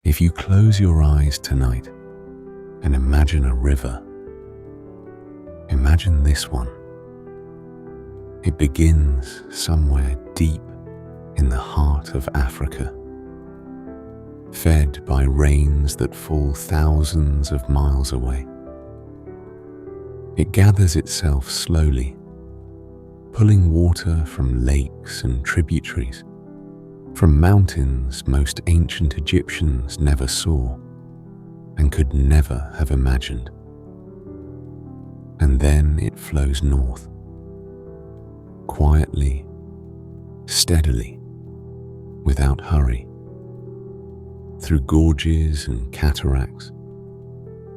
If you close your eyes tonight and imagine a river, imagine this one. It begins somewhere deep in the heart of Africa, fed by rains that fall thousands of miles away. It gathers itself slowly, pulling water from lakes and tributaries, from mountains most ancient Egyptians never saw and could never have imagined. And then it flows north, quietly, steadily, without hurry, through gorges and cataracts,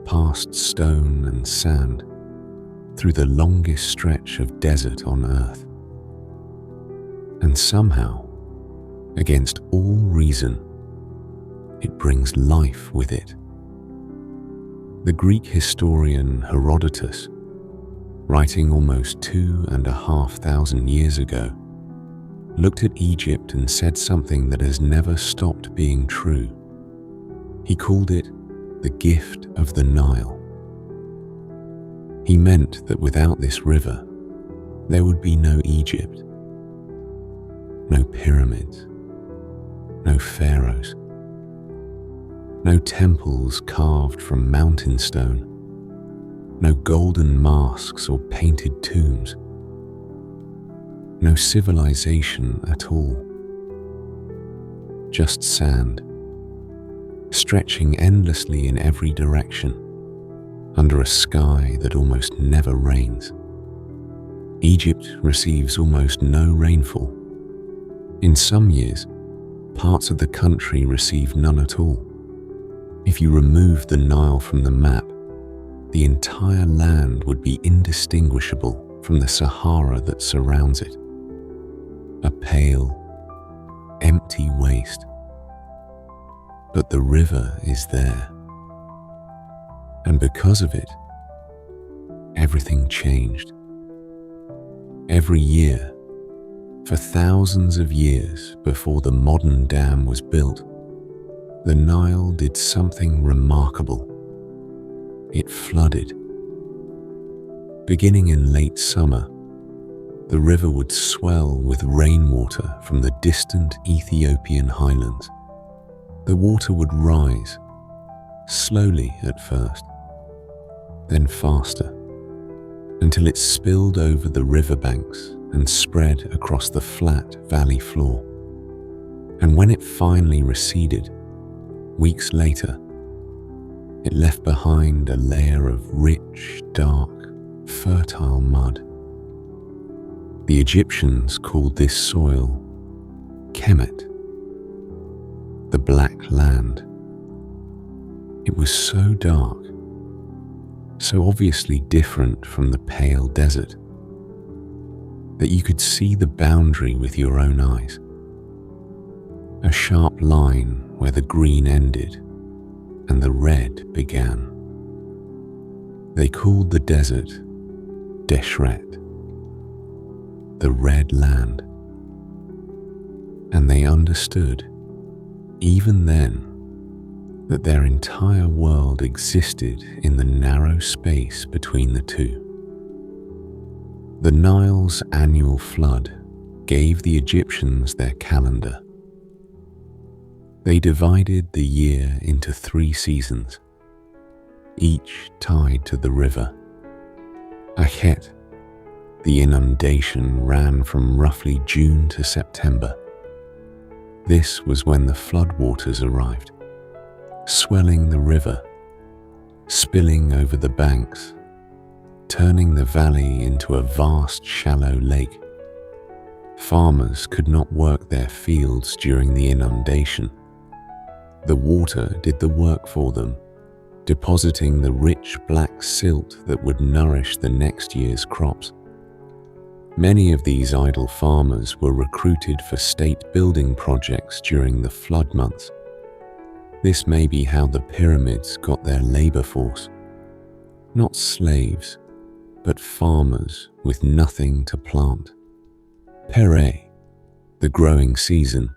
past stone and sand, through the longest stretch of desert on earth. And somehow, against all reason, it brings life with it. The Greek historian Herodotus, writing almost 2,500 years ago, looked at Egypt and said something that has never stopped being true. He called it the gift of the Nile. He meant that without this river, there would be no Egypt, no pyramids, no pharaohs, no temples carved from mountain stone, no golden masks or painted tombs, no civilization at all, just sand, stretching endlessly in every direction, under a sky that almost never rains. Egypt receives almost no rainfall. In some years, parts of the country receive none at all. If you remove the Nile from the map, the entire land would be indistinguishable from the Sahara that surrounds it. A pale, empty waste. But the river is there. And because of it, everything changed. Every year, for thousands of years before the modern dam was built, the Nile did something remarkable. It flooded. Beginning in late summer, the river would swell with rainwater from the distant Ethiopian highlands. The water would rise, slowly at first, then faster, until it spilled over the riverbanks and spread across the flat valley floor. And when it finally receded, weeks later, it left behind a layer of rich, dark, fertile mud. The Egyptians called this soil Kemet, the Black Land. It was so dark, so obviously different from the pale desert, that you could see the boundary with your own eyes. A sharp line where the green ended and the red began. They called the desert Deshret, the Red Land. And they understood, even then, that their entire world existed in the narrow space between the two. The Nile's annual flood gave the Egyptians their calendar. They divided the year into 3 seasons, each tied to the river. Achet, the inundation, ran from roughly June to September. This was when the floodwaters arrived, swelling the river, spilling over the banks, turning the valley into a vast shallow lake. Farmers could not work their fields during the inundation. The water did the work for them, depositing the rich black silt that would nourish the next year's crops. Many of these idle farmers were recruited for state building projects during the flood months. This may be how the pyramids got their labor force. Not slaves, but farmers with nothing to plant. Pharaoh, the growing season,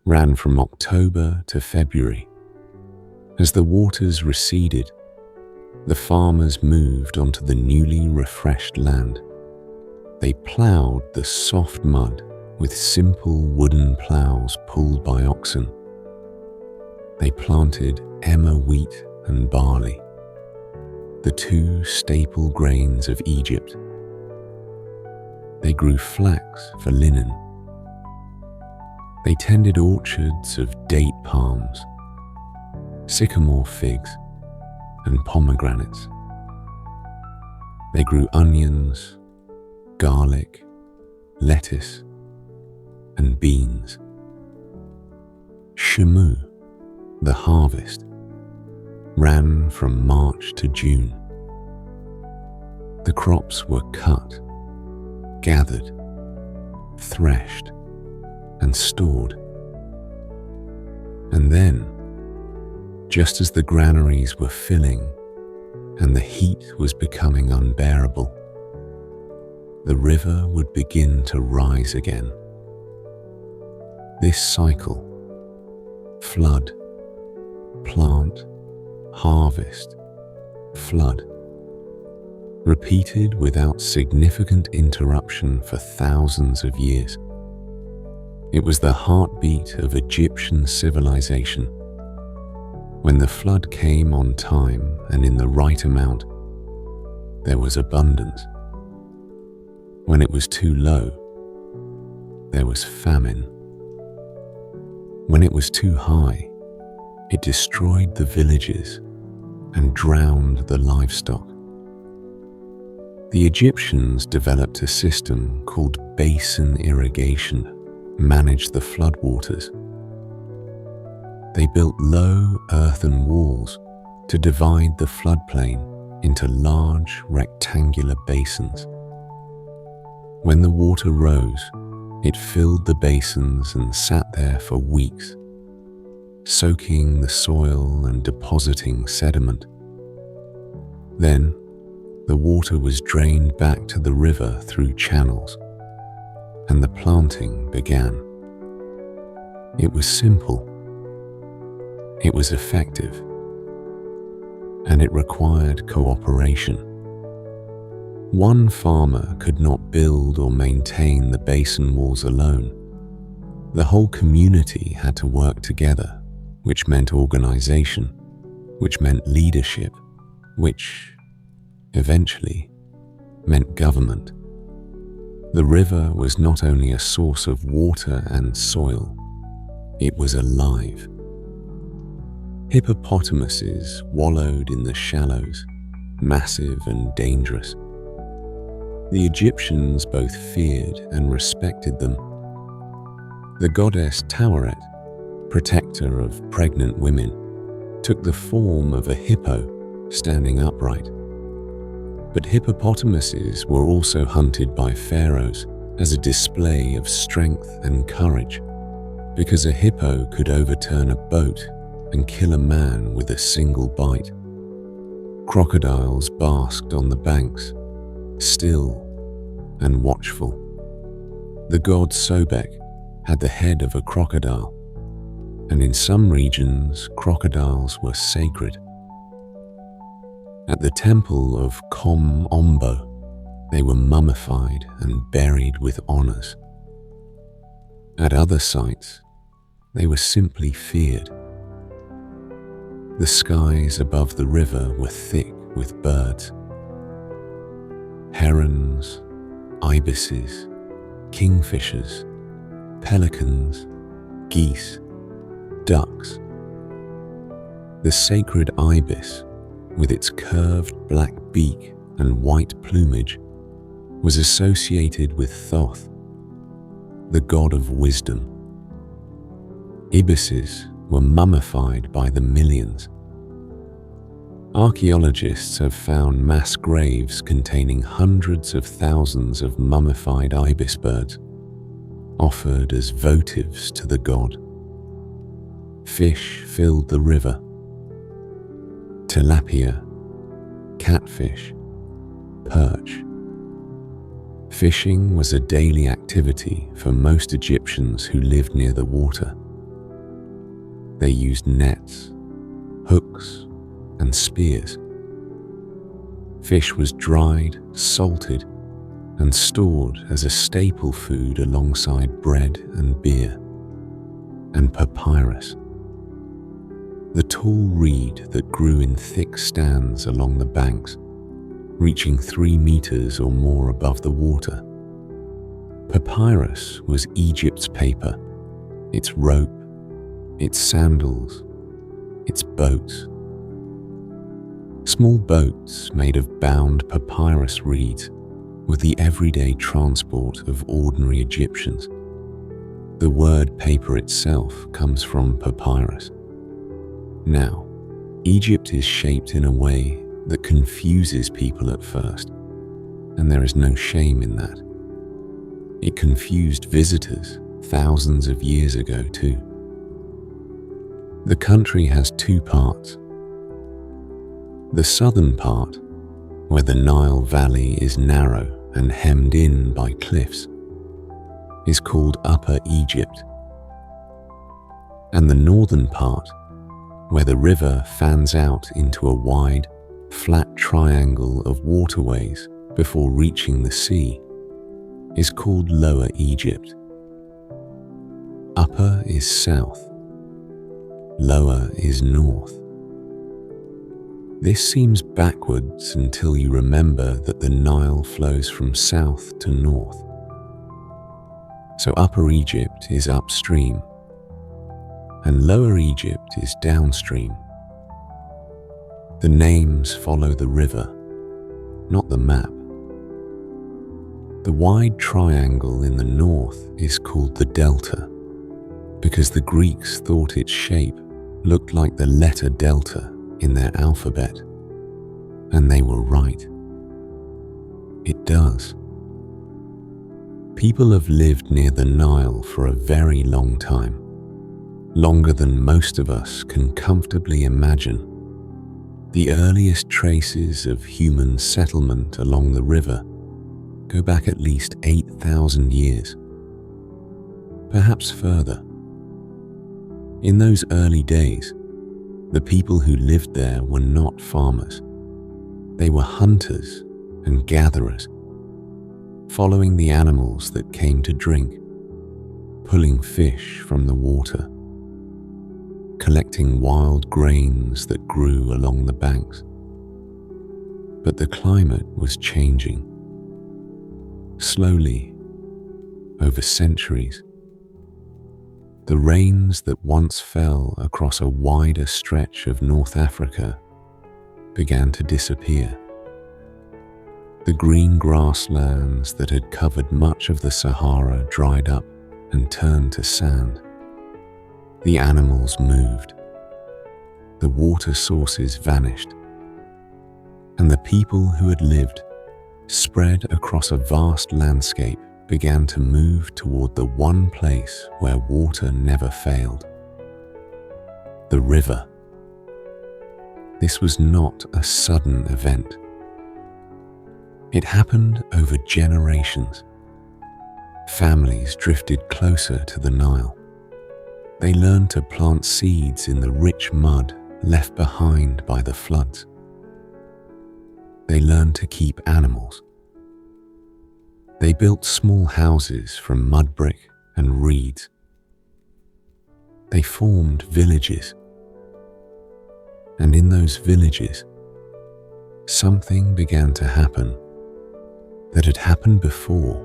ran from October to February, As the waters receded, the farmers moved onto the newly refreshed land. They ploughed the soft mud with simple wooden ploughs pulled by oxen. They planted emmer wheat and barley, the two staple grains of Egypt. They grew flax for linen. They tended orchards of date palms, sycamore figs, and pomegranates. They grew onions, garlic, lettuce, and beans. Shamu, the harvest, ran from March to June. The crops were cut, gathered, threshed, and stored. And then, just as the granaries were filling and the heat was becoming unbearable, the river would begin to rise again. This cycle, flood, plant, harvest, flood, repeated without significant interruption for thousands of years. It was the heartbeat of Egyptian civilization. When the flood came on time and in the right amount, there was abundance. When it was too low, there was famine. When it was too high, it destroyed the villages and drowned the livestock. The Egyptians developed a system called basin irrigation, managed the floodwaters. They built low earthen walls to divide the floodplain into large rectangular basins. When the water rose, it filled the basins and sat there for weeks, soaking the soil and depositing sediment. Then, the water was drained back to the river through channels, and the planting began. It was simple, it was effective, and it required cooperation. One farmer could not build or maintain the basin walls alone. The whole community had to work together, which meant organization, which meant leadership, which eventually meant government. The river was not only a source of water and soil, it was alive. Hippopotamuses wallowed in the shallows, massive and dangerous. The Egyptians both feared and respected them. The goddess Taweret, protector of pregnant women, took the form of a hippo standing upright. But hippopotamuses were also hunted by pharaohs as a display of strength and courage, because a hippo could overturn a boat and kill a man with a single bite. Crocodiles basked on the banks, still and watchful. The god Sobek had the head of a crocodile, and in some regions, crocodiles were sacred. At the temple of Kom Ombo, they were mummified and buried with honors. At other sites, they were simply feared. The skies above the river were thick with birds. Herons, ibises, kingfishers, pelicans, geese, ducks. The sacred ibis, with its curved black beak and white plumage, was associated with Thoth, the god of wisdom. Ibises were mummified by the millions. Archaeologists have found mass graves containing hundreds of thousands of mummified ibis birds, offered as votives to the god. Fish filled the river. Tilapia, catfish, perch. Fishing was a daily activity for most Egyptians who lived near the water. They used nets, hooks, and spears. Fish was dried, salted, and stored as a staple food alongside bread and beer. And papyrus, the tall reed that grew in thick stands along the banks, reaching 3 meters or more above the water. Papyrus was Egypt's paper, its rope, its sandals, its boats. Small boats made of bound papyrus reeds were the everyday transport of ordinary Egyptians. The word paper itself comes from papyrus. Now, Egypt is shaped in a way that confuses people at first, and there is no shame in that. It confused visitors thousands of years ago too. The country has 2 parts. The southern part, where the Nile Valley is narrow and hemmed in by cliffs, is called Upper Egypt. And the northern part, where the river fans out into a wide, flat triangle of waterways before reaching the sea, is called Lower Egypt. Upper is south, lower is north. This seems backwards until you remember that the Nile flows from south to north. So Upper Egypt is upstream, and Lower Egypt is downstream. The names follow the river, not the map. The wide triangle in the north is called the delta, because the Greeks thought its shape looked like the letter delta in their alphabet, and they were right. It does. People have lived near the Nile for a very long time, longer than most of us can comfortably imagine. The earliest traces of human settlement along the river go back at least 8,000 years, perhaps further. In those early days, the people who lived there were not farmers. They were hunters and gatherers, following the animals that came to drink, pulling fish from the water, collecting wild grains that grew along the banks. But the climate was changing. Slowly, over centuries, the rains that once fell across a wider stretch of North Africa began to disappear. The green grasslands that had covered much of the Sahara dried up and turned to sand. The animals moved. The water sources vanished. And the people who had lived, spread across a vast landscape, began to move toward the one place where water never failed: the river. This was not a sudden event. It happened over generations. Families drifted closer to the Nile. They learned to plant seeds in the rich mud left behind by the floods. They learned to keep animals. They built small houses from mud brick and reeds. They formed villages. And in those villages, something began to happen that had happened before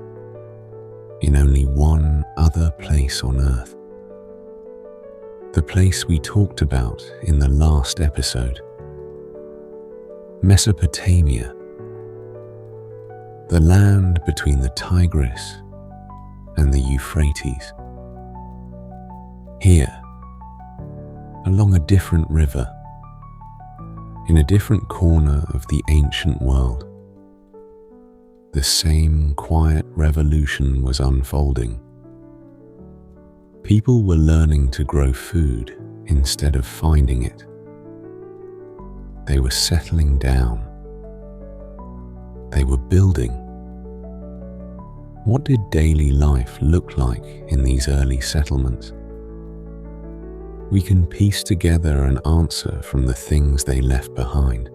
in only one other place on Earth. The place we talked about in the last episode: Mesopotamia. The land between the Tigris and the Euphrates. Here, along a different river, in a different corner of the ancient world, the same quiet revolution was unfolding. People were learning to grow food instead of finding it. They were settling down. They were building. What did daily life look like in these early settlements? we can piece together an answer from the things they left behind.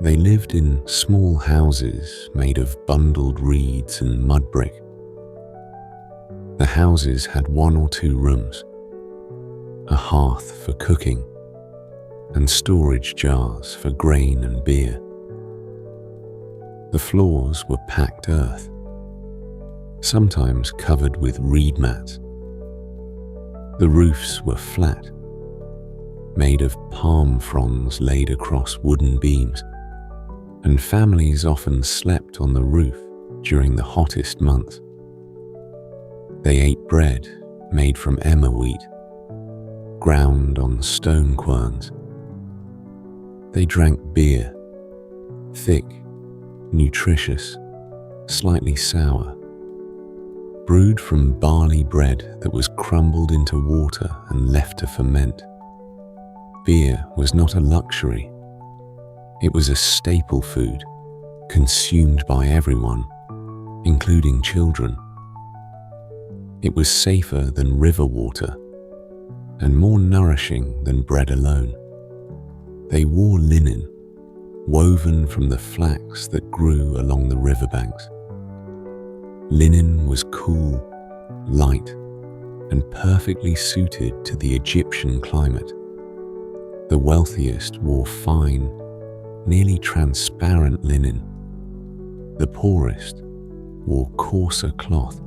They lived in small houses made of bundled reeds and mud brick. The houses had 1 or 2 rooms, a hearth for cooking, and storage jars for grain and beer. The floors were packed earth, sometimes covered with reed mats. The roofs were flat, made of palm fronds laid across wooden beams, and families often slept on the roof during the hottest months. They ate bread made from emmer wheat, ground on stone querns. They drank beer, thick, nutritious, slightly sour, brewed from barley bread that was crumbled into water and left to ferment. Beer was not a luxury. It was a staple food, consumed by everyone, including children. It was safer than river water, and more nourishing than bread alone. They wore linen, woven from the flax that grew along the riverbanks. Linen was cool, light, and perfectly suited to the Egyptian climate. The wealthiest wore fine, nearly transparent linen. The poorest wore coarser cloth,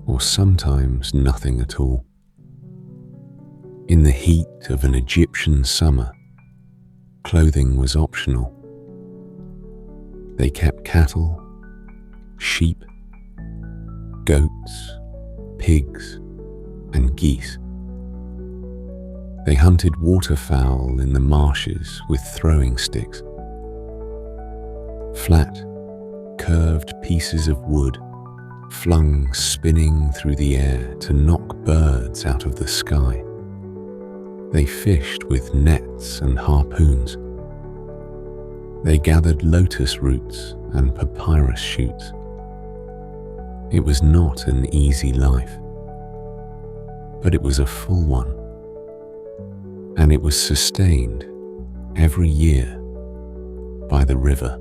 or sometimes nothing at all. In the heat of an Egyptian summer, clothing was optional. They kept cattle, sheep, goats, pigs, and geese. They hunted waterfowl in the marshes with throwing sticks. Flat, curved pieces of wood flung spinning through the air to knock birds out of the sky. They fished with nets and harpoons. They gathered lotus roots and papyrus shoots. It was not an easy life, but it was a full one, and it was sustained every year by the river.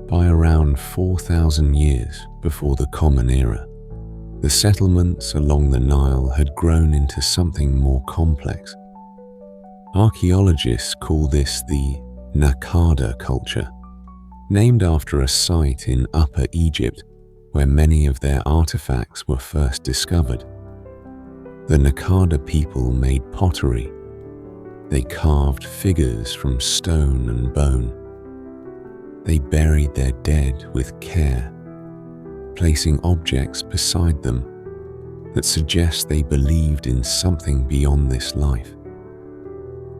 By around 4,000 years before the Common Era, the settlements along the Nile had grown into something more complex. Archaeologists call this the Naqada culture, named after a site in Upper Egypt where many of their artifacts were first discovered. The Naqada people made pottery. They carved figures from stone and bone. They buried their dead with care, placing objects beside them that suggest they believed in something beyond this life.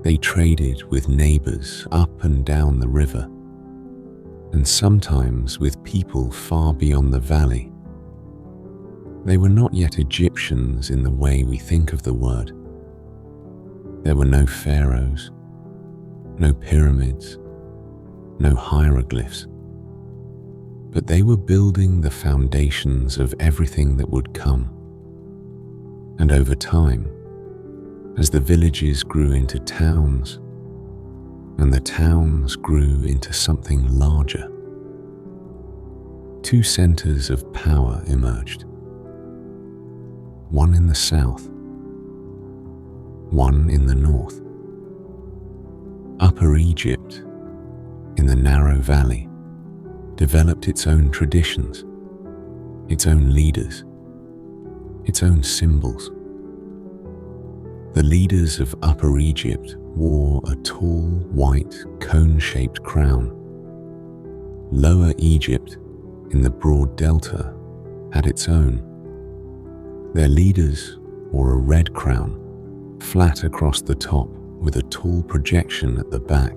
They traded with neighbors up and down the river, and sometimes with people far beyond the valley. They were not yet Egyptians in the way we think of the word. There were no pharaohs, no pyramids, no hieroglyphs, but they were building the foundations of everything that would come. And over time, as the villages grew into towns, and the towns grew into something larger, 2 centers of power emerged. One in the south, one in the north. Upper Egypt, in the narrow valley, developed its own traditions, its own leaders, its own symbols. The leaders of Upper Egypt wore a tall, white, cone-shaped crown. Lower Egypt, in the broad delta, had its own. Their leaders wore a red crown, flat across the top with a tall projection at the back.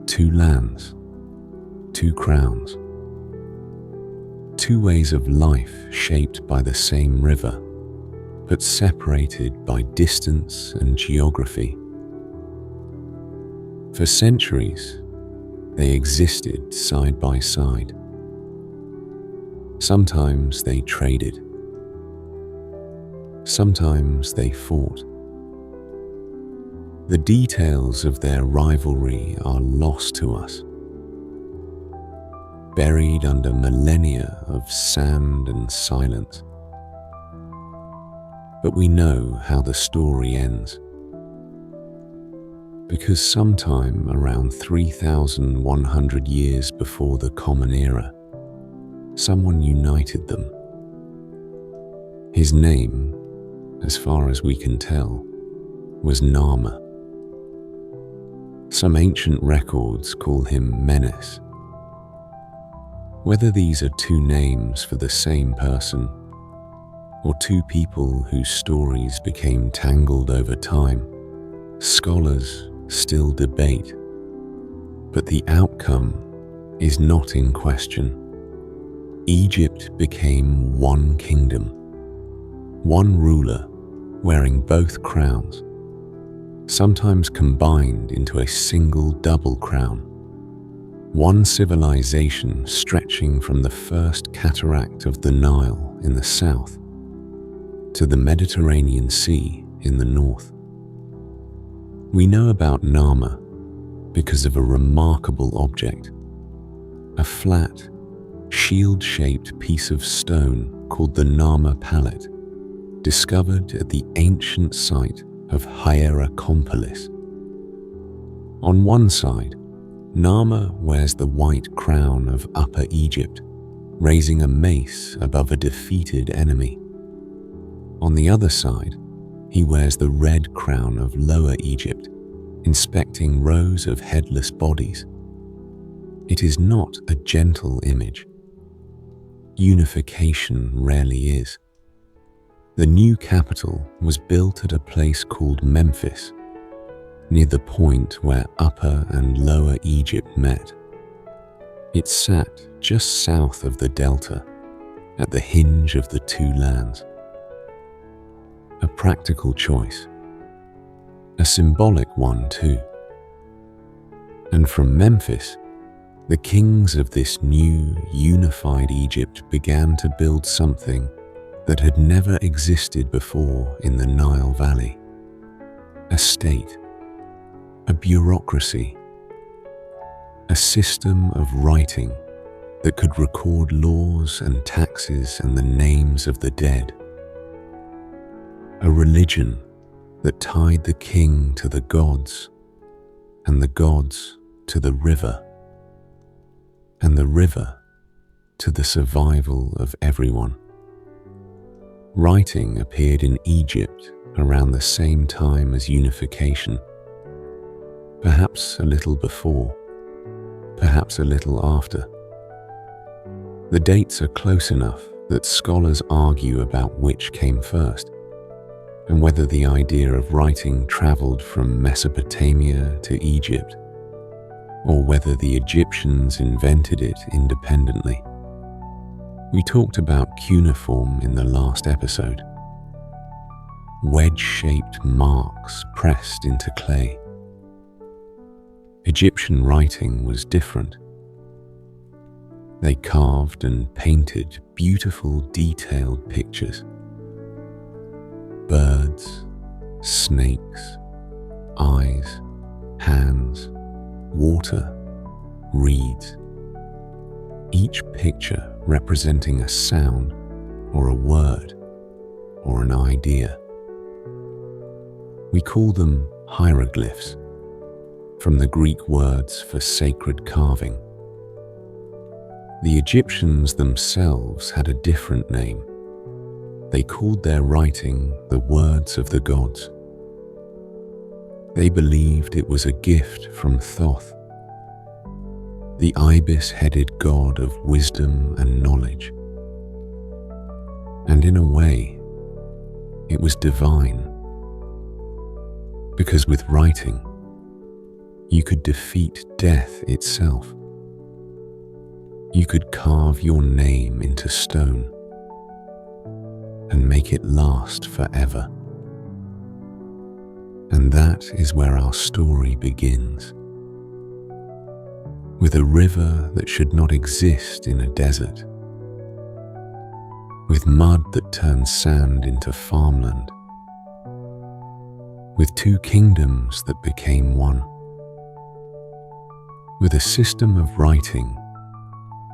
2 lands, 2 crowns. 2 ways of life shaped by the same river, but separated by distance and geography. For centuries, they existed side by side. Sometimes they traded. Sometimes they fought. The details of their rivalry are lost to us, buried under millennia of sand and silence. But we know how the story ends, because sometime around 3,100 years before the Common Era, someone united them. His name, as far as we can tell, was Narmer. Some ancient records call him Menes. Whether these are two names for the same person, or two people whose stories became tangled over time, scholars still debate. But the outcome is not in question. Egypt became one kingdom, one ruler wearing both crowns, sometimes combined into a single double crown. One civilization stretching from the first cataract of the Nile in the south to the Mediterranean Sea in the north. We know about Narmer because of a remarkable object, a flat, shield-shaped piece of stone called the Narmer palette, discovered at the ancient site of Hierakonpolis. On one side, Narmer wears the white crown of Upper Egypt, raising a mace above a defeated enemy. On the other side, he wears the red crown of Lower Egypt, inspecting rows of headless bodies. It is not a gentle image. Unification rarely is. The new capital was built at a place called Memphis, near the point where Upper and Lower Egypt met. It sat just south of the delta, at the hinge of the two lands. A practical choice, a symbolic one too. And from Memphis, the kings of this new, unified Egypt began to build something that had never existed before in the Nile Valley. A state, a bureaucracy, a system of writing that could record laws and taxes and the names of the dead. A religion that tied the king to the gods, and the gods to the river, and the river to the survival of everyone. Writing appeared in Egypt around the same time as unification, perhaps a little before, perhaps a little after. The dates are close enough that scholars argue about which came first, and whether the idea of writing traveled from Mesopotamia to Egypt, or whether the Egyptians invented it independently. We talked about cuneiform in the last episode. Wedge-shaped marks pressed into clay. Egyptian writing was different. They carved and painted beautiful, detailed pictures. Birds, snakes, eyes, hands, water, reeds. Each picture representing a sound or a word or an idea. We call them hieroglyphs, from the Greek words for sacred carving. The Egyptians themselves had a different name. They called their writing the words of the gods. They believed it was a gift from Thoth, the ibis-headed god of wisdom and knowledge. And in a way, it was divine, because with writing, you could defeat death itself. You could carve your name into stone and make it last forever. And that is where our story begins. With a river that should not exist in a desert. with mud that turns sand into farmland, with two kingdoms that became one, with a system of writing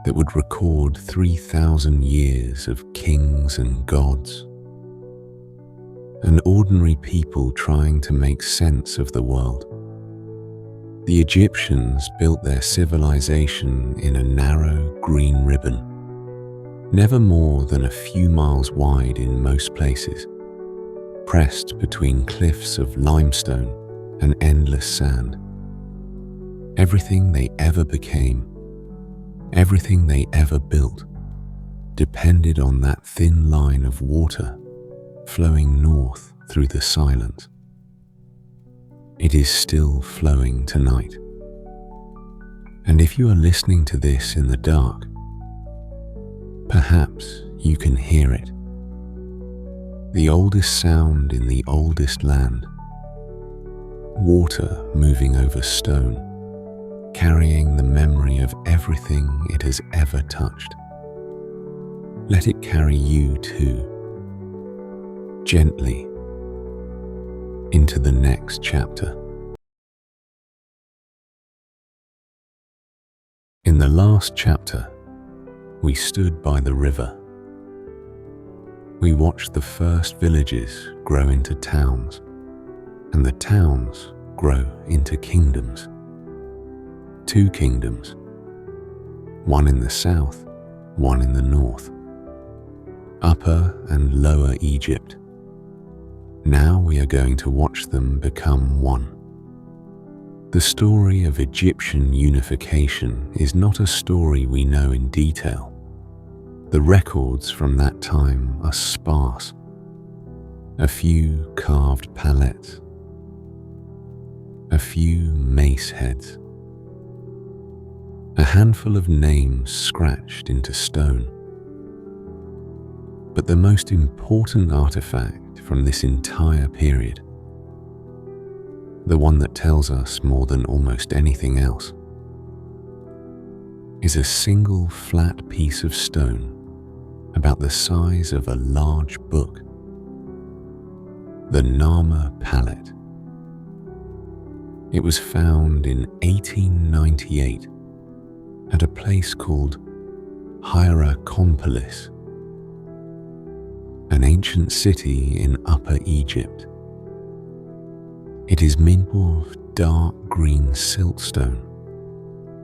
that would record 3,000 years of kings and gods, and ordinary people trying to make sense of the world. The Egyptians built their civilization in a narrow green ribbon, never more than a few miles wide in most places, pressed between cliffs of limestone and endless sand. Everything they ever became, everything they ever built, depended on that thin line of water flowing north through the silence. It is still flowing tonight. And if you are listening to this in the dark, perhaps you can hear it. The oldest sound in the oldest land. Water moving over stone, carrying the memory of everything it has ever touched. Let it carry you too, gently, into the next chapter. In the last chapter, we stood by the river. We watched the first villages grow into towns, and the towns grow into kingdoms. Two kingdoms, one in the south, one in the north. Upper and Lower Egypt. Now we are going to watch them become one. The story of Egyptian unification is not a story we know in detail. The records from that time are sparse. A few carved palettes, a few mace heads, a handful of names scratched into stone. But the most important artifact from this entire period, the one that tells us more than almost anything else, is a single flat piece of stone about the size of a large book, the Narmer palette. It was found in 1898 at a place called Hierakonpolis, an ancient city in Upper Egypt. It is made of dark green siltstone,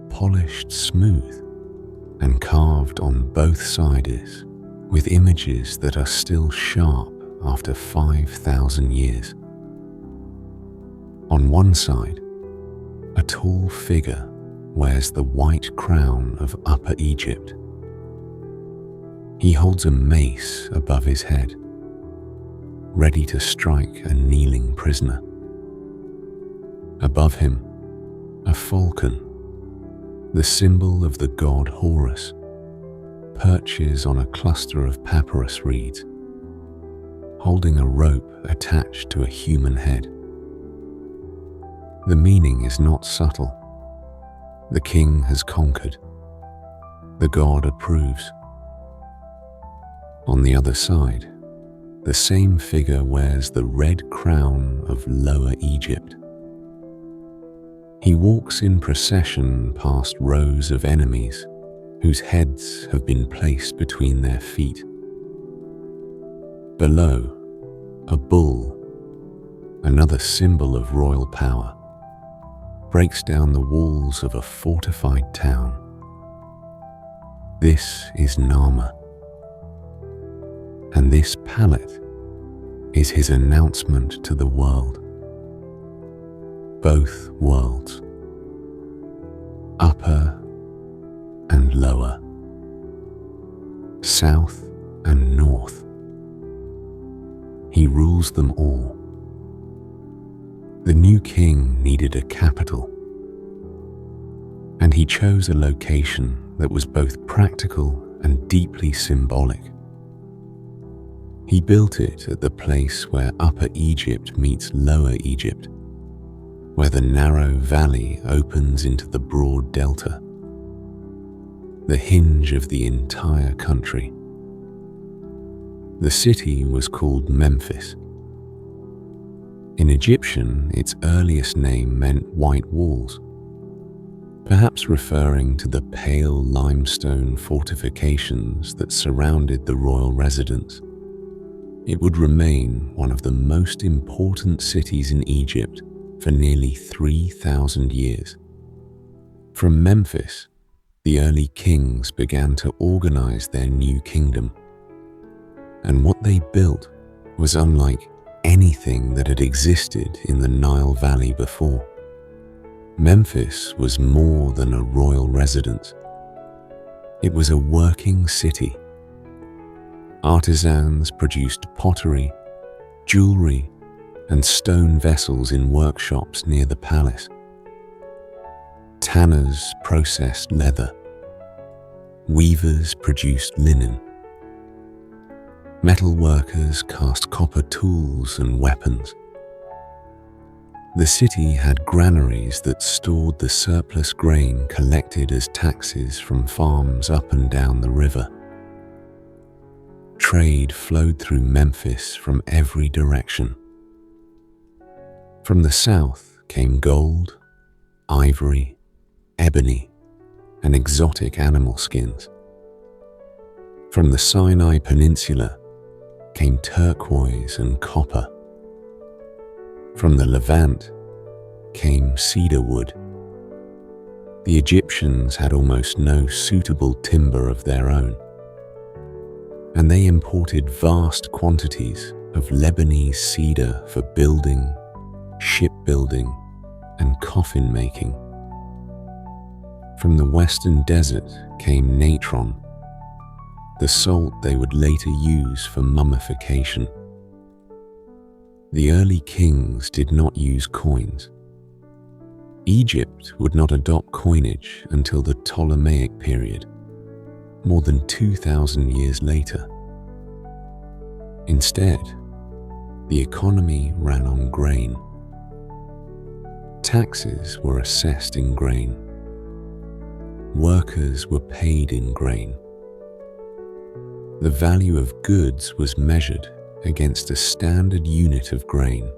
polished smooth and carved on both sides with images that are still sharp after 5,000 years. On one side, a tall figure wears the white crown of Upper Egypt. He holds a mace above his head, ready to strike a kneeling prisoner. Above him, a falcon, the symbol of the god Horus, perches on a cluster of papyrus reeds, holding a rope attached to a human head. The meaning is not subtle. The king has conquered. The god approves. On the other side, the same figure wears the red crown of Lower Egypt. He walks in procession past rows of enemies whose heads have been placed between their feet. Below, a bull, another symbol of royal power, breaks down the walls of a fortified town. This is Narmer, and this palette is his announcement to the world. Both worlds, upper and lower, south and north. He rules them all. The new king needed a capital, and he chose a location that was both practical and deeply symbolic. He built it at the place where Upper Egypt meets Lower Egypt, where the narrow valley opens into the broad delta, the hinge of the entire country. The city was called Memphis. In Egyptian, its earliest name meant white walls, perhaps referring to the pale limestone fortifications that surrounded the royal residence. It would remain one of the most important cities in Egypt for nearly 3,000 years. From Memphis, the early kings began to organize their new kingdom, and what they built was unlike anything that had existed in the Nile Valley before. Memphis was more than a royal residence. It was a working city. Artisans produced pottery, jewelry, and stone vessels in workshops near the palace. Tanners processed leather. Weavers produced linen. Metal workers cast copper tools and weapons. The city had granaries that stored the surplus grain collected as taxes from farms up and down the river. Trade flowed through Memphis from every direction. From the south came gold, ivory, ebony, and exotic animal skins. From the Sinai Peninsula came turquoise and copper. From the Levant came cedar wood. The Egyptians had almost no suitable timber of their own, and they imported vast quantities of Lebanese cedar for building, shipbuilding, and coffin making. From the western desert came natron, the salt they would later use for mummification. The early kings did not use coins. Egypt would not adopt coinage until the Ptolemaic period, more than 2,000 years later. Instead, the economy ran on grain. Taxes were assessed in grain. Workers were paid in grain. The value of goods was measured against a standard unit of grain,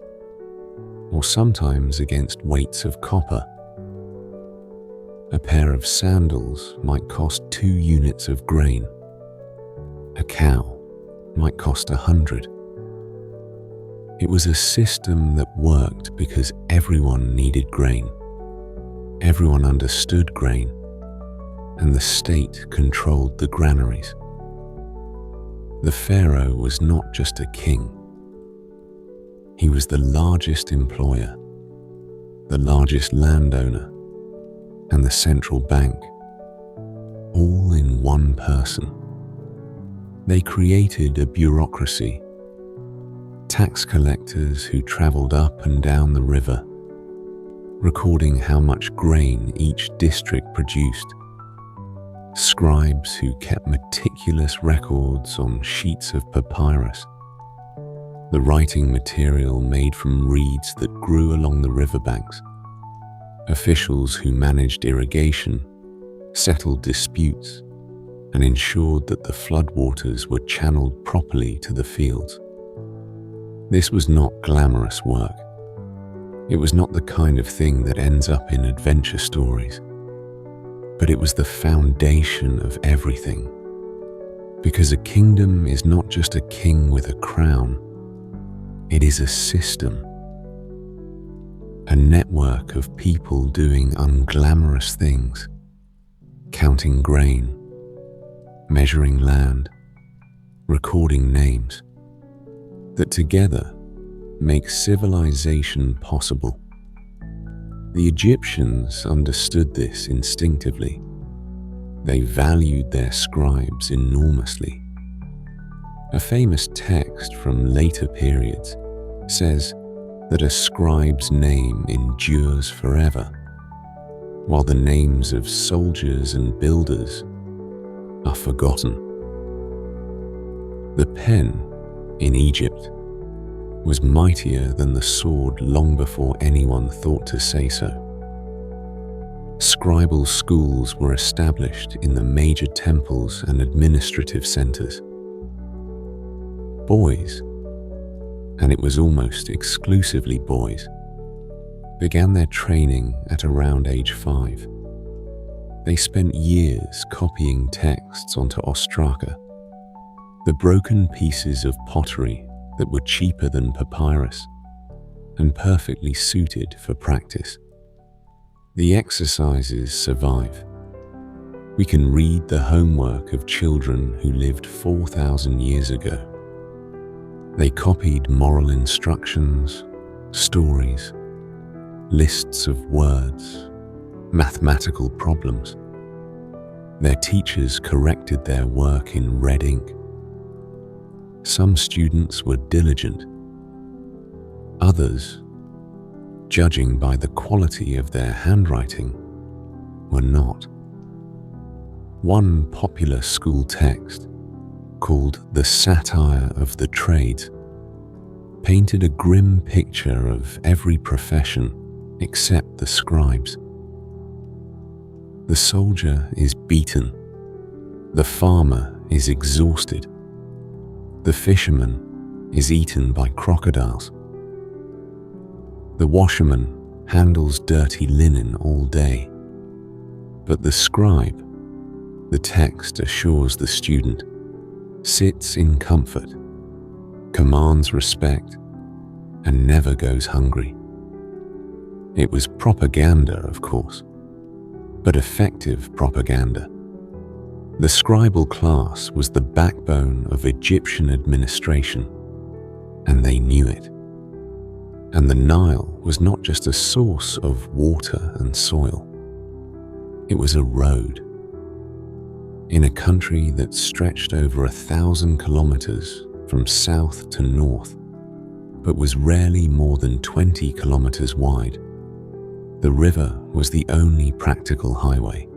or sometimes against weights of copper. A pair of sandals might cost 2 units of grain. A cow might cost 100. It was a system that worked because everyone needed grain. Everyone understood grain, and the state controlled the granaries. The Pharaoh was not just a king. He was the largest employer, the largest landowner, and the central bank, all in one person. They created a bureaucracy, tax collectors who traveled up and down the river, recording how much grain each district produced, scribes who kept meticulous records on sheets of papyrus, the writing material made from reeds that grew along the riverbanks, officials who managed irrigation, settled disputes, and ensured that the floodwaters were channeled properly to the fields. This was not glamorous work. It was not the kind of thing that ends up in adventure stories. But it was the foundation of everything. Because a kingdom is not just a king with a crown, it is a system. A network of people doing unglamorous things, counting grain, measuring land, recording names, that together make civilization possible. The Egyptians understood this instinctively. They valued their scribes enormously. A famous text from later periods says that a scribe's name endures forever, while the names of soldiers and builders are forgotten. The pen in Egypt was mightier than the sword long before anyone thought to say so. Scribal schools were established in the major temples and administrative centers. Boys, and it was almost exclusively boys, began their training at around age 5. They spent years copying texts onto ostraka, the broken pieces of pottery that were cheaper than papyrus and perfectly suited for practice. The exercises survive. We can read the homework of children who lived 4,000 years ago. They copied moral instructions, stories, lists of words, mathematical problems. Their teachers corrected their work in red ink. Some students were diligent. Others, judging by the quality of their handwriting, were not. One popular school text, called The Satire of the Trades, painted a grim picture of every profession except the scribes. The soldier is beaten. The farmer is exhausted. The fisherman is eaten by crocodiles. The washerman handles dirty linen all day. But the scribe, the text assures the student, sits in comfort, commands respect, and never goes hungry. It was propaganda, of course, but effective propaganda. The scribal class was the backbone of Egyptian administration, and they knew it. And the Nile was not just a source of water and soil. It was a road. In a country that stretched over 1,000 kilometers from south to north, but was rarely more than 20 kilometers wide, the river was the only practical highway.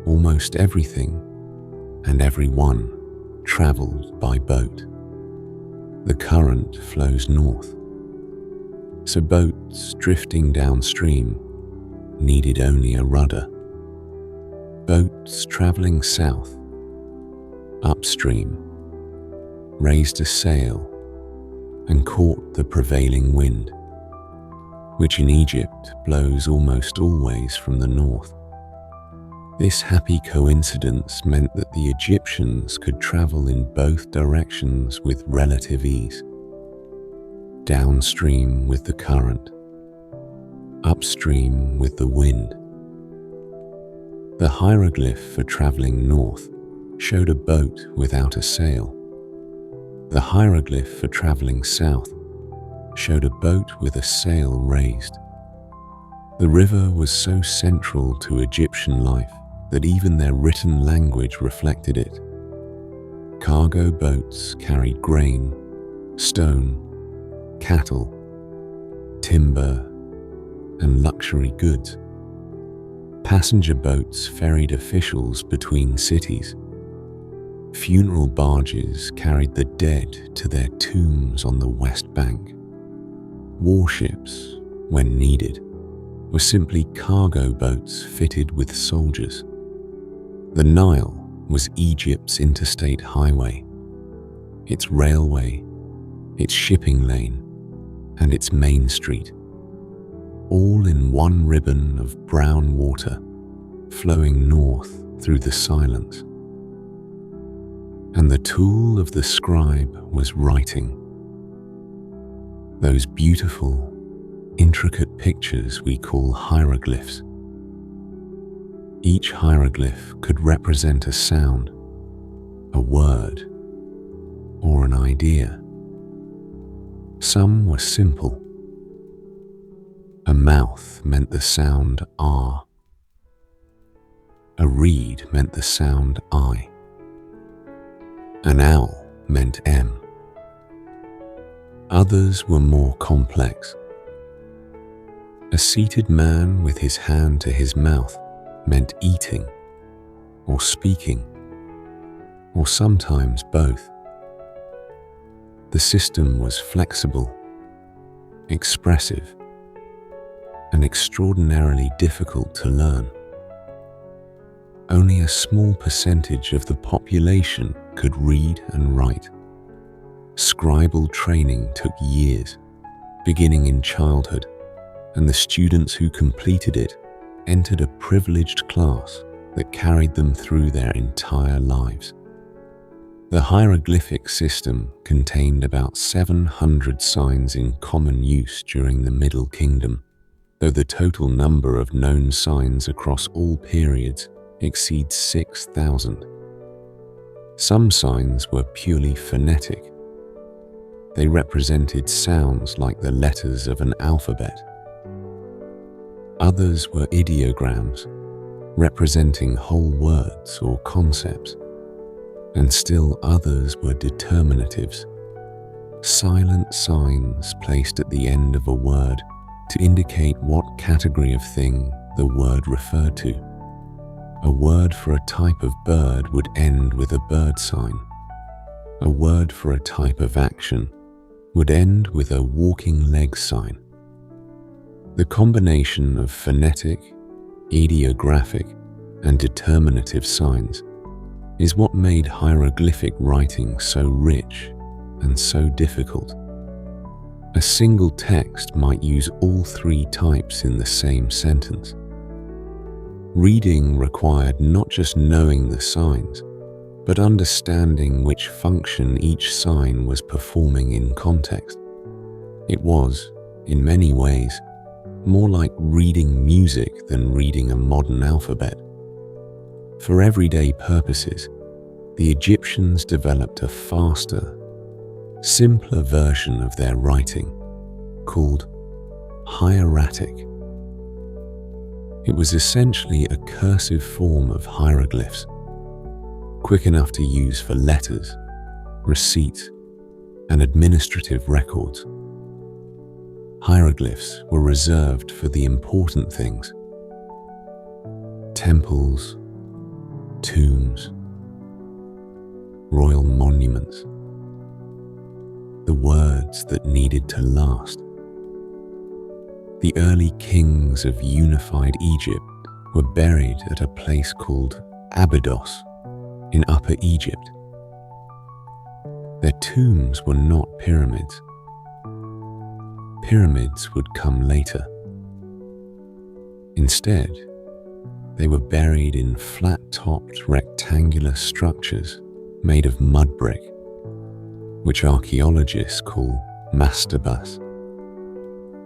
Almost everything and everyone traveled by boat. The current flows north, so boats drifting downstream needed only a rudder. Boats traveling south, upstream, raised a sail and caught the prevailing wind, which in Egypt blows almost always from the north. This happy coincidence meant that the Egyptians could travel in both directions with relative ease. Downstream with the current, upstream with the wind. The hieroglyph for traveling north showed a boat without a sail. The hieroglyph for traveling south showed a boat with a sail raised. The river was so central to Egyptian life that even their written language reflected it. Cargo boats carried grain, stone, cattle, timber, and luxury goods. Passenger boats ferried officials between cities. Funeral barges carried the dead to their tombs on the West Bank. Warships, when needed, were simply cargo boats fitted with soldiers. The Nile was Egypt's interstate highway, its railway, its shipping lane, and its main street, all in one ribbon of brown water flowing north through the silence. And the tool of the scribe was writing. Those beautiful, intricate pictures we call hieroglyphs. Each hieroglyph could represent a sound, a word, or an idea. Some were simple. A mouth meant the sound R. A reed meant the sound I. An owl meant M. Others were more complex. A seated man with his hand to his mouth meant eating, or speaking, or sometimes both. The system was flexible, expressive, and extraordinarily difficult to learn. Only a small percentage of the population could read and write. Scribal training took years, beginning in childhood, and the students who completed it entered a privileged class that carried them through their entire lives. The hieroglyphic system contained about 700 signs in common use during the Middle Kingdom, though the total number of known signs across all periods exceeds 6,000. Some signs were purely phonetic. They represented sounds like the letters of an alphabet. Others were ideograms, representing whole words or concepts, and still others were determinatives, silent signs placed at the end of a word to indicate what category of thing the word referred to. A word for a type of bird would end with a bird sign. A word for a type of action would end with a walking leg sign. The combination of phonetic, ideographic, and determinative signs is what made hieroglyphic writing so rich and so difficult. A single text might use all three types in the same sentence. Reading required not just knowing the signs, but understanding which function each sign was performing in context. It was, in many ways, more like reading music than reading a modern alphabet. For everyday purposes, the Egyptians developed a faster, simpler version of their writing called Hieratic. It was essentially a cursive form of hieroglyphs, quick enough to use for letters, receipts, and administrative records. Hieroglyphs were reserved for the important things: temples, tombs, royal monuments, the words that needed to last. The early kings of unified Egypt were buried at a place called Abydos in Upper Egypt. Their tombs were not pyramids. Pyramids would come later. Instead, they were buried in flat-topped rectangular structures made of mud brick, which archaeologists call mastabas,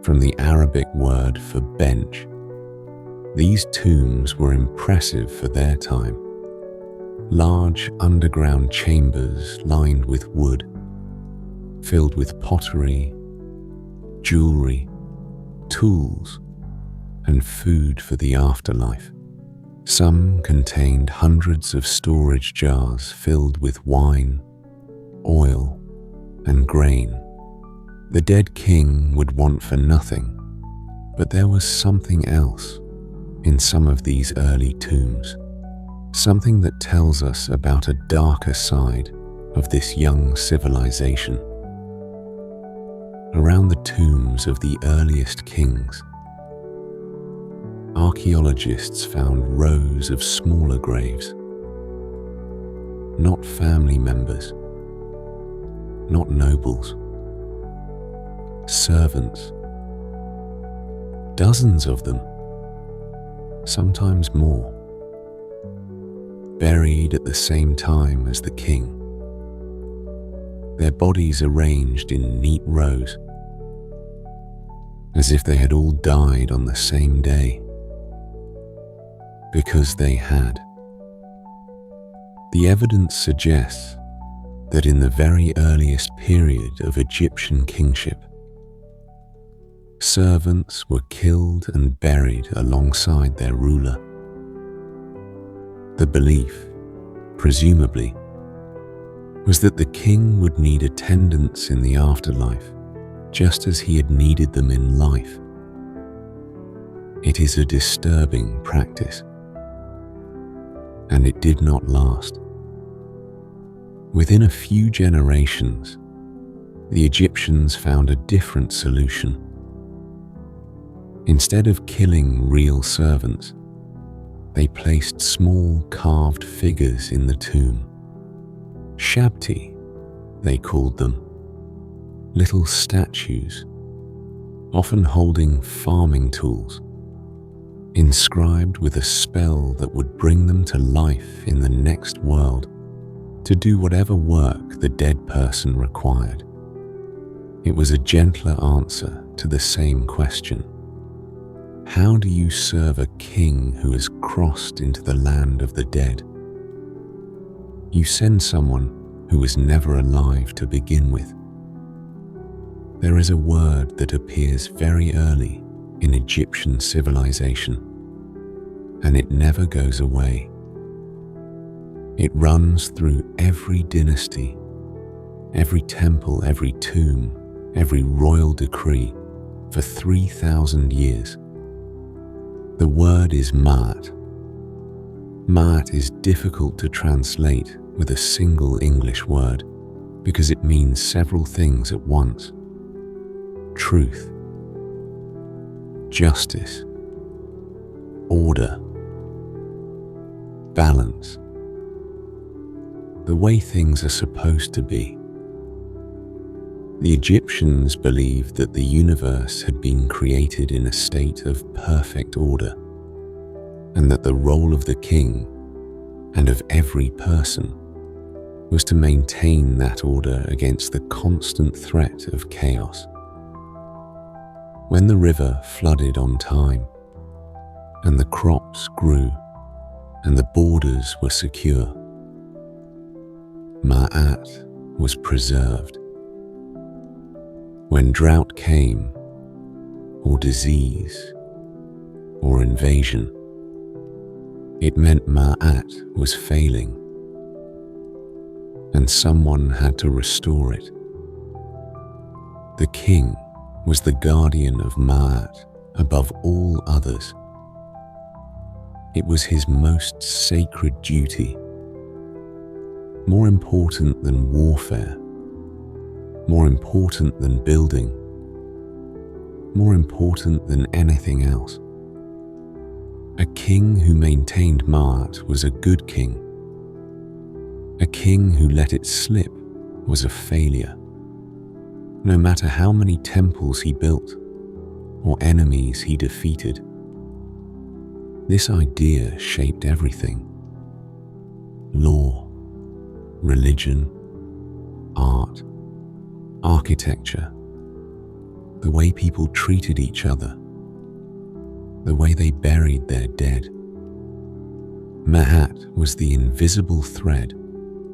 from the Arabic word for bench. These tombs were impressive for their time. Large underground chambers lined with wood, filled with pottery, jewelry, tools, and food for the afterlife. Some contained hundreds of storage jars filled with wine, oil, and grain. The dead king would want for nothing, but there was something else in some of these early tombs, something that tells us about a darker side of this young civilization. Around the tombs of the earliest kings, archaeologists found rows of smaller graves. Not family members, not nobles, servants, dozens of them, sometimes more, buried at the same time as the king, their bodies arranged in neat rows, as if they had all died on the same day, because they had. The evidence suggests that in the very earliest period of Egyptian kingship, servants were killed and buried alongside their ruler. The belief, presumably, was that the king would need attendants in the afterlife, just as he had needed them in life. It is a disturbing practice, and it did not last. Within a few generations, the Egyptians found a different solution. Instead of killing real servants, they placed small carved figures in the tomb. Shabti, they called them, little statues, often holding farming tools, inscribed with a spell that would bring them to life in the next world to do whatever work the dead person required. It was a gentler answer to the same question. How do you serve a king who has crossed into the land of the dead? You send someone who was never alive to begin with. There is a word that appears very early in Egyptian civilization, and it never goes away. It runs through every dynasty, every temple, every tomb, every royal decree for 3,000 years. The word is Ma'at. Ma'at is difficult to translate with a single English word because it means several things at once. Truth, justice, order, balance, the way things are supposed to be. The Egyptians believed that the universe had been created in a state of perfect order, and that the role of the king and of every person was to maintain that order against the constant threat of chaos. When the river flooded on time, and the crops grew, and the borders were secure, Ma'at was preserved. When drought came, or disease, or invasion, it meant Ma'at was failing, and someone had to restore it. The king was the guardian of Ma'at above all others. It was his most sacred duty, more important than warfare, more important than building, more important than anything else. A king who maintained Ma'at was a good king. A king who let it slip was a failure. No matter how many temples he built or enemies he defeated, this idea shaped everything. Law, religion, art, architecture, the way people treated each other, the way they buried their dead. Ma'at was the invisible thread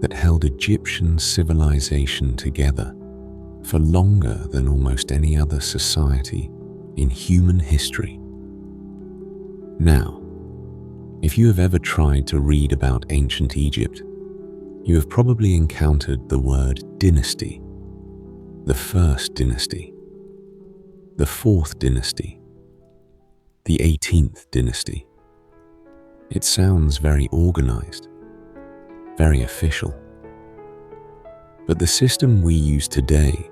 that held Egyptian civilization together for longer than almost any other society in human history. Now, if you have ever tried to read about ancient Egypt, you have probably encountered the word dynasty, the first dynasty, the fourth dynasty, the 18th dynasty. It sounds very organized, very official. But the system we use today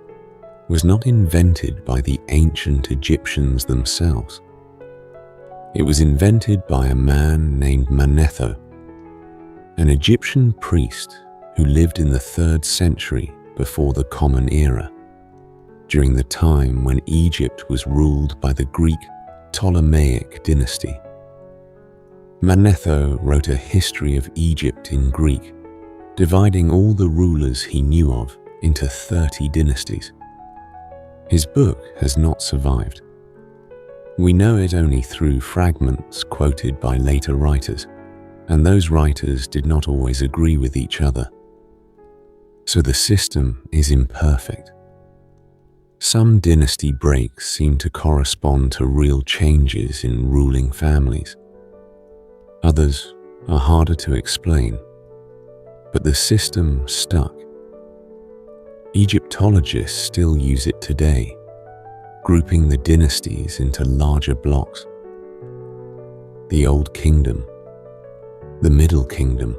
was not invented by the ancient Egyptians themselves. It was invented by a man named Manetho, an Egyptian priest who lived in the 3rd century before the Common Era, during the time when Egypt was ruled by the Greek Ptolemaic dynasty. Manetho wrote a history of Egypt in Greek, dividing all the rulers he knew of into 30 dynasties. His book has not survived. We know it only through fragments quoted by later writers, and those writers did not always agree with each other. So the system is imperfect. Some dynasty breaks seem to correspond to real changes in ruling families. Others are harder to explain, but the system stuck. Egyptologists still use it today, grouping the dynasties into larger blocks. The Old Kingdom, the Middle Kingdom,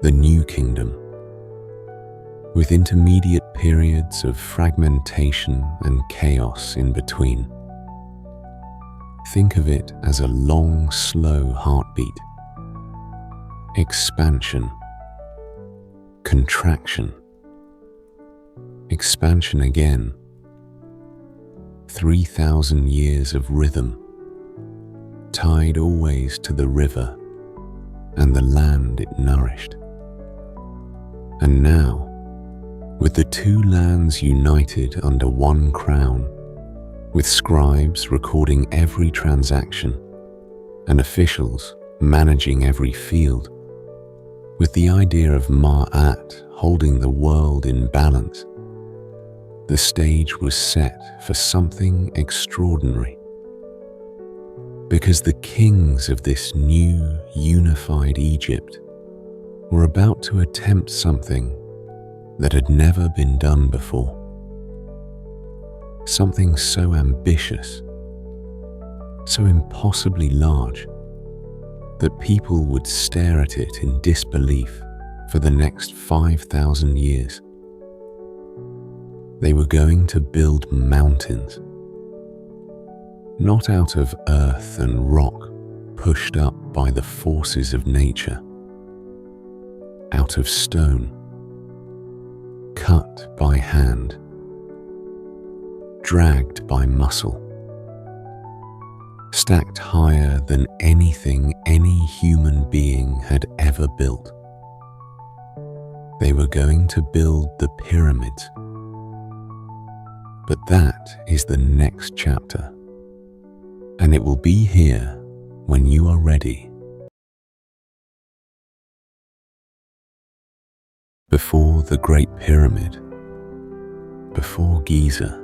the New Kingdom, with intermediate periods of fragmentation and chaos in between. Think of it as a long, slow heartbeat. Expansion, contraction, expansion again, 3,000 years of rhythm, tied always to the river and the land it nourished. And now, with the two lands united under one crown, with scribes recording every transaction and officials managing every field, with the idea of Ma'at holding the world in balance, the stage was set for something extraordinary. Because the kings of this new, unified Egypt were about to attempt something that had never been done before. Something so ambitious, so impossibly large, that people would stare at it in disbelief for the next 5,000 years. They were going to build mountains, not out of earth and rock pushed up by the forces of nature, out of stone, cut by hand, dragged by muscle, stacked higher than anything any human being had ever built. They were going to build the pyramids. But that is the next chapter, and it will be here when you are ready. Before the Great Pyramid, before Giza,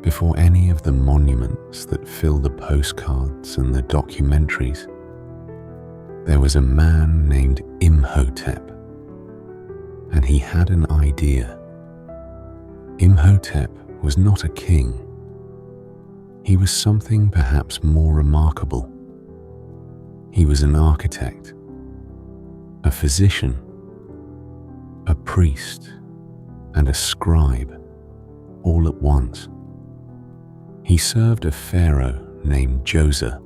before any of the monuments that fill the postcards and the documentaries, there was a man named Imhotep, and he had an idea. Imhotep was not a king. He was something perhaps more remarkable. He was an architect, a physician, a priest, and a scribe, all at once. He served a pharaoh named Djoser,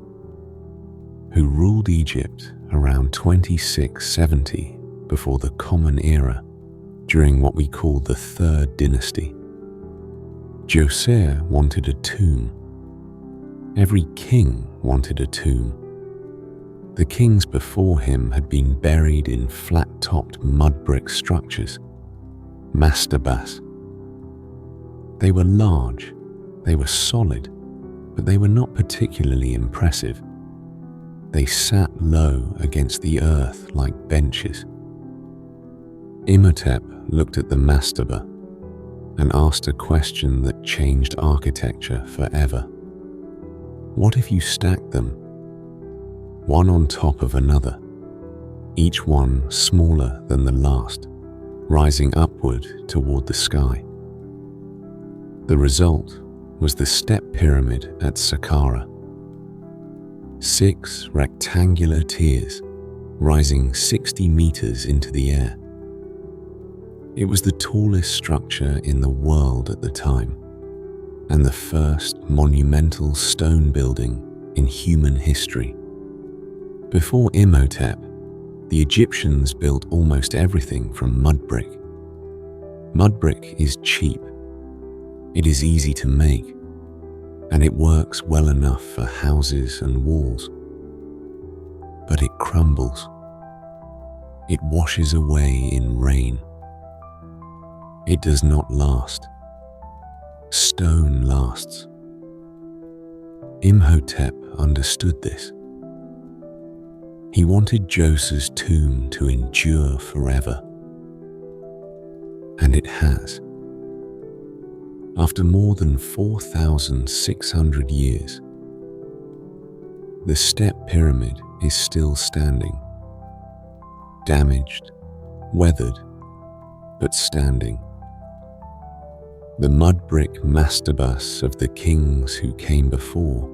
who ruled Egypt around 2670 before the Common Era, during what we call the Third Dynasty. Djoser wanted a tomb. Every king wanted a tomb. The kings before him had been buried in flat-topped mud brick structures, mastabas. They were large, they were solid, but they were not particularly impressive. They sat low against the earth like benches. Imhotep looked at the mastaba and asked a question that changed architecture forever. What if you stacked them, one on top of another, each one smaller than the last, rising upward toward the sky? The result was the step pyramid at Saqqara. 6 rectangular tiers rising 60 meters into the air. It was the tallest structure in the world at the time, and the first monumental stone building in human history. Before Imhotep, the Egyptians built almost everything from mud brick. Mud brick is cheap, it is easy to make, and it works well enough for houses and walls. But it crumbles. It washes away in rain. It does not last. Stone lasts. Imhotep understood this. He wanted Djoser's tomb to endure forever. And it has. After more than 4,600 years, the step pyramid is still standing. Damaged, weathered, but standing. The mud brick mastabas of the kings who came before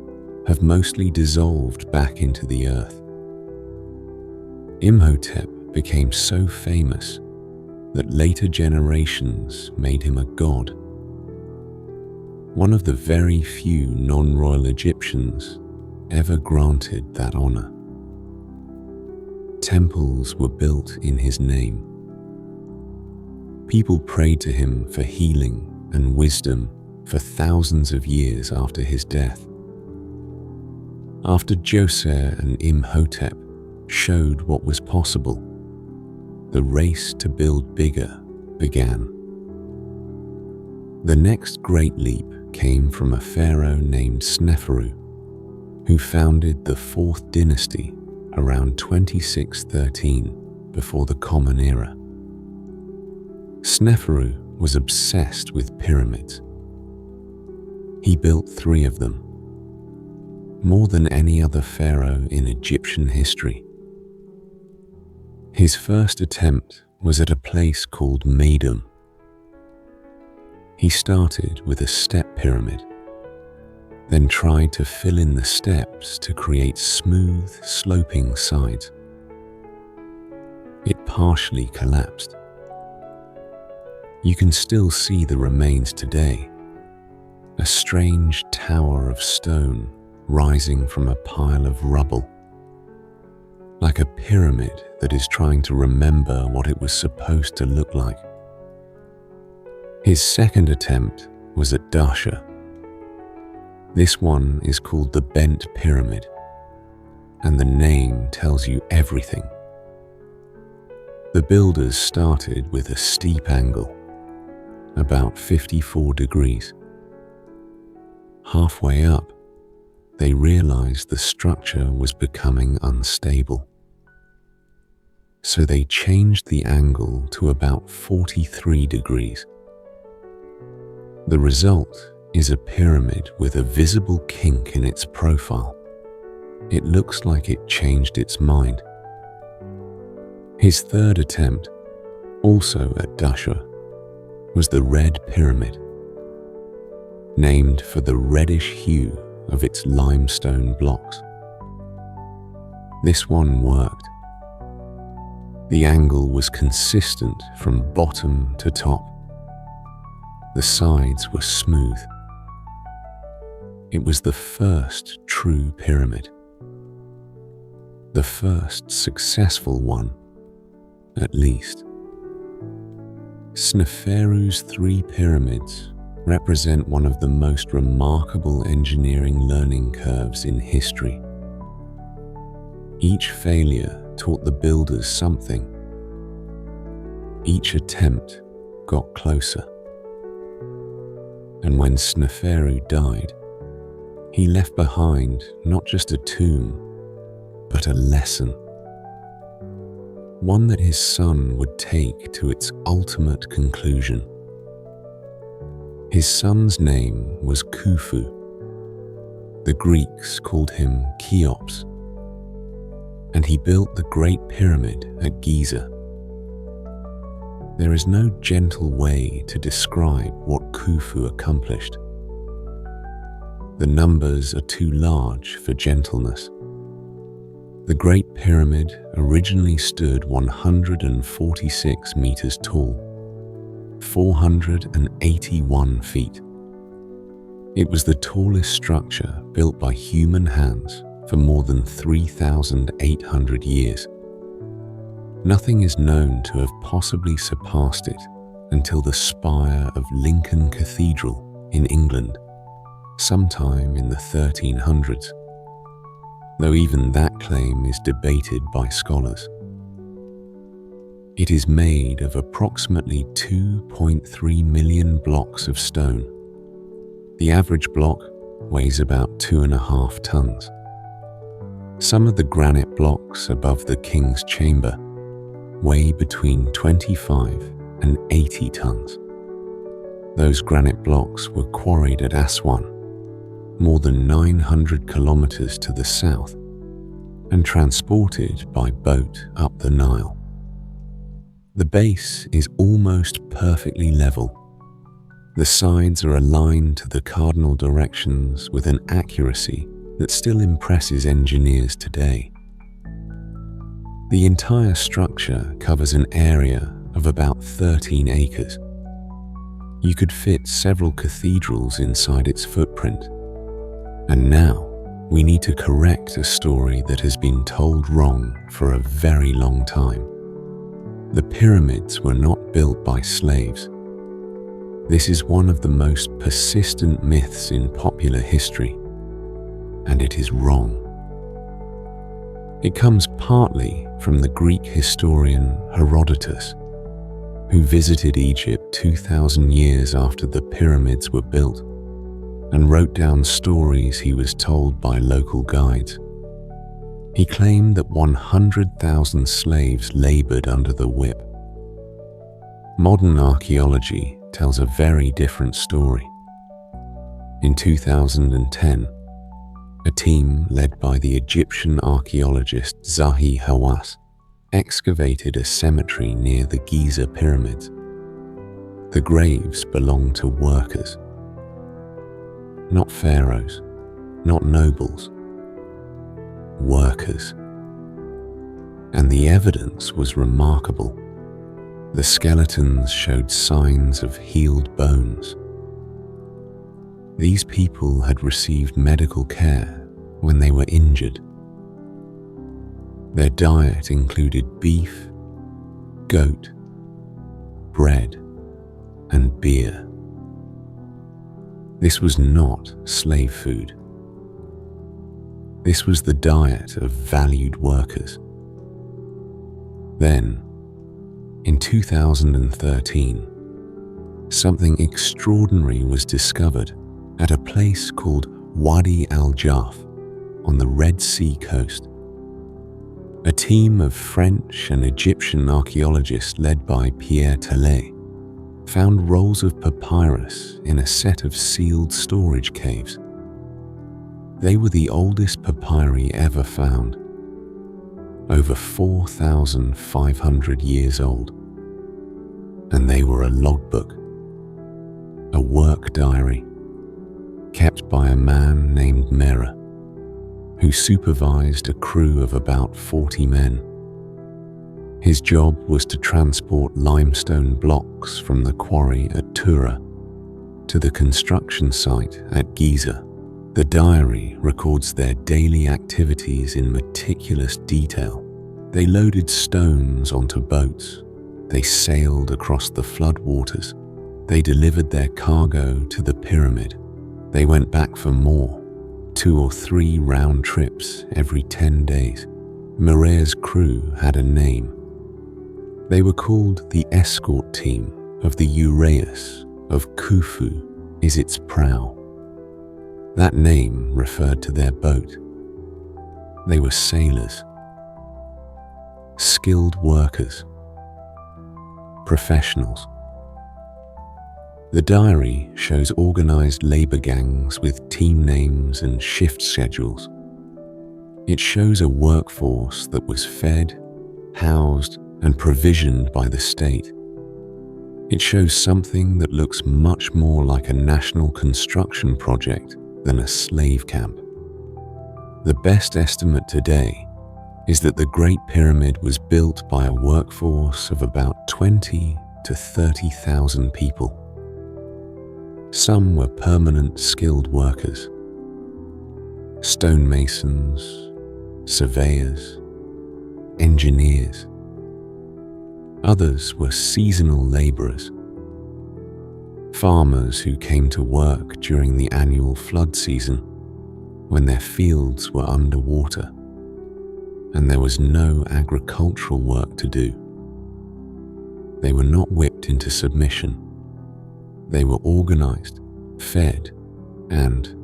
have mostly dissolved back into the earth. Imhotep became so famous that later generations made him a god. One of the very few non-royal Egyptians ever granted that honor. Temples were built in his name. People prayed to him for healing and wisdom for thousands of years after his death. After Djoser and Imhotep showed what was possible, the race to build bigger began. The next great leap came from a pharaoh named Sneferu, who founded the 4th dynasty around 2613 before the Common Era. Sneferu was obsessed with pyramids. He built 3 of them, more than any other pharaoh in Egyptian history. His first attempt was at a place called Meidum. He started with a step pyramid, then tried to fill in the steps to create smooth, sloping sides. It partially collapsed. You can still see the remains today, a strange tower of stone rising from a pile of rubble, like a pyramid that is trying to remember what it was supposed to look like. His second attempt was at Dahshur. This one is called the Bent Pyramid, and the name tells you everything. The builders started with a steep angle, about 54 degrees. Halfway up, they realized the structure was becoming unstable. So they changed the angle to about 43 degrees. The result is a pyramid with a visible kink in its profile. It looks like it changed its mind. His third attempt, also at Dahshur, was the Red Pyramid, named for the reddish hue of its limestone blocks. This one worked. The angle was consistent from bottom to top. The sides were smooth. It was the first true pyramid. The first successful one, at least. Sneferu's 3 pyramids represent one of the most remarkable engineering learning curves in history. Each failure taught the builders something. Each attempt got closer. And when Sneferu died, he left behind not just a tomb, but a lesson. One that his son would take to its ultimate conclusion. His son's name was Khufu. The Greeks called him Cheops, and he built the Great Pyramid at Giza. There is no gentle way to describe what Khufu accomplished. The numbers are too large for gentleness. The Great Pyramid originally stood 146 meters tall, 481 feet. It was the tallest structure built by human hands for more than 3,800 years. Nothing is known to have possibly surpassed it until the spire of Lincoln Cathedral in England, sometime in the 1300s, though even that claim is debated by scholars. It is made of approximately 2.3 million blocks of stone. The average block weighs about 2.5 tons. Some of the granite blocks above the king's chamber weigh between 25 and 80 tons. Those granite blocks were quarried at Aswan, more than 900 kilometers to the south, and transported by boat up the Nile. The base is almost perfectly level. The sides are aligned to the cardinal directions with an accuracy that still impresses engineers today. The entire structure covers an area of about 13 acres. You could fit several cathedrals inside its footprint. And now, we need to correct a story that has been told wrong for a very long time. The pyramids were not built by slaves. This is one of the most persistent myths in popular history, and it is wrong. It comes partly from the Greek historian Herodotus, who visited Egypt 2,000 years after the pyramids were built and wrote down stories he was told by local guides. He claimed that 100,000 slaves labored under the whip. Modern archaeology tells a very different story. In 2010, a team led by the Egyptian archaeologist Zahi Hawass excavated a cemetery near the Giza pyramids. The graves belonged to workers, not pharaohs, not nobles, workers. And the evidence was remarkable. The skeletons showed signs of healed bones. These people had received medical care when they were injured. Their diet included beef, goat, bread, and beer. This was not slave food. This was the diet of valued workers. Then, in 2013, something extraordinary was discovered at a place called Wadi al-Jaf on the Red Sea coast. A team of French and Egyptian archaeologists led by Pierre Tallet found rolls of papyrus in a set of sealed storage caves. They were the oldest papyri ever found, over 4,500 years old. And they were a logbook, a work diary, kept by a man named Mera, who supervised a crew of about 40 men. His job was to transport limestone blocks from the quarry at Tura to the construction site at Giza. The diary records their daily activities in meticulous detail. They loaded stones onto boats. They sailed across the floodwaters. They delivered their cargo to the pyramid. They went back for more, 2 or 3 round trips every 10 days. Mera's crew had a name. They were called the escort team of the Uraeus of Khufu is its prow. That name referred to their boat. They were sailors, skilled workers, professionals. The diary shows organized labor gangs with team names and shift schedules. It shows a workforce that was fed, housed, and provisioned by the state. It shows something that looks much more like a national construction project than a slave camp. The best estimate today is that the Great Pyramid was built by a workforce of about 20 to 30,000 people. Some were permanent skilled workers, stonemasons, surveyors, engineers. Others were seasonal laborers, farmers who came to work during the annual flood season when their fields were underwater and there was no agricultural work to do. They were not whipped into submission. They were organized, fed, and,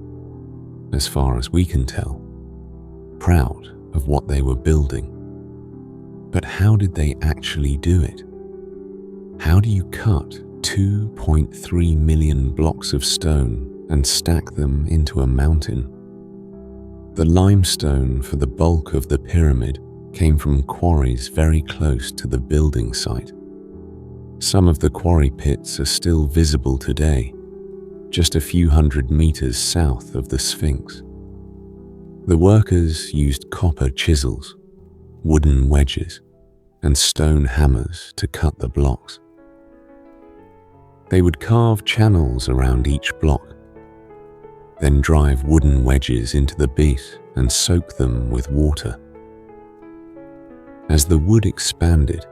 as far as we can tell, proud of what they were building. But how did they actually do it? How do you cut 2.3 million blocks of stone and stack them into a mountain? The limestone for the bulk of the pyramid came from quarries very close to the building site. Some of the quarry pits are still visible today, just a few hundred meters south of the Sphinx. The workers used copper chisels, wooden wedges, and stone hammers to cut the blocks. They would carve channels around each block, then drive wooden wedges into the base and soak them with water. As the wood expanded,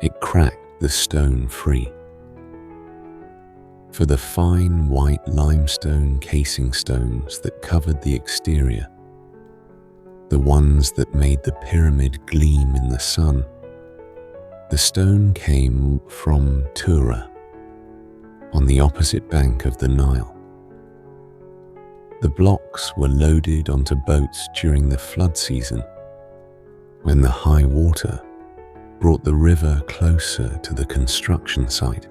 it cracked the stone free. For the fine white limestone casing stones that covered the exterior, the ones that made the pyramid gleam in the sun, the stone came from Tura, on the opposite bank of the Nile. The blocks were loaded onto boats during the flood season, when the high water brought the river closer to the construction site.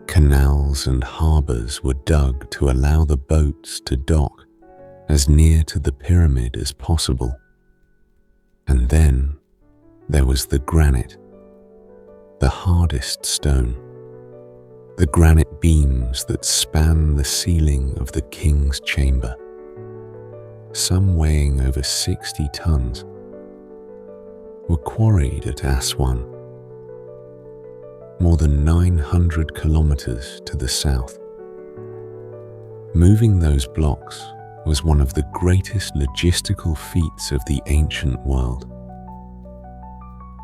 Canals and harbors were dug to allow the boats to dock as near to the pyramid as possible. And then there was the granite, the hardest stone, the granite beams that span the ceiling of the king's chamber, some weighing over 60 tons, were quarried at Aswan, more than 900 kilometers to the south. Moving those blocks was one of the greatest logistical feats of the ancient world.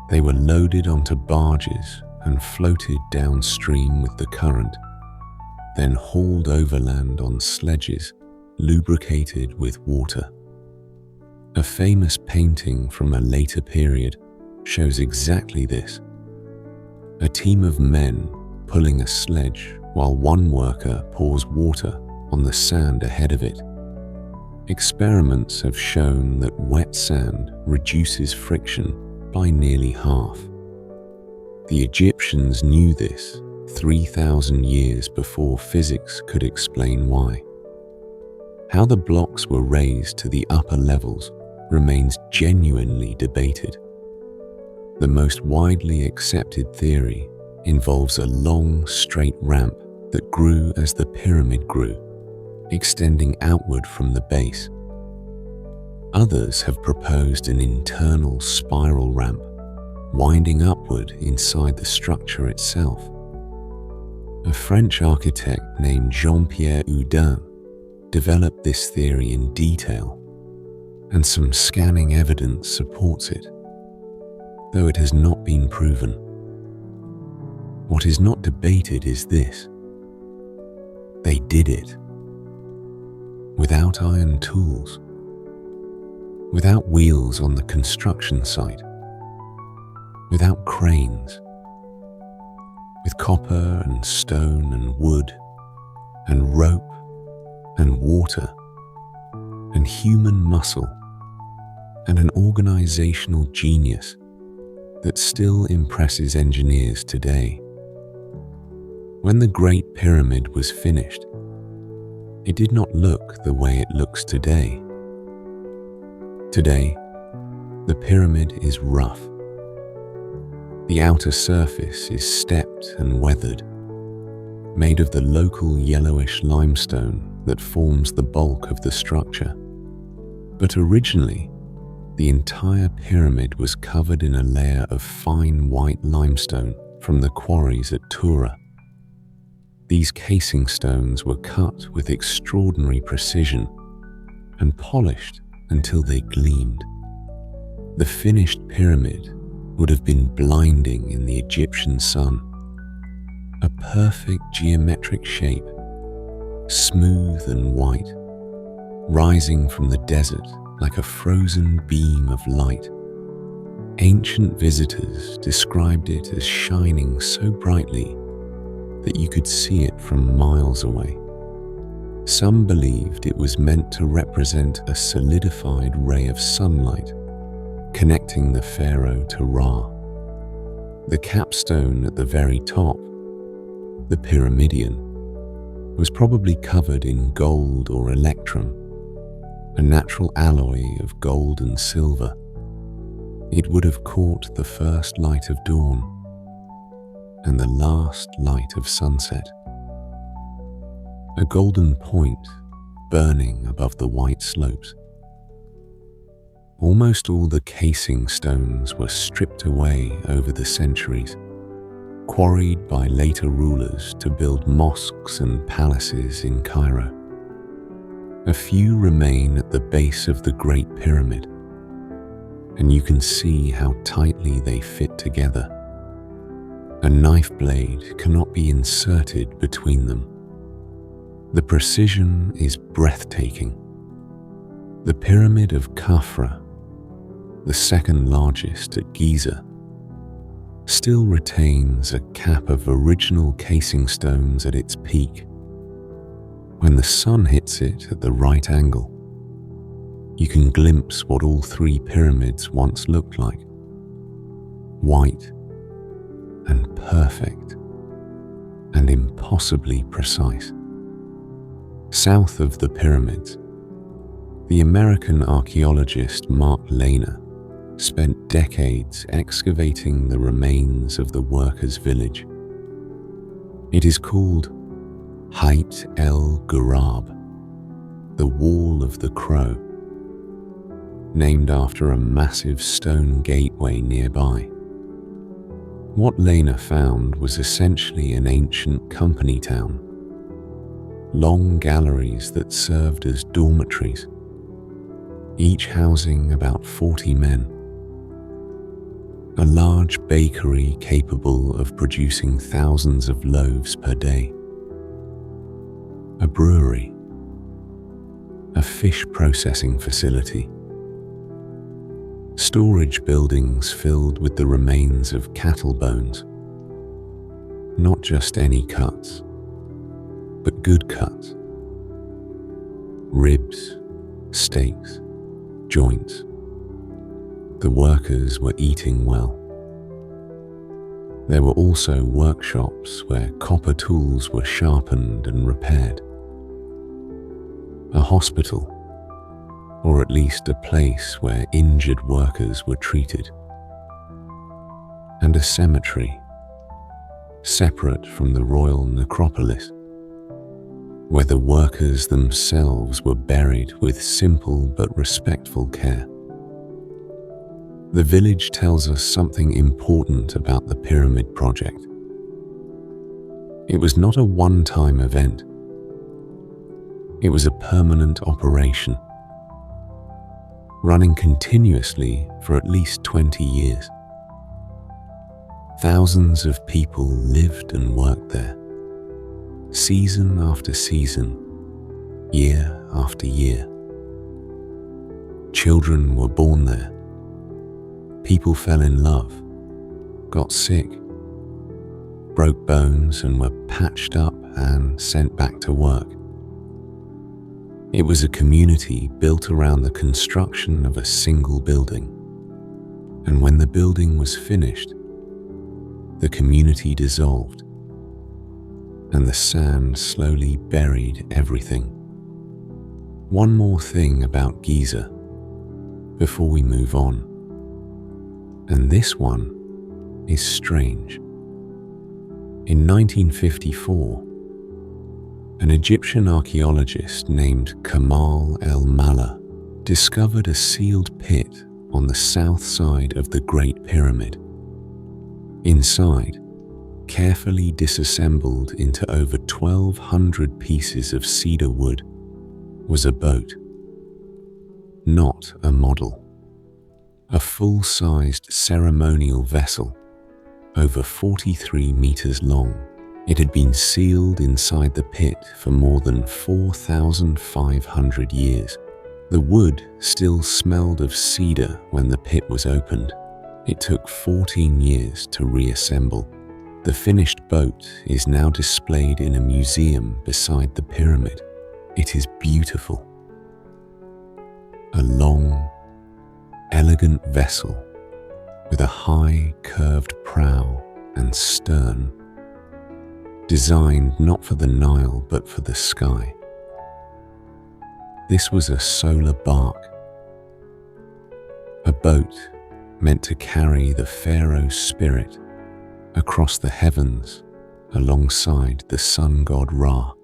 They were loaded onto barges and floated downstream with the current, then hauled overland on sledges lubricated with water. A famous painting from a later period shows exactly this. A team of men pulling a sledge while one worker pours water on the sand ahead of it. Experiments have shown that wet sand reduces friction by nearly half. The Egyptians knew this 3,000 years before physics could explain why. How the blocks were raised to the upper levels remains genuinely debated. The most widely accepted theory involves a long, straight ramp that grew as the pyramid grew, extending outward from the base. Others have proposed an internal spiral ramp winding upward inside the structure itself. A French architect named Jean-Pierre Houdin developed this theory in detail, and some scanning evidence supports it, though it has not been proven. What is not debated is this: they did it. Without iron tools, without wheels on the construction site, without cranes, with copper and stone and wood and rope and water and human muscle and an organizational genius that still impresses engineers today. When the Great Pyramid was finished, it did not look the way it looks today. Today, the pyramid is rough. The outer surface is stepped and weathered, made of the local yellowish limestone that forms the bulk of the structure. But originally, the entire pyramid was covered in a layer of fine white limestone from the quarries at Tura. These casing stones were cut with extraordinary precision and polished until they gleamed. The finished pyramid would have been blinding in the Egyptian sun. A perfect geometric shape, smooth and white, rising from the desert like a frozen beam of light. Ancient visitors described it as shining so brightly that you could see it from miles away. Some believed it was meant to represent a solidified ray of sunlight connecting the pharaoh to Ra. The capstone at the very top, the pyramidion, was probably covered in gold or electrum, a natural alloy of gold and silver. It would have caught the first light of dawn and the last light of sunset. A golden point burning above the white slopes. Almost all the casing stones were stripped away over the centuries, quarried by later rulers to build mosques and palaces in Cairo. A few remain at the base of the Great Pyramid, and you can see how tightly they fit together, A knife blade cannot be inserted between them. The precision is breathtaking. The Pyramid of Khafra, the second largest at Giza, still retains a cap of original casing stones at its peak. When the sun hits it at the right angle, you can glimpse what all three pyramids once looked like: white and perfect and impossibly precise. South of the pyramids, the American archaeologist Mark Lehner spent decades excavating the remains of the workers' village. It is called Hayt el-Ghurab, the Wall of the Crow, named after a massive stone gateway nearby. What Lehner found was essentially an ancient company town, long galleries that served as dormitories, each housing about 40 men. A large bakery capable of producing thousands of loaves per day. A brewery. A fish processing facility. Storage buildings filled with the remains of cattle bones. Not just any cuts, but good cuts. Ribs, steaks, joints. The workers were eating well. There were also workshops where copper tools were sharpened and repaired. A hospital, or at least a place where injured workers were treated. And a cemetery, separate from the royal necropolis, where the workers themselves were buried with simple but respectful care. The village tells us something important about the pyramid project. It was not a one-time event. It was a permanent operation, running continuously for at least 20 years. Thousands of people lived and worked there, season after season, year after year. Children were born there. People fell in love, got sick, broke bones and were patched up and sent back to work. It was a community built around the construction of a single building. And when the building was finished, the community dissolved, and the sand slowly buried everything. One more thing about Giza before we move on. And this one is strange. In 1954, an Egyptian archaeologist named Kamal el-Malla discovered a sealed pit on the south side of the Great Pyramid. Inside, carefully disassembled into over 1,200 pieces of cedar wood, was a boat. Not a model. A full-sized ceremonial vessel, over 43 meters long. It had been sealed inside the pit for more than 4,500 years. The wood still smelled of cedar when the pit was opened. It took 14 years to reassemble. The finished boat is now displayed in a museum beside the pyramid. It is beautiful. A long, elegant vessel with a high curved prow and stern, designed not for the Nile but for the sky. This was a solar bark, a boat meant to carry the Pharaoh's spirit across the heavens alongside the sun god Ra.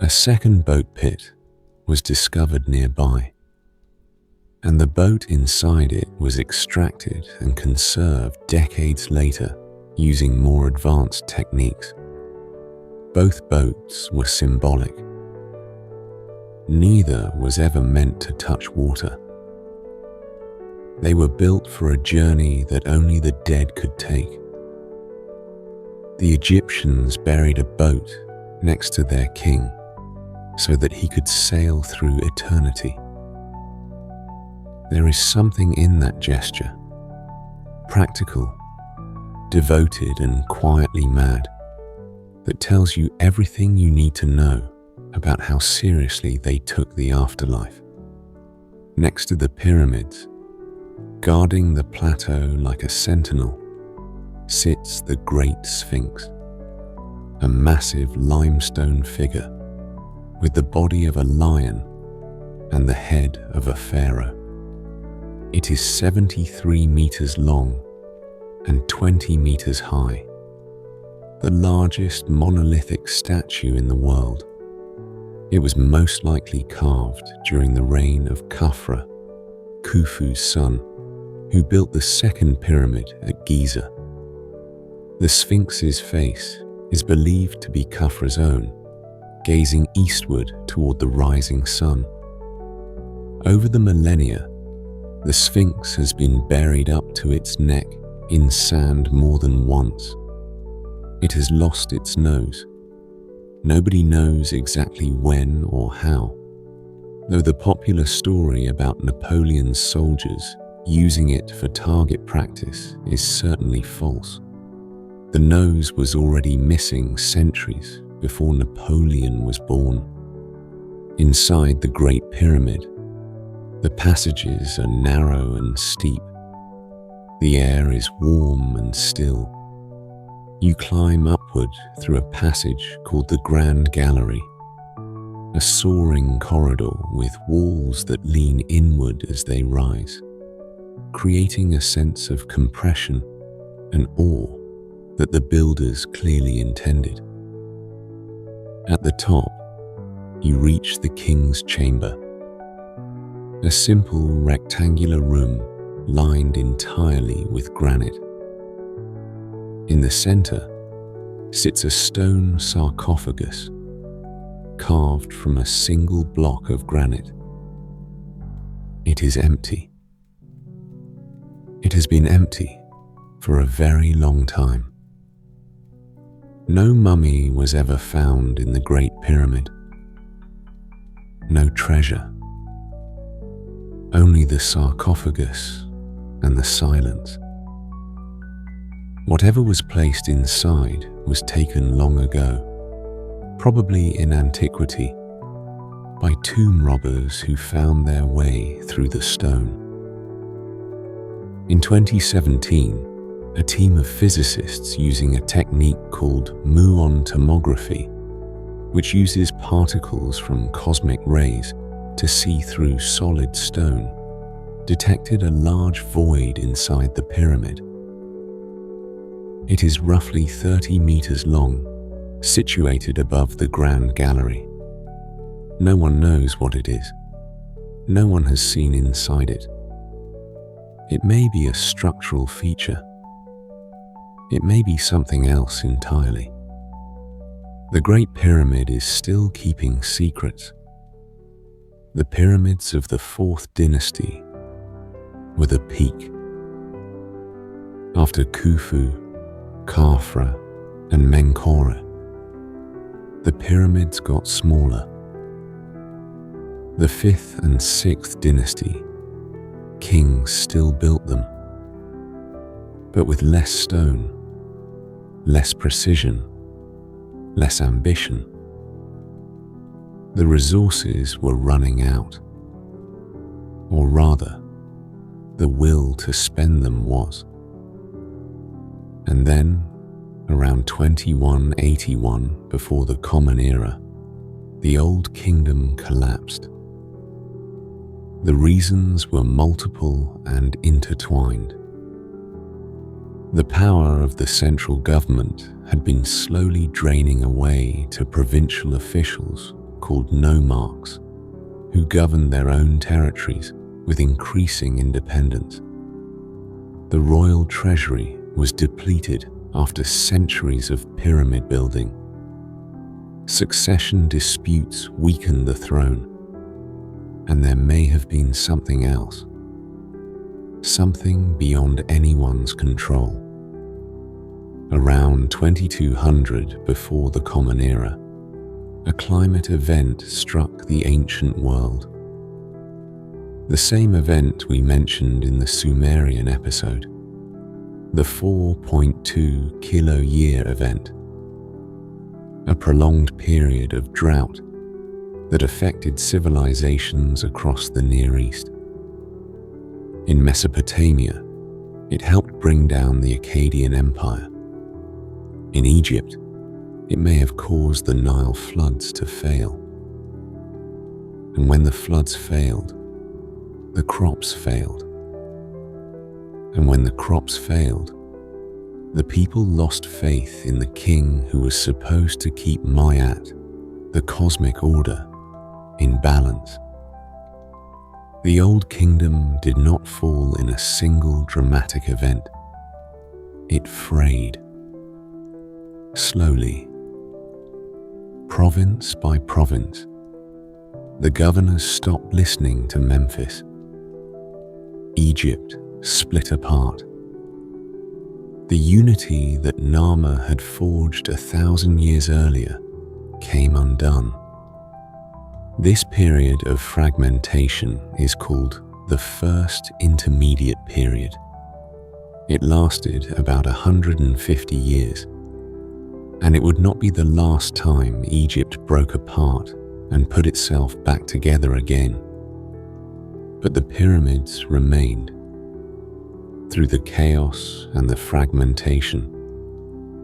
A second boat pit was discovered nearby, and the boat inside it was extracted and conserved decades later using more advanced techniques. Both boats were symbolic. Neither was ever meant to touch water. They were built for a journey that only the dead could take, The Egyptians buried a boat next to their king so that he could sail through eternity. There is something in that gesture, practical, devoted and quietly mad, that tells you everything you need to know about how seriously they took the afterlife. Next to the pyramids, guarding the plateau like a sentinel, sits the Great Sphinx, a massive limestone figure with the body of a lion and the head of a pharaoh. It is 73 meters long and 20 meters high, the largest monolithic statue in the world. It was most likely carved during the reign of Khafra, Khufu's son, who built the second pyramid at Giza. The Sphinx's face is believed to be Khafra's own, gazing eastward toward the rising sun. Over the millennia, the Sphinx has been buried up to its neck in sand more than once. It has lost its nose. Nobody knows exactly when or how, though the popular story about Napoleon's soldiers using it for target practice is certainly false. The nose was already missing centuries before Napoleon was born. Inside the Great Pyramid, the passages are narrow and steep. The air is warm and still. You climb upward through a passage called the Grand Gallery, a soaring corridor with walls that lean inward as they rise, creating a sense of compression and awe that the builders clearly intended. At the top, you reach the king's chamber, a simple rectangular room lined entirely with granite. In the center sits a stone sarcophagus carved from a single block of granite. It is empty. It has been empty for a very long time. No mummy was ever found in the Great Pyramid. No treasure. Only the sarcophagus and the silence. Whatever was placed inside was taken long ago, probably in antiquity, by tomb robbers who found their way through the stone. In 2017, a team of physicists using a technique called muon tomography, which uses particles from cosmic rays to see through solid stone, detected a large void inside the pyramid. It is roughly 30 meters long, situated above the Grand Gallery. No one knows what it is. No one has seen inside it. It may be a structural feature. It may be something else entirely. The Great Pyramid is still keeping secrets. The pyramids of the Fourth Dynasty were the peak. After Khufu, Khafra, and Menkaure, the pyramids got smaller. The Fifth and Sixth Dynasty kings still built them, but with less stone, less precision, less ambition. The resources were running out, or rather, the will to spend them was. And then, around 2181 before the Common Era, the Old Kingdom collapsed. The reasons were multiple and intertwined. The power of the central government had been slowly draining away to provincial officials called nomarchs, who governed their own territories with increasing independence. The royal treasury was depleted after centuries of pyramid building. Succession disputes weakened the throne, and there may have been something else, something beyond anyone's control. Around 2200 before the Common Era, a climate event struck the ancient world. The same event we mentioned in the Sumerian episode, the 4.2 kilo-year event, a prolonged period of drought that affected civilizations across the Near East. In Mesopotamia, it helped bring down the Akkadian Empire. In Egypt, it may have caused the Nile floods to fail. And when the floods failed, the crops failed. And when the crops failed, the people lost faith in the king who was supposed to keep Mayat, the cosmic order, in balance. The Old Kingdom did not fall in a single dramatic event. It frayed. Slowly, province by province, the governors stopped listening to Memphis. Egypt split apart. The unity that Nama had forged 1,000 years earlier came undone. This period of fragmentation is called the First Intermediate Period. It lasted about 150 years, and it would not be the last time Egypt broke apart and put itself back together again. But the pyramids remained. Through the chaos and the fragmentation,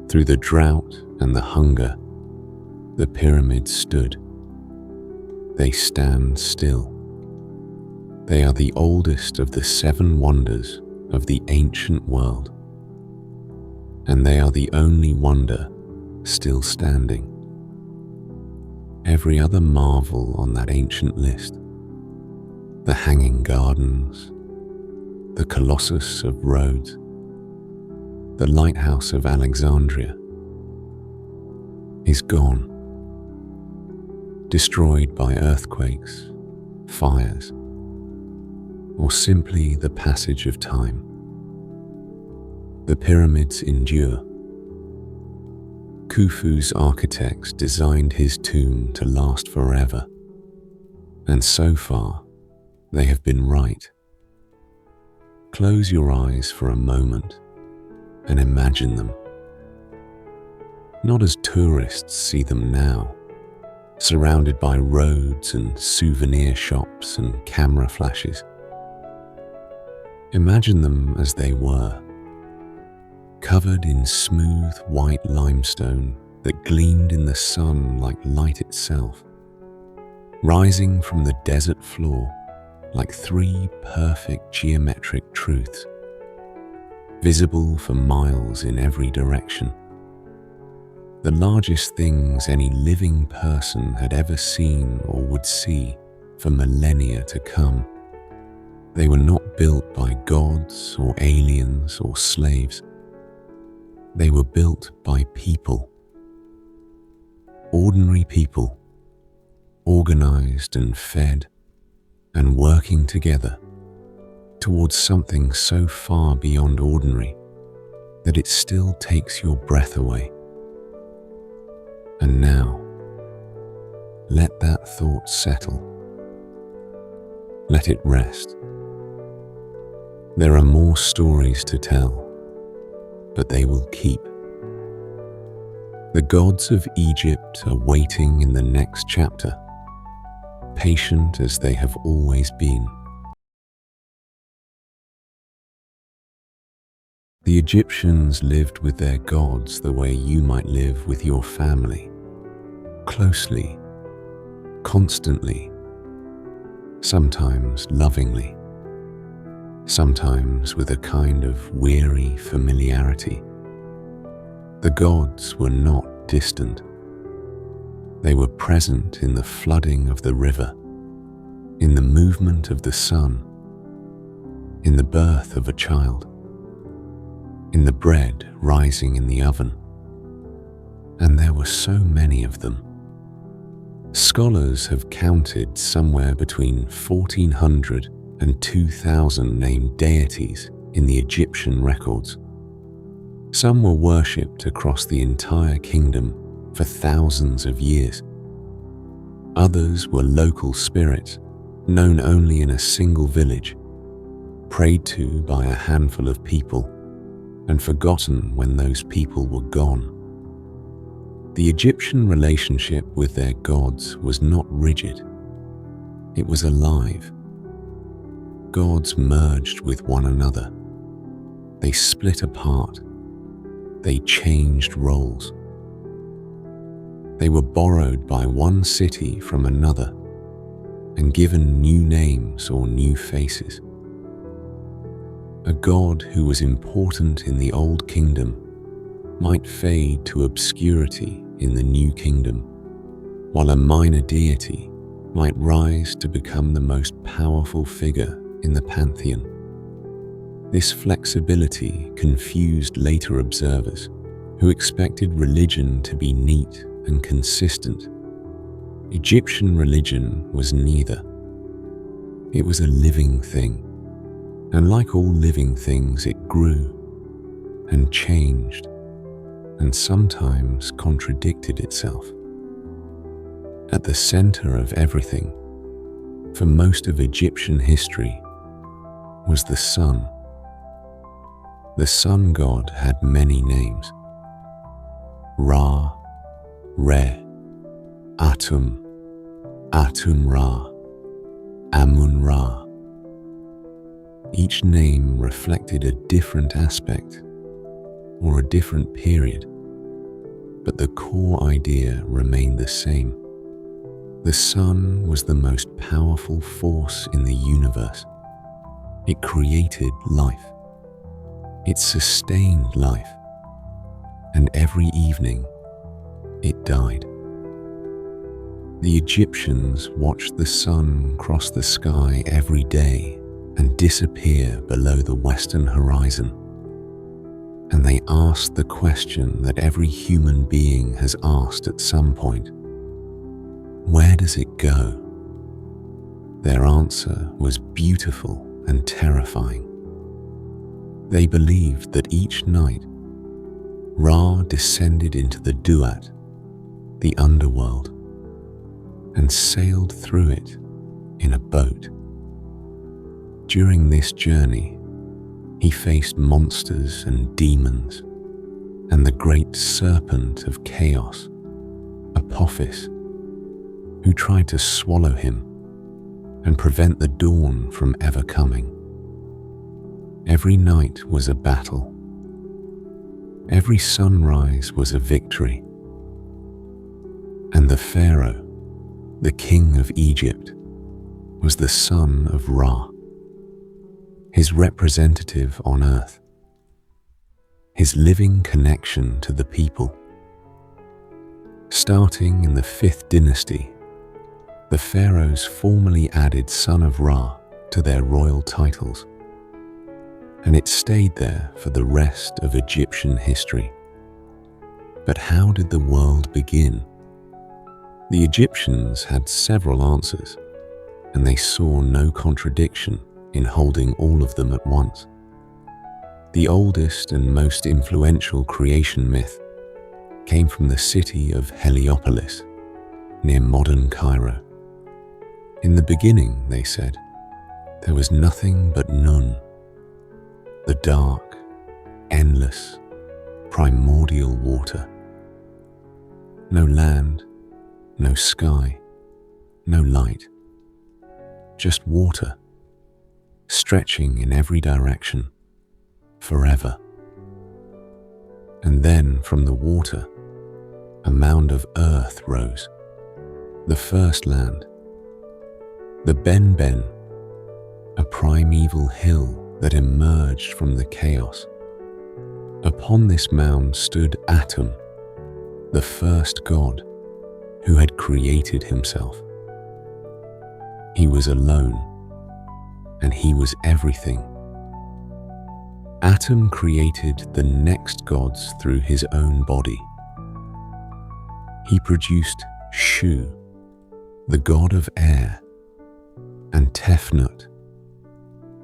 through the drought and the hunger, the pyramids stood. They stand still. They are the oldest of the 7 wonders of the ancient world, and they are the only wonder still standing. Every other marvel on that ancient list, the Hanging Gardens, the Colossus of Rhodes, the Lighthouse of Alexandria, is gone, destroyed by earthquakes, fires, or simply the passage of time. The pyramids endure. Khufu's architects designed his tomb to last forever, and so far, they have been right. Close your eyes for a moment and imagine them. Not as tourists see them now, surrounded by roads and souvenir shops and camera flashes. Imagine them as they were, covered in smooth white limestone that gleamed in the sun like light itself, rising from the desert floor like 3 perfect geometric truths, visible for miles in every direction. The largest things any living person had ever seen or would see for millennia to come. They were not built by gods or aliens or slaves. They were built by people. Ordinary people, organized and fed and working together towards something so far beyond ordinary that it still takes your breath away. And now, let that thought settle. Let it rest. There are more stories to tell, but they will keep. The gods of Egypt are waiting in the next chapter, patient as they have always been. The Egyptians lived with their gods the way you might live with your family, closely, constantly, sometimes lovingly, sometimes with a kind of weary familiarity. The gods were not distant. They were present in the flooding of the river, in the movement of the sun, in the birth of a child, in the bread rising in the oven. And there were so many of them. Scholars have counted somewhere between 1,400 and 2,000 named deities in the Egyptian records. Some were worshipped across the entire kingdom for thousands of years. Others were local spirits, known only in a single village, prayed to by a handful of people, and forgotten when those people were gone. The Egyptian relationship with their gods was not rigid. It was alive. Gods merged with one another. They split apart. They changed roles. They were borrowed by one city from another and given new names or new faces. A god who was important in the Old Kingdom might fade to obscurity in the New Kingdom, while a minor deity might rise to become the most powerful figure in the pantheon. This flexibility confused later observers who expected religion to be neat and consistent. Egyptian religion was neither. It was a living thing, and like all living things, it grew and changed and sometimes contradicted itself. At the center of everything, for most of Egyptian history, was the sun. The sun god had many names: Ra, Re, Atum, Atum-Ra, Amun-Ra. Each name reflected a different aspect or a different period, but the core idea remained the same. The sun was the most powerful force in the universe. It created life. It sustained life. And every evening, it died. The Egyptians watched the sun cross the sky every day and disappear below the western horizon. And they asked the question that every human being has asked at some point: where does it go? Their answer was beautiful and terrifying. They believed that each night, Ra descended into the Duat, the underworld, and sailed through it in a boat. During this journey, he faced monsters and demons and the great serpent of chaos, Apophis, who tried to swallow him and prevent the dawn from ever coming. Every night was a battle. Every sunrise was a victory. And the Pharaoh, the king of Egypt, was the son of Ra, his representative on earth, his living connection to the people. Starting in the 5th dynasty, the pharaohs formally added Son of Ra to their royal titles, and it stayed there for the rest of Egyptian history. But how did the world begin? The Egyptians had several answers, and they saw no contradiction in holding all of them at once. The oldest and most influential creation myth came from the city of Heliopolis, near modern Cairo. In the beginning, they said, there was nothing but Nun, the dark, endless, primordial water. No land, no sky, no light, just water, stretching in every direction, forever. And then from the water, a mound of earth rose, the first land, the Ben-Ben, a primeval hill that emerged from the chaos. Upon this mound stood Atum, the first god who had created himself. He was alone, and he was everything. Atum created the next gods through his own body. He produced Shu, the god of air, and Tefnut,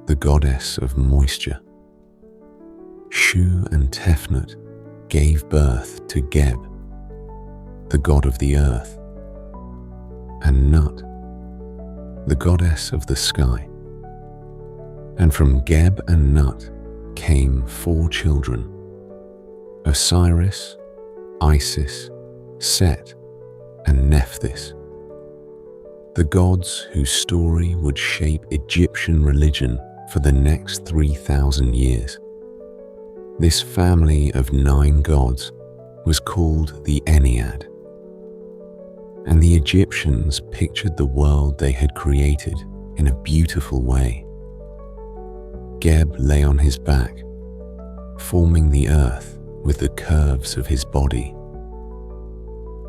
the goddess of moisture. Shu and Tefnut gave birth to Geb, the god of the earth, and Nut, the goddess of the sky. And from Geb and Nut came 4 children: Osiris, Isis, Set, and Nephthys, the gods whose story would shape Egyptian religion for the next 3,000 years. This family of 9 gods was called the Ennead, and the Egyptians pictured the world they had created in a beautiful way. Geb lay on his back, forming the earth with the curves of his body.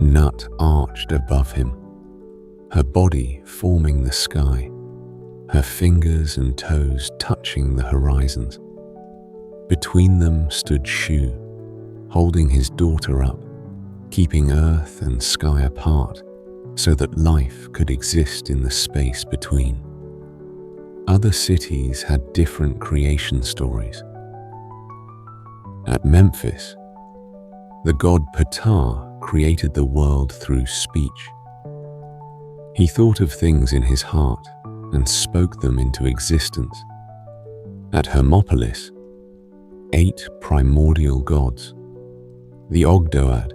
Nut arched above him, her body forming the sky, her fingers and toes touching the horizons. Between them stood Shu, holding his daughter up, keeping earth and sky apart so that life could exist in the space between. Other cities had different creation stories. At Memphis, the god Ptah created the world through speech. He thought of things in his heart and spoke them into existence. At Hermopolis, 8 primordial gods, the Ogdoad,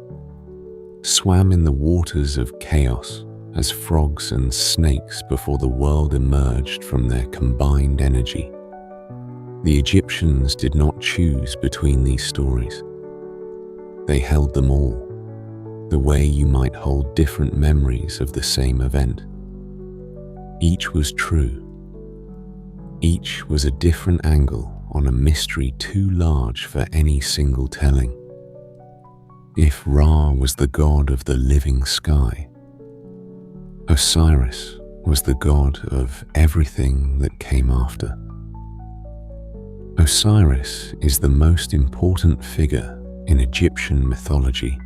swam in the waters of chaos as frogs and snakes before the world emerged from their combined energy. The Egyptians did not choose between these stories. They held them all, the way you might hold different memories of the same event. Each was true. Each was a different angle on a mystery too large for any single telling. If Ra was the god of the living sky, Osiris was the god of everything that came after. Osiris is the most important figure in Egyptian mythology.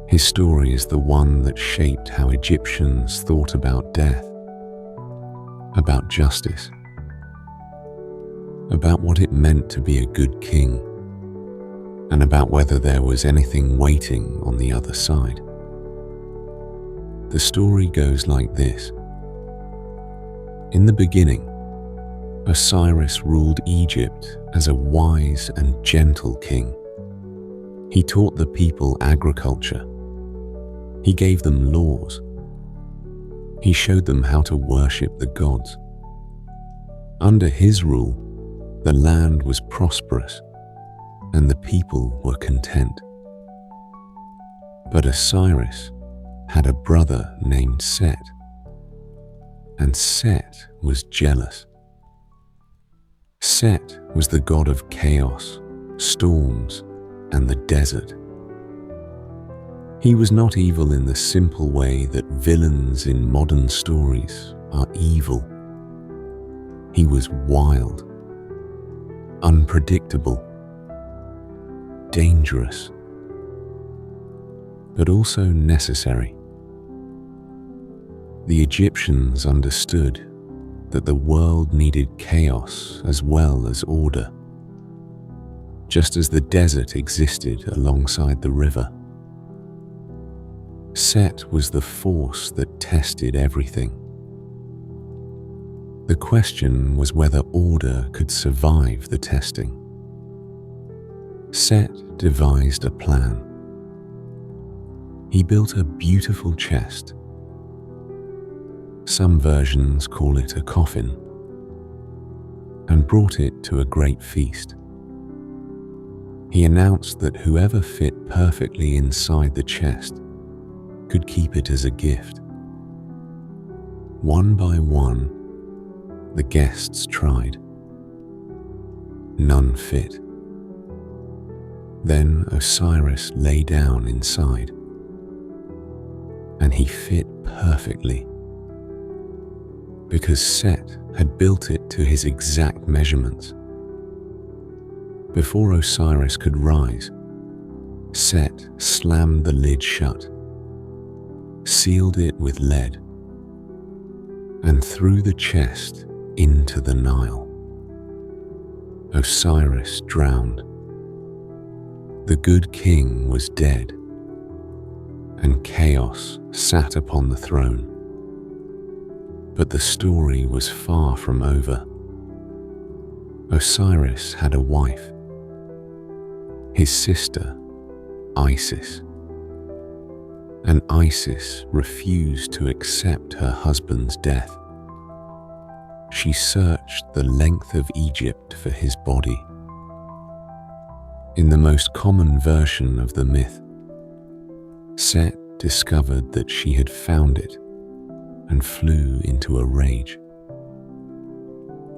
His story is the one that shaped how Egyptians thought about death, about justice, about what it meant to be a good king, and about whether there was anything waiting on the other side. The story goes like this. In the beginning, Osiris ruled Egypt as a wise and gentle king. He taught the people agriculture. He gave them laws. He showed them how to worship the gods. Under his rule, the land was prosperous and the people were content. But Osiris had a brother named Set, and Set was jealous. Set was the god of chaos, storms, and the desert. He was not evil in the simple way that villains in modern stories are evil. He was wild, unpredictable, dangerous, but also necessary. The Egyptians understood that the world needed chaos as well as order, just as the desert existed alongside the river. Set was the force that tested everything. The question was whether order could survive the testing. Set devised a plan. He built a beautiful chest. Some versions call it a coffin, and brought it to a great feast. He announced that whoever fit perfectly inside the chest could keep it as a gift. One by one, the guests tried. None fit. Then Osiris lay down inside, and he fit perfectly, because Set had built it to his exact measurements. Before Osiris could rise, Set slammed the lid shut, sealed it with lead, and threw the chest into the Nile. Osiris drowned. The good king was dead, and chaos sat upon the throne. But the story was far from over. Osiris had a wife, his sister, Isis. And Isis refused to accept her husband's death. She searched the length of Egypt for his body. In the most common version of the myth, Set discovered that she had found it and flew into a rage.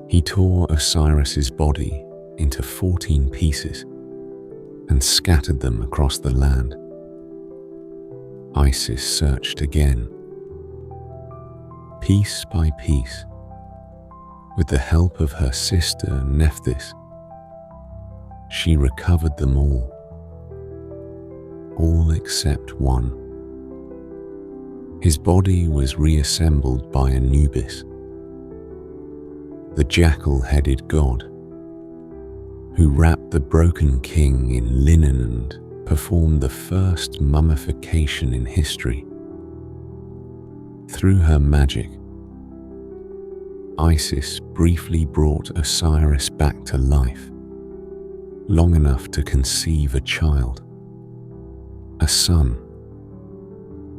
He tore Osiris's body into 14 pieces and scattered them across the land. Isis searched again. Piece by piece, with the help of her sister Nephthys, she recovered them all except one. His body was reassembled by Anubis, the jackal-headed god, who wrapped the broken king in linen and performed the first mummification in history. Through her magic, Isis briefly brought Osiris back to life, long enough to conceive a child, a son,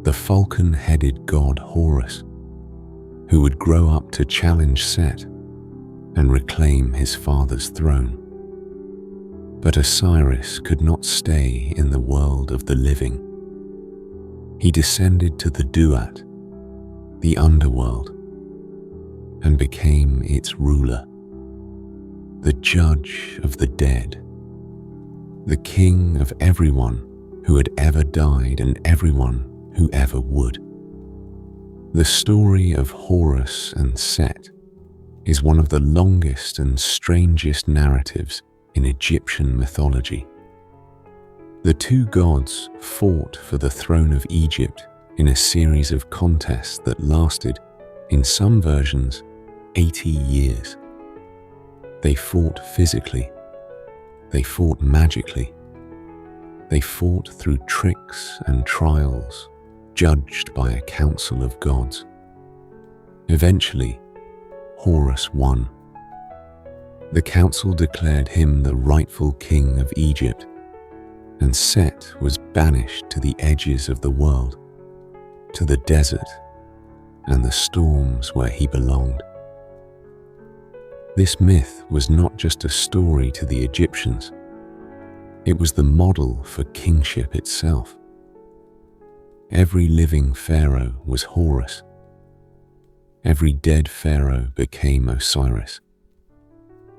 the falcon-headed god Horus, who would grow up to challenge Set and reclaim his father's throne. But Osiris could not stay in the world of the living. He descended to the Duat, the underworld, and became its ruler, the judge of the dead, the king of everyone who had ever died and everyone who ever would. The story of Horus and Set is one of the longest and strangest narratives in Egyptian mythology. The two gods fought for the throne of Egypt in a series of contests that lasted, in some versions, 80 years. They fought physically. They fought magically. They fought through tricks and trials, judged by a council of gods. Eventually, Horus won. The council declared him the rightful king of Egypt, and Set was banished to the edges of the world, to the desert and the storms where he belonged. This myth was not just a story to the Egyptians. It was the model for kingship itself. Every living pharaoh was Horus. Every dead pharaoh became Osiris.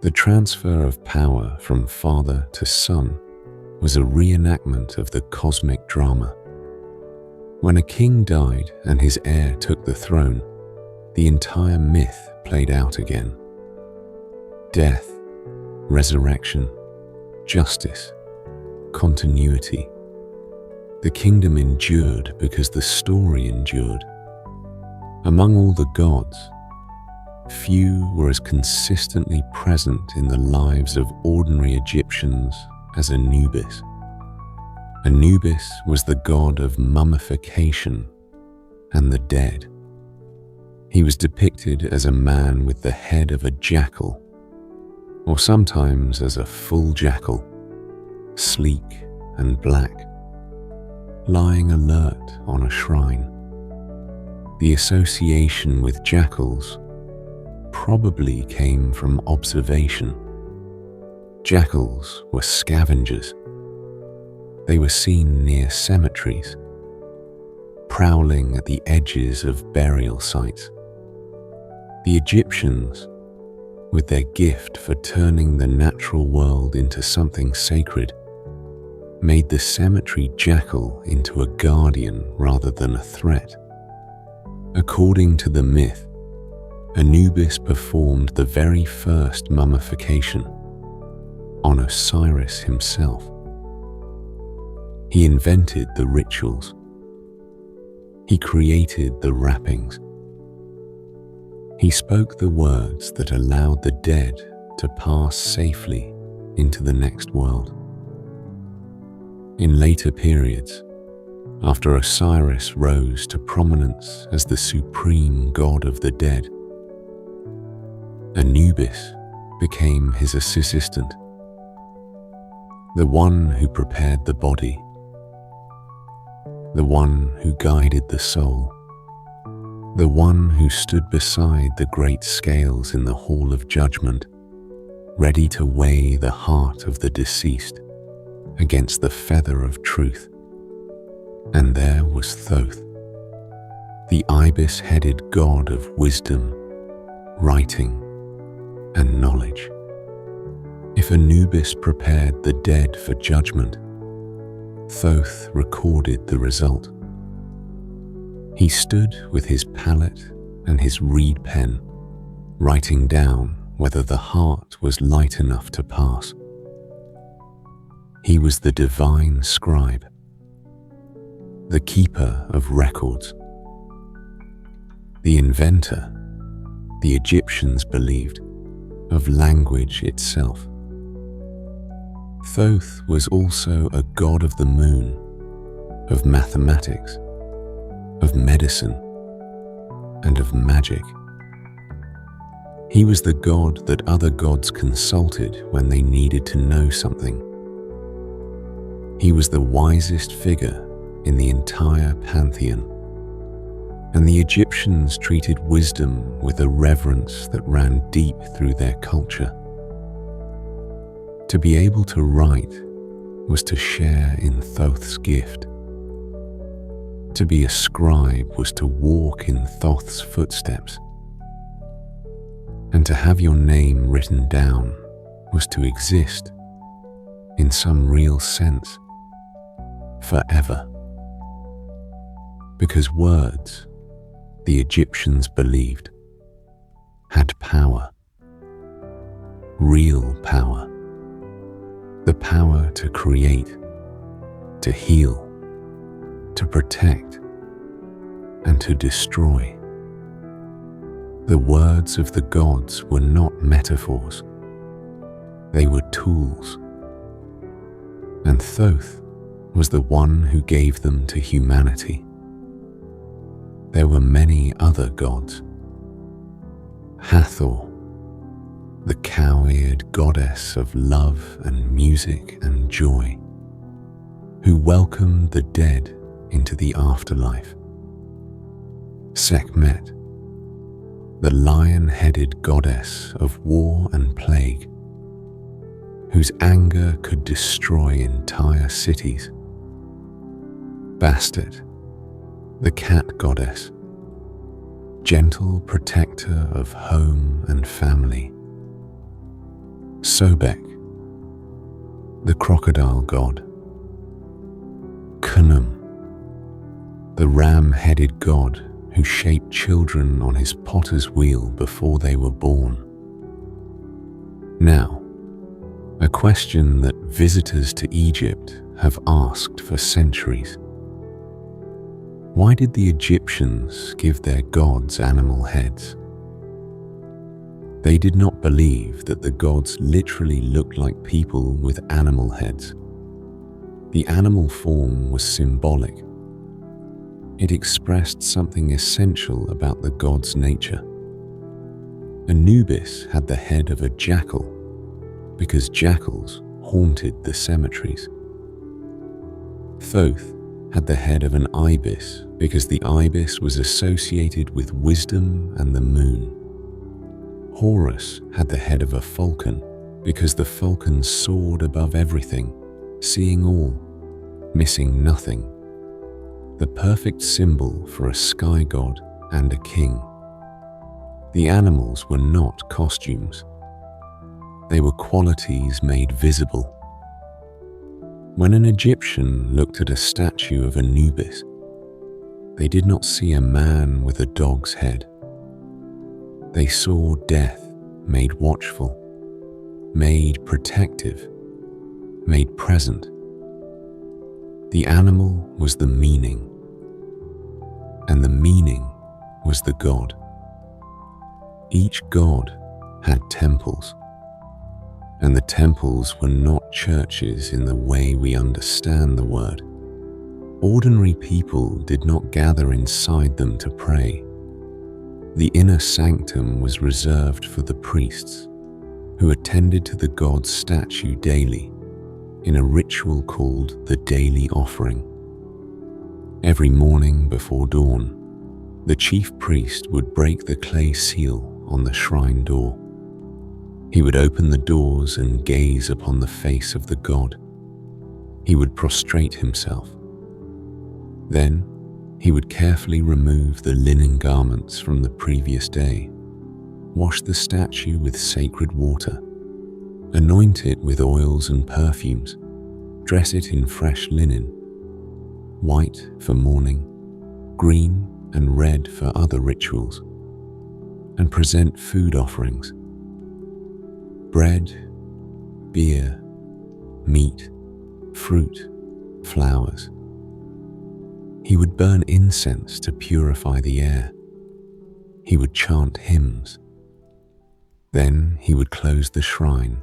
The transfer of power from father to son was a reenactment of the cosmic drama. When a king died and his heir took the throne, the entire myth played out again. Death, resurrection, justice, continuity. The kingdom endured because the story endured. Among all the gods, few were as consistently present in the lives of ordinary Egyptians as Anubis. Anubis was the god of mummification and the dead. He was depicted as a man with the head of a jackal, or sometimes as a full jackal, sleek and black, lying alert on a shrine. The association with jackals probably came from observation. Jackals were scavengers. They were seen near cemeteries, prowling at the edges of burial sites. The Egyptians, with their gift for turning the natural world into something sacred, made the cemetery jackal into a guardian rather than a threat. According to the myth, Anubis performed the very first mummification on Osiris himself. He invented the rituals. He created the wrappings. He spoke the words that allowed the dead to pass safely into the next world. In later periods, after Osiris rose to prominence as the supreme god of the dead, Anubis became his assistant, the one who prepared the body, the one who guided the soul, the one who stood beside the great scales in the hall of judgment, ready to weigh the heart of the deceased against the feather of truth. And there was Thoth, the ibis-headed god of wisdom, writing, and knowledge. If Anubis prepared the dead for judgment, Thoth recorded the result. He stood with his palette and his reed pen, writing down whether the heart was light enough to pass. He was the divine scribe, the keeper of records, the inventor, the Egyptians believed, of language itself. Thoth was also a god of the moon, of mathematics, of medicine, and of magic. He was the god that other gods consulted when they needed to know something. He was the wisest figure in the entire pantheon, and the Egyptians treated wisdom with a reverence that ran deep through their culture. To be able to write was to share in Thoth's gift. To be a scribe was to walk in Thoth's footsteps. And to have your name written down was to exist, in some real sense, forever. Because words, the Egyptians believed, had power, real power, the power to create, to heal, to protect, and to destroy. The words of the gods were not metaphors, they were tools. And Thoth was the one who gave them to humanity. There were many other gods. Hathor, the cow-eared goddess of love and music and joy, who welcomed the dead into the afterlife. Sekhmet, the lion-headed goddess of war and plague, whose anger could destroy entire cities. Bastet, the cat goddess, gentle protector of home and family. Sobek, the crocodile god. Khnum, the ram-headed god who shaped children on his potter's wheel before they were born. Now, a question that visitors to Egypt have asked for centuries. Why did the Egyptians give their gods animal heads? They did not believe that the gods literally looked like people with animal heads. The animal form was symbolic. It expressed something essential about the god's nature. Anubis had the head of a jackal because jackals haunted the cemeteries. Thoth had the head of an ibis because the ibis was associated with wisdom and the moon. Horus had the head of a falcon because the falcon soared above everything, seeing all, missing nothing. The perfect symbol for a sky god and a king. The animals were not costumes. They were qualities made visible. When an Egyptian looked at a statue of Anubis, they did not see a man with a dog's head. They saw death made watchful, made protective, made present. The animal was the meaning, and the meaning was the god. Each god had temples, and the temples were not churches in the way we understand the word. Ordinary people did not gather inside them to pray. The inner sanctum was reserved for the priests, who attended to the god's statue daily in a ritual called the daily offering. Every morning before dawn, the chief priest would break the clay seal on the shrine door. He would open the doors and gaze upon the face of the god. He would prostrate himself. Then he would carefully remove the linen garments from the previous day, wash the statue with sacred water, anoint it with oils and perfumes, dress it in fresh linen, white for mourning, green and red for other rituals, and present food offerings: bread, beer, meat, fruit, flowers. He would burn incense to purify the air. He would chant hymns. Then he would close the shrine,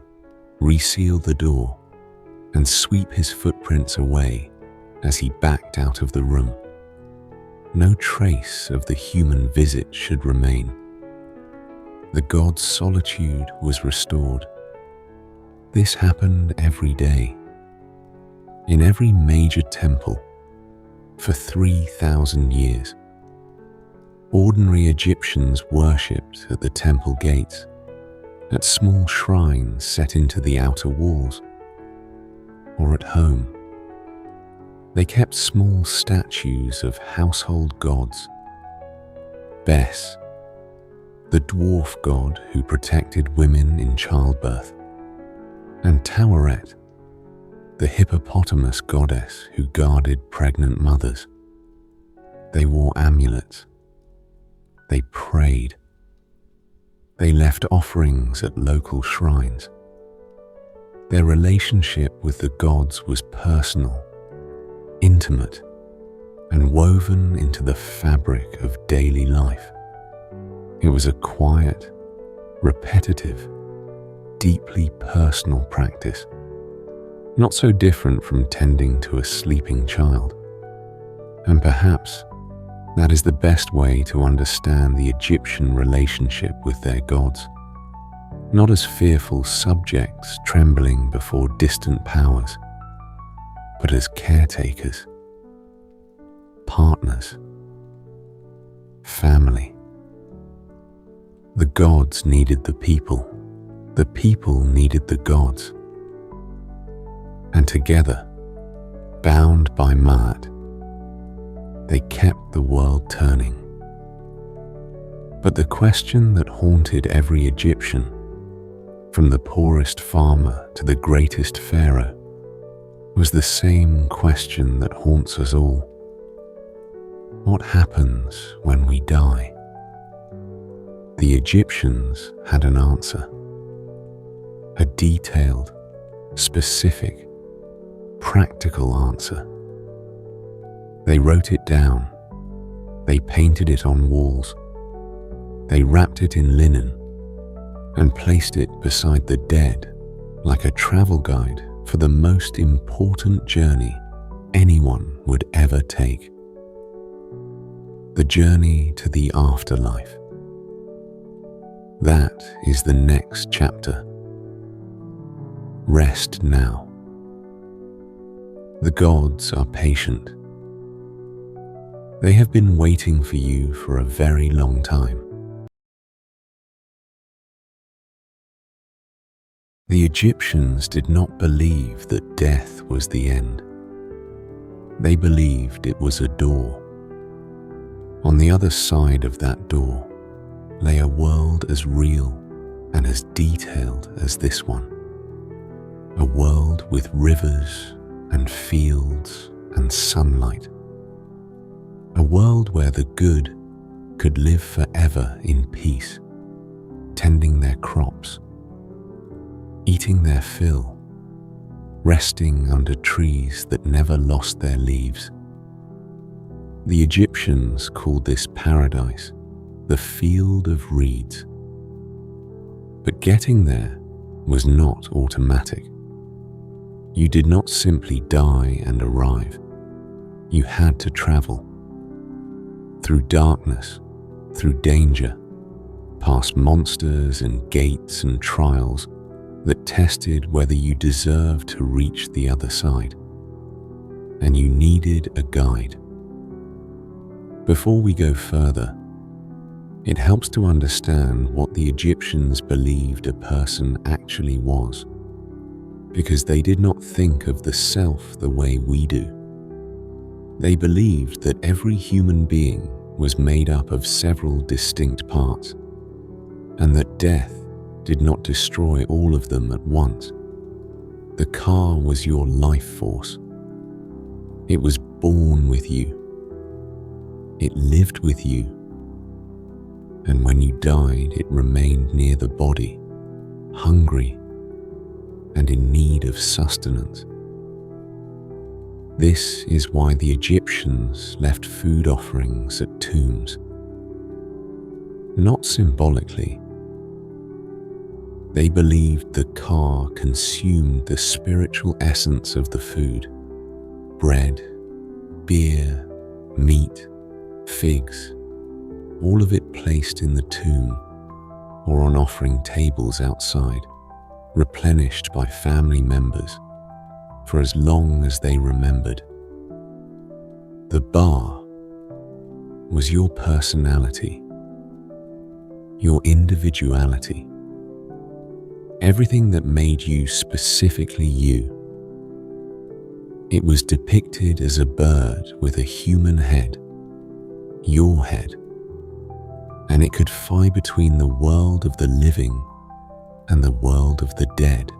reseal the door, and sweep his footprints away as he backed out of the room. No trace of the human visit should remain. The god's solitude was restored. This happened every day. In every major temple, for 3,000 years, ordinary Egyptians worshipped at the temple gates, at small shrines set into the outer walls, or at home. They kept small statues of household gods: Bes, the dwarf god who protected women in childbirth, and Taweret, the hippopotamus goddess who guarded pregnant mothers. They wore amulets. They prayed. They left offerings at local shrines. Their relationship with the gods was personal, intimate, and woven into the fabric of daily life. It was a quiet, repetitive, deeply personal practice, not so different from tending to a sleeping child. And perhaps that is the best way to understand the Egyptian relationship with their gods, not as fearful subjects trembling before distant powers, but as caretakers, partners, family. The gods needed the people needed the gods. And together, bound by Ma'at, they kept the world turning. But the question that haunted every Egyptian, from the poorest farmer to the greatest pharaoh, was the same question that haunts us all. What happens when we die? The Egyptians had an answer. A detailed, specific, practical answer. They wrote it down. They painted it on walls. They wrapped it in linen and placed it beside the dead like a travel guide for the most important journey anyone would ever take. The journey to the afterlife. That is the next chapter. Rest now. The gods are patient. They have been waiting for you for a very long time. The Egyptians did not believe that death was the end. They believed it was a door. On the other side of that door lay a world as real and as detailed as this one. A world with rivers and fields and sunlight. A world where the good could live forever in peace, tending their crops, eating their fill, resting under trees that never lost their leaves. The Egyptians called this paradise the Field of Reeds. But getting there was not automatic. You did not simply die and arrive. You had to travel. Through darkness, through danger, past monsters and gates and trials that tested whether you deserved to reach the other side. And you needed a guide. Before we go further, it helps to understand what the Egyptians believed a person actually was, because they did not think of the self the way we do. They believed that every human being was made up of several distinct parts, and that death did not destroy all of them at once. The Ka was your life force. It was born with you. It lived with you. And when you died, it remained near the body, hungry and in need of sustenance. This is why the Egyptians left food offerings at tombs. Not symbolically. They believed the Ka consumed the spiritual essence of the food: bread, beer, meat, figs, all of it placed in the tomb or on offering tables outside, replenished by family members for as long as they remembered. The Ba was your personality, your individuality, everything that made you specifically you. It was depicted as a bird with a human head, your head, and it could fly between the world of the living and the world of the dead.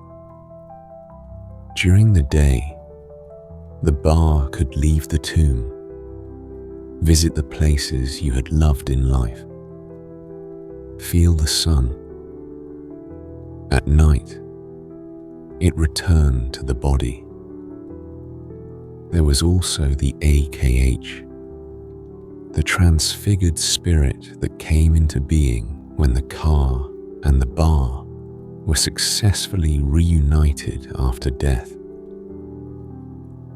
During the day, the Ba could leave the tomb, visit the places you had loved in life, feel the sun. At night, it returned to the body. There was also the AKH, the transfigured spirit that came into being when the Ka and the Ba were successfully reunited after death.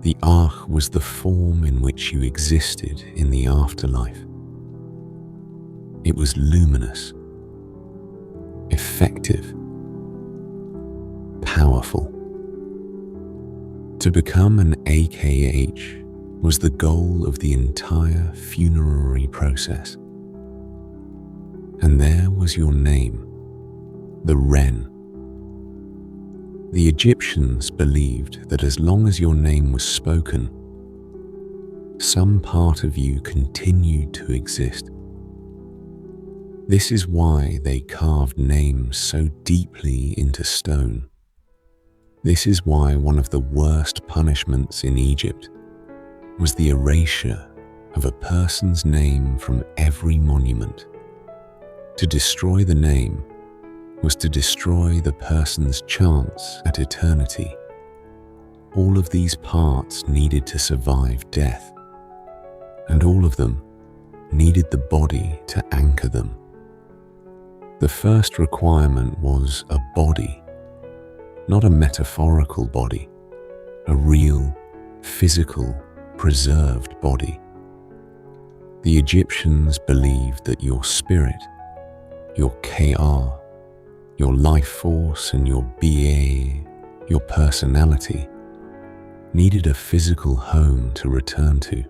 The Akh was the form in which you existed in the afterlife. It was luminous, effective, powerful. To become an AKH was the goal of the entire funerary process. And there was your name, the Ren. The Egyptians believed that as long as your name was spoken, some part of you continued to exist. This is why they carved names so deeply into stone. This is why one of the worst punishments in Egypt was the erasure of a person's name from every monument. To destroy the name was to destroy the person's chance at eternity. All of these parts needed to survive death, and all of them needed the body to anchor them. The first requirement was a body, not a metaphorical body, a real, physical, preserved body. The Egyptians believed that your spirit, your KR, your life force and your BA, your personality, needed a physical home to return to.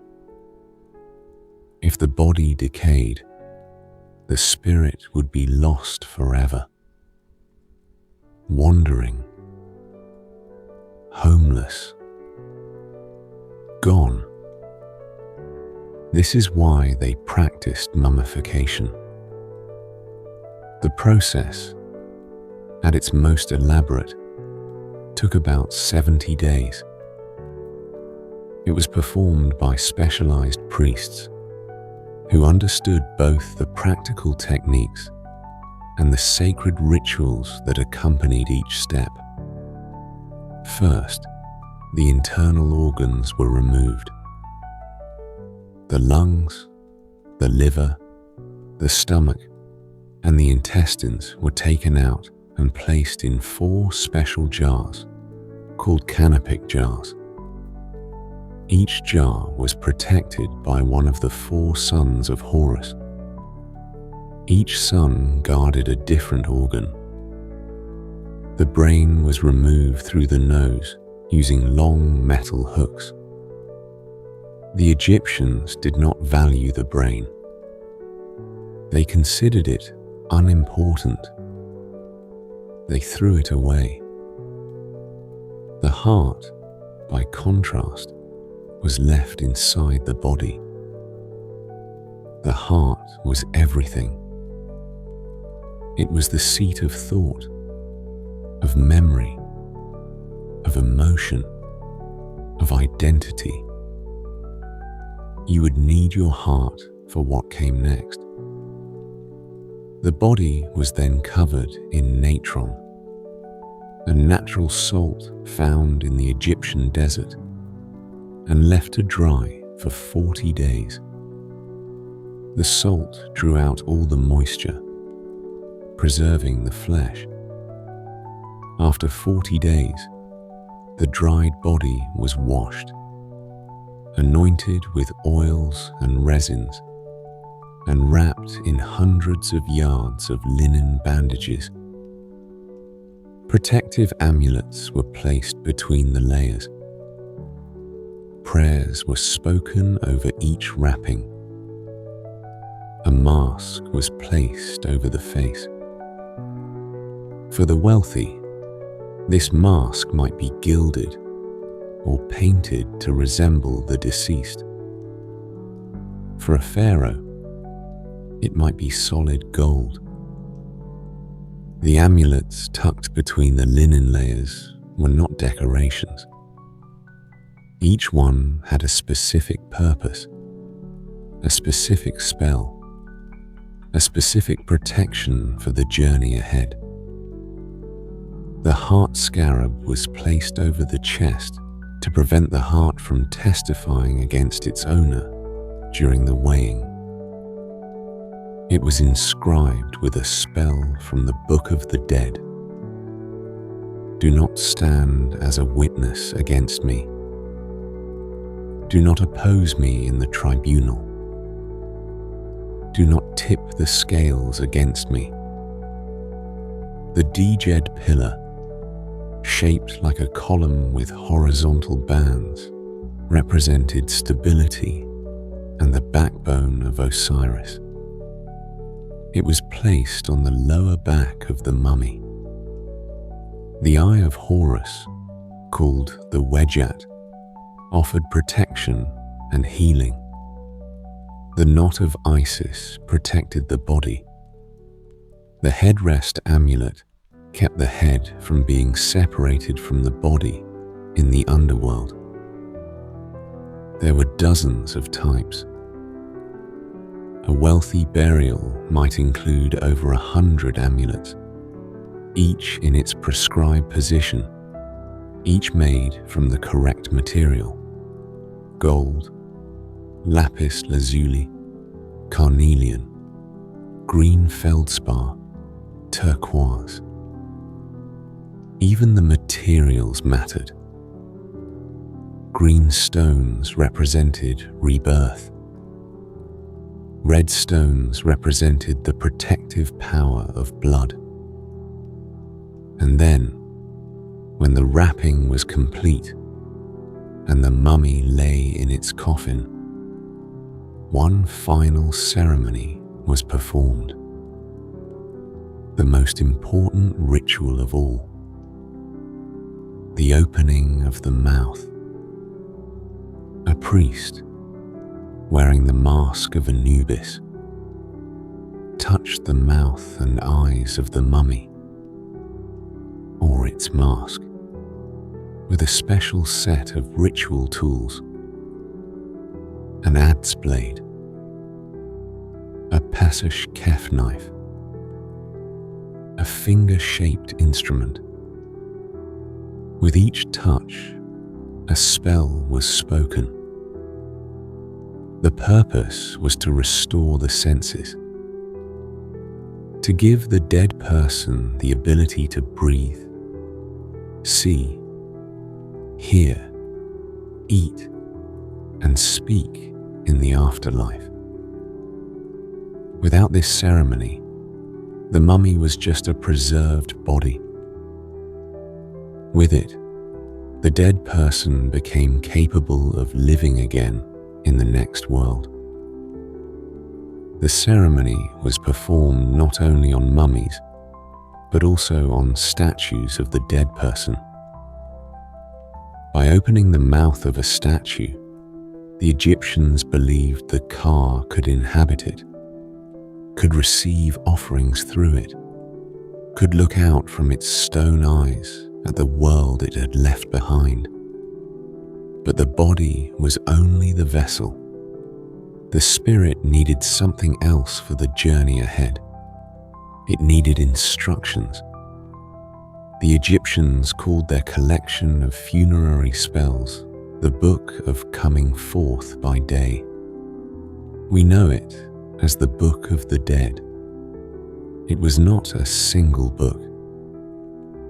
If the body decayed, the spirit would be lost forever, wandering, homeless, gone. This is why they practiced mummification. The process, at its most elaborate, took about 70 days. It was performed by specialized priests who understood both the practical techniques and the sacred rituals that accompanied each step. First, the internal organs were removed. The lungs, the liver, the stomach, and the intestines were taken out and placed in 4 special jars called canopic jars. Each jar was protected by one of the 4 sons of Horus. Each son guarded a different organ. The brain was removed through the nose using long metal hooks. The Egyptians did not value the brain. They considered it unimportant. They threw it away. The heart, by contrast, was left inside the body. The heart was everything. It was the seat of thought, of memory, of emotion, of identity. You would need your heart for what came next. The body was then covered in natron, a natural salt found in the Egyptian desert, and left to dry for 40 days. The salt drew out all the moisture, preserving the flesh. After 40 days, the dried body was washed, anointed with oils and resins, and wrapped in hundreds of yards of linen bandages. Protective amulets were placed between the layers. Prayers were spoken over each wrapping. A mask was placed over the face. For the wealthy, this mask might be gilded or painted to resemble the deceased. For a pharaoh, it might be solid gold. The amulets tucked between the linen layers were not decorations. Each one had a specific purpose, a specific spell, a specific protection for the journey ahead. The heart scarab was placed over the chest to prevent the heart from testifying against its owner during the weighing. It was inscribed with a spell from the Book of the Dead. Do not stand as a witness against me. Do not oppose me in the tribunal. Do not tip the scales against me. The Djed pillar, shaped like a column with horizontal bands, represented stability and the backbone of Osiris. It was placed on the lower back of the mummy. The Eye of Horus, called the Wedjat, offered protection and healing. The knot of Isis protected the body. The headrest amulet kept the head from being separated from the body in the underworld. There were dozens of types. A wealthy burial might include over 100 amulets, each in its prescribed position, each made from the correct material: gold, lapis lazuli, carnelian, green feldspar, turquoise. Even the materials mattered. Green stones represented rebirth. Red stones represented the protective power of blood. And then, when the wrapping was complete and the mummy lay in its coffin, one final ceremony was performed. The most important ritual of all: the opening of the mouth. A priest, wearing the mask of Anubis, touched the mouth and eyes of the mummy, or its mask, with a special set of ritual tools: an adze blade, a passash kef knife, a finger-shaped instrument. With each touch, a spell was spoken. The purpose was to restore the senses, to give the dead person the ability to breathe, see, hear, eat, and speak in the afterlife. Without this ceremony, the mummy was just a preserved body. With it, the dead person became capable of living again in the next world. The ceremony was performed not only on mummies, but also on statues of the dead person. By opening the mouth of a statue, the Egyptians believed the Ka could inhabit it, could receive offerings through it, could look out from its stone eyes at the world it had left behind. But the body was only the vessel. The spirit needed something else for the journey ahead. It needed instructions. The Egyptians called their collection of funerary spells the Book of Coming Forth by Day. We know it as the Book of the Dead. It was not a single book.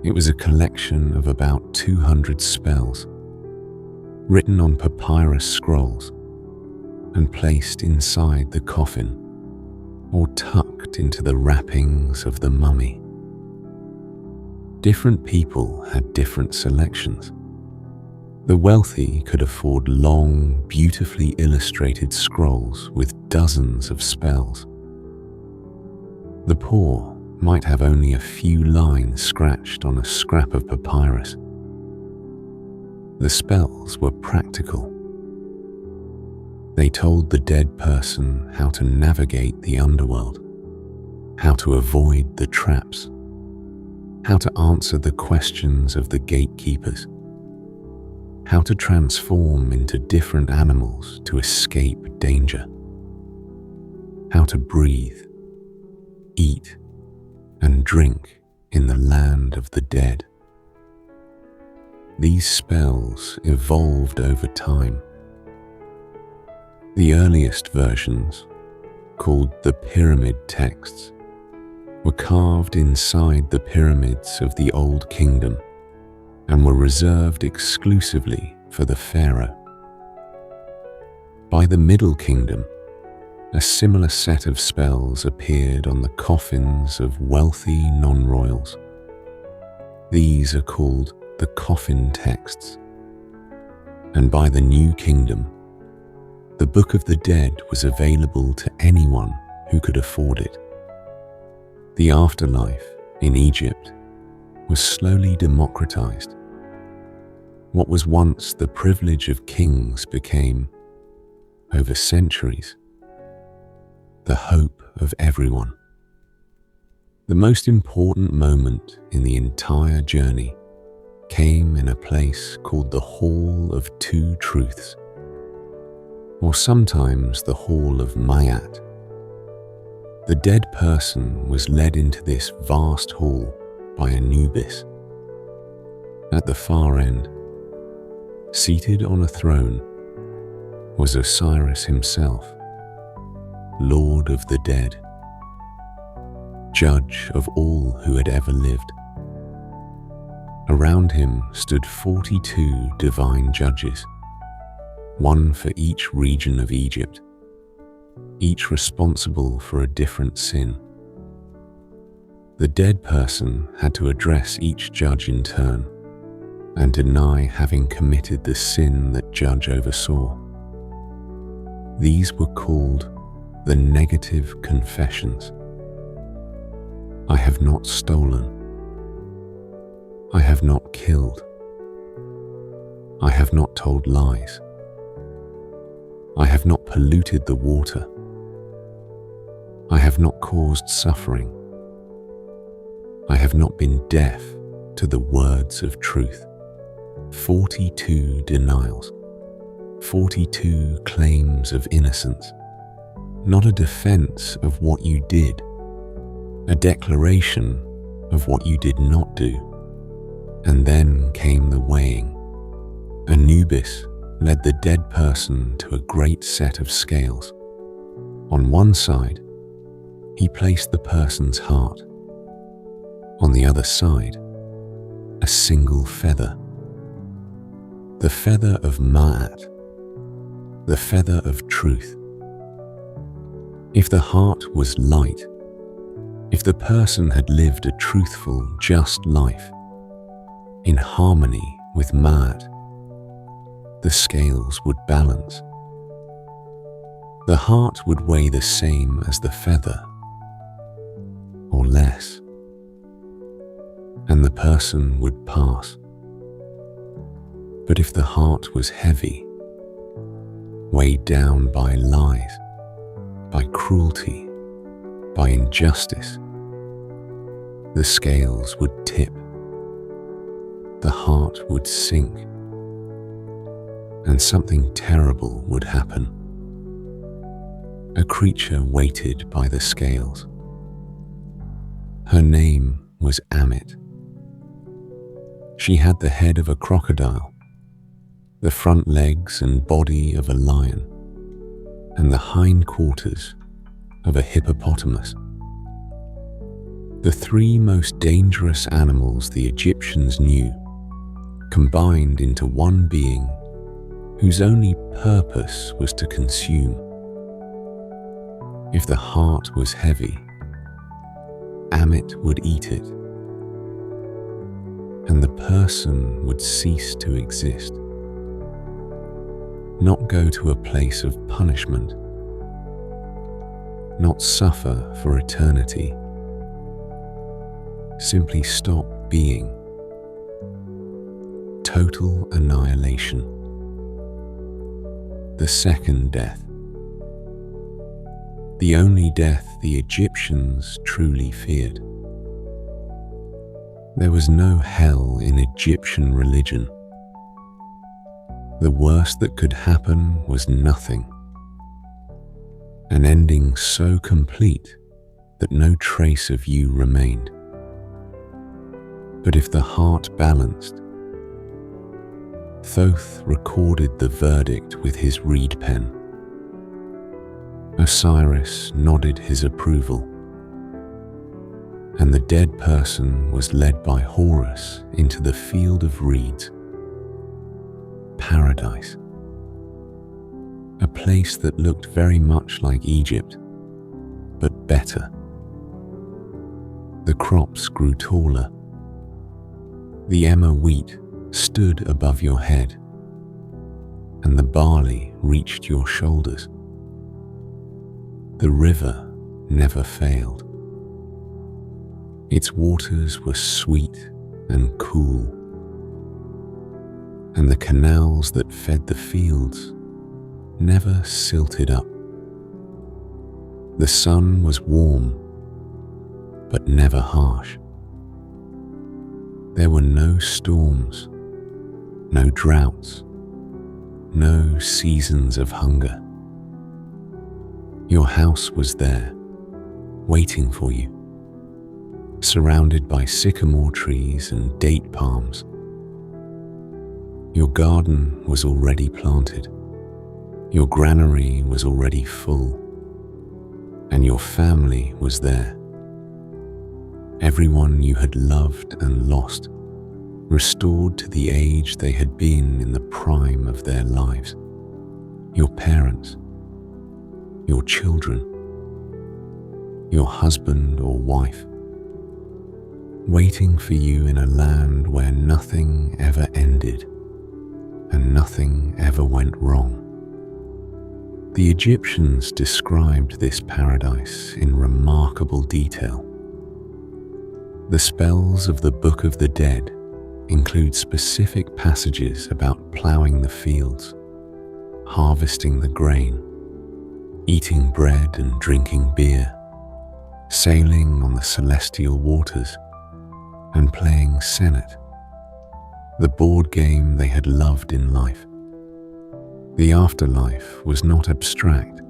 It was a collection of about 200 spells, written on papyrus scrolls and placed inside the coffin or tucked into the wrappings of the mummy. Different people had different selections. The wealthy could afford long, beautifully illustrated scrolls with dozens of spells. The poor might have only a few lines scratched on a scrap of papyrus. The spells were practical. They told the dead person how to navigate the underworld, how to avoid the traps, how to answer the questions of the gatekeepers, how to transform into different animals to escape danger, how to breathe, eat, and drink in the land of the dead. These spells evolved over time. The earliest versions, called the pyramid texts, were carved inside the pyramids of the Old Kingdom and were reserved exclusively for the Pharaoh. By the Middle Kingdom, a similar set of spells appeared on the coffins of wealthy non-royals. These are called the coffin texts. And by the New Kingdom, the Book of the Dead was available to anyone who could afford it. The afterlife in Egypt was slowly democratized. What was once the privilege of kings became, over centuries, the hope of everyone. The most important moment in the entire journey came in a place called the Hall of Two Truths, or sometimes the Hall of Mayat. The dead person was led into this vast hall by Anubis. At the far end, seated on a throne, was Osiris himself, Lord of the Dead, Judge of all who had ever lived. Around him stood 42 divine judges, one for each region of Egypt, each responsible for a different sin. The dead person had to address each judge in turn and deny having committed the sin that judge oversaw. These were called the negative confessions. I have not stolen. I have not killed. I have not told lies. I have not polluted the water. I have not caused suffering. I have not been deaf to the words of truth. 42 denials, 42 claims of innocence, not a defense of what you did, a declaration of what you did not do. And then came the weighing. Anubis led the dead person to a great set of scales. On one side, He placed the person's heart. On the other side, a single feather. The feather of Ma'at, the feather of truth. If the heart was light, if the person had lived a truthful, just life, in harmony with Ma'at, the scales would balance. The heart would weigh the same as the feather, or less, and the person would pass. But if the heart was heavy, weighed down by lies, by cruelty, by injustice, the scales would tip, the heart would sink, and something terrible would happen. A creature weighted by the scales. Her name was Amit. She had the head of a crocodile, the front legs and body of a lion, and the hind quarters of a hippopotamus. The three most dangerous animals the Egyptians knew combined into one being whose only purpose was to consume. If the heart was heavy, Amit would eat it, and the person would cease to exist. Not go to a place of punishment, not suffer for eternity, simply stop being. Total annihilation. The second death. The only death the Egyptians truly feared. There was no hell in Egyptian religion. The worst that could happen was nothing. An ending so complete that no trace of you remained. But if the heart balanced, Thoth recorded the verdict with his reed pen. Osiris nodded his approval, and the dead person was led by Horus into the field of reeds. Paradise. A place that looked very much like Egypt, but better. The crops grew taller. The emmer wheat stood above your head, and the barley reached your shoulders. The river never failed. Its waters were sweet and cool, and the canals that fed the fields never silted up. The sun was warm, but never harsh. There were no storms, no droughts, no seasons of hunger. Your house was there, waiting for you, surrounded by sycamore trees and date palms. Your garden was already planted, your granary was already full, and your family was there. Everyone you had loved and lost, restored to the age they had been in the prime of their lives. Your parents, your children, your husband or wife, waiting for you in a land where nothing ever ended and nothing ever went wrong. The Egyptians described this paradise in remarkable detail. The spells of the Book of the Dead include specific passages about ploughing the fields, harvesting the grain, eating bread and drinking beer, sailing on the celestial waters, and playing Senet, the board game they had loved in life. The afterlife was not abstract.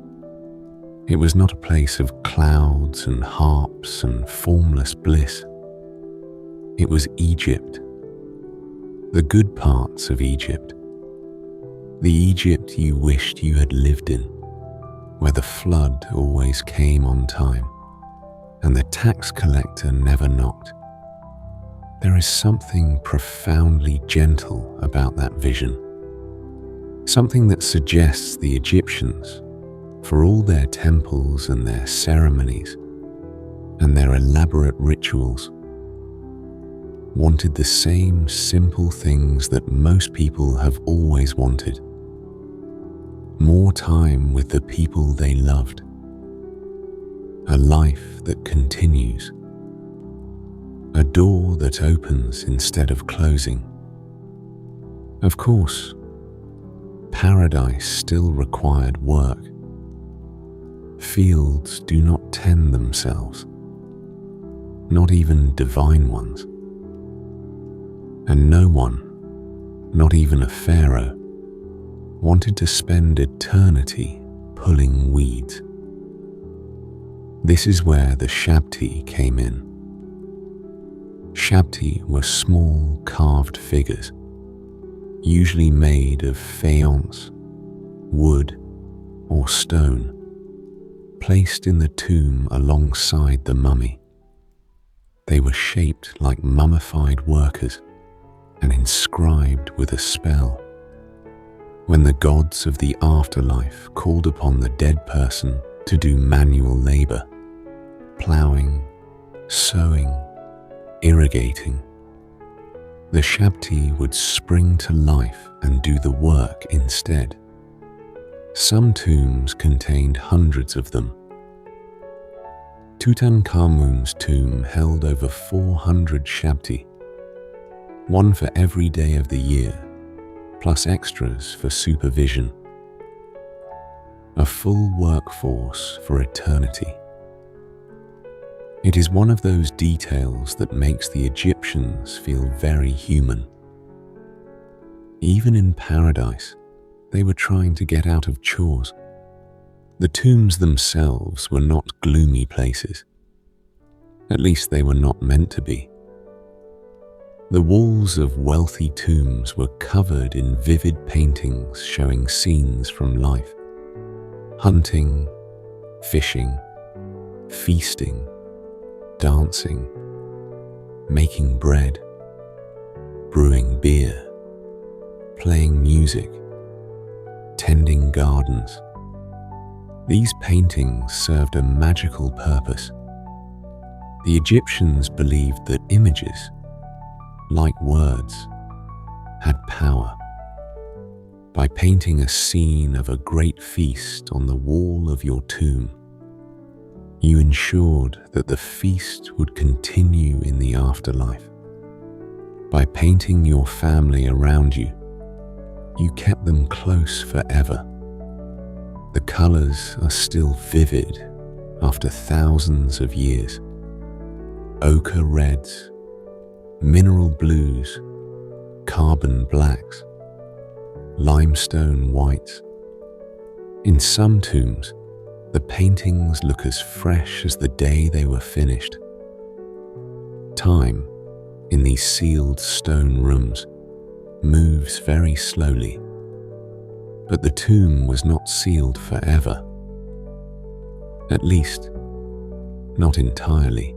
It was not a place of clouds and harps and formless bliss. It was Egypt, the good parts of Egypt, the Egypt you wished you had lived in, where the flood always came on time, and the tax collector never knocked. There is something profoundly gentle about that vision, something that suggests the Egyptians, for all their temples and their ceremonies and their elaborate rituals, wanted the same simple things that most people have always wanted: more time with the people they loved, a life that continues, a door that opens instead of closing. Of course, paradise still required work. Fields do not tend themselves, not even divine ones. And no one, not even a pharaoh, wanted to spend eternity pulling weeds. This is where the Shabti came in. Shabti were small carved figures, usually made of faience, wood, or stone, placed in the tomb alongside the mummy. They were shaped like mummified workers and inscribed with a spell. When the gods of the afterlife called upon the dead person to do manual labor, plowing, sowing, irrigating, the Shabti would spring to life and do the work instead. Some tombs contained hundreds of them. Tutankhamun's tomb held over 400 Shabti, one for every day of the year, plus extras for supervision. A full workforce for eternity. It is one of those details that makes the Egyptians feel very human. Even in paradise, they were trying to get out of chores. The tombs themselves were not gloomy places. At least they were not meant to be. The walls of wealthy tombs were covered in vivid paintings showing scenes from life. Hunting, fishing, feasting, dancing, making bread, brewing beer, playing music, tending gardens. These paintings served a magical purpose. The Egyptians believed that images, like words, had power. By painting a scene of a great feast on the wall of your tomb, you ensured that the feast would continue in the afterlife. By painting your family around you, you kept them close forever. The colors are still vivid after thousands of years. Ochre reds, mineral blues, carbon blacks, limestone whites. In some tombs, the paintings look as fresh as the day they were finished. Time, in these sealed stone rooms, moves very slowly, but the tomb was not sealed forever. At least, not entirely.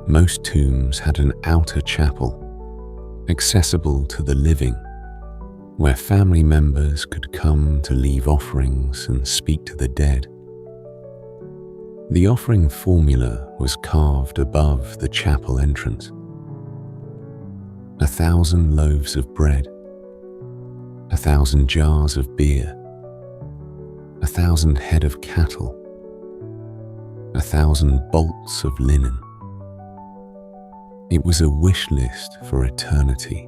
Most tombs had an outer chapel, accessible to the living, where family members could come to leave offerings and speak to the dead. The offering formula was carved above the chapel entrance. 1,000 loaves of bread, 1,000 jars of beer, 1,000 head of cattle, 1,000 bolts of linen. It was a wish list for eternity,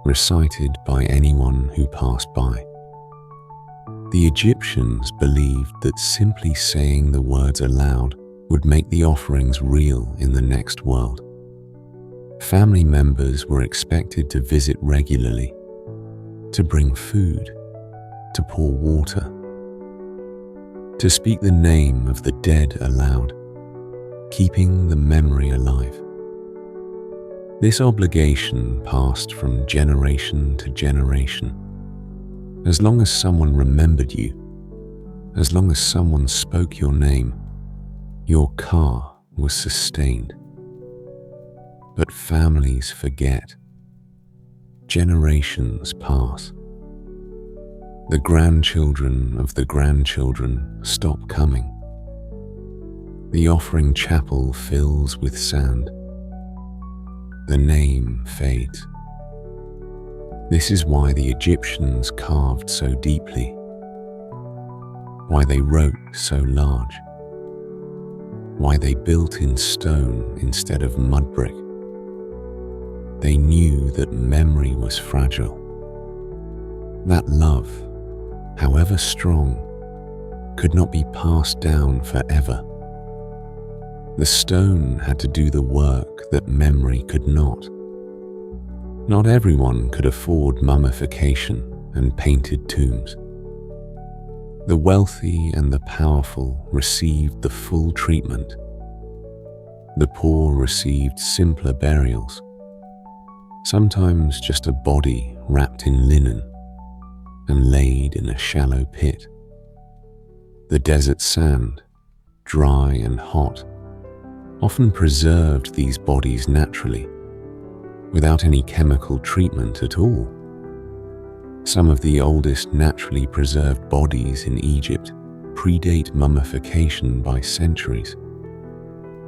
recited by anyone who passed by. The Egyptians believed that simply saying the words aloud would make the offerings real in the next world. Family members were expected to visit regularly, to bring food, to pour water, to speak the name of the dead aloud, keeping the memory alive. This obligation passed from generation to generation. As long as someone remembered you, as long as someone spoke your name, Your car was sustained. But families forget. Generations pass. The grandchildren of the grandchildren stop coming. The offering chapel fills with sand. The name fades. This is why the Egyptians carved so deeply, why they wrote so large, why they built in stone instead of mud brick. They knew that memory was fragile. That love, however strong, could not be passed down forever. The stone had to do the work that memory could not. Not everyone could afford mummification and painted tombs. The wealthy and the powerful received the full treatment. The poor received simpler burials, sometimes just a body wrapped in linen and laid in a shallow pit. The desert sand, dry and hot, often preserved these bodies naturally, without any chemical treatment at all. Some of the oldest naturally preserved bodies in Egypt predate mummification by centuries.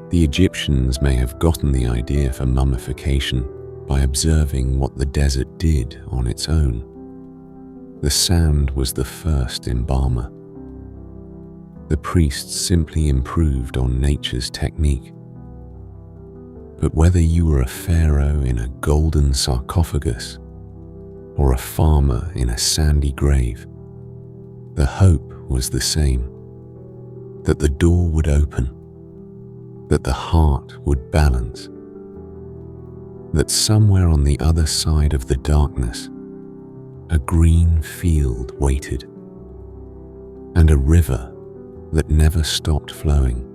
The Egyptians may have gotten the idea for mummification by observing what the desert did on its own. The sand was the first embalmer. The priests simply improved on nature's technique. But whether you were a pharaoh in a golden sarcophagus or a farmer in a sandy grave, the hope was the same: that the door would open, that the heart would balance, that somewhere on the other side of the darkness, a green field waited, and a river that never stopped flowing.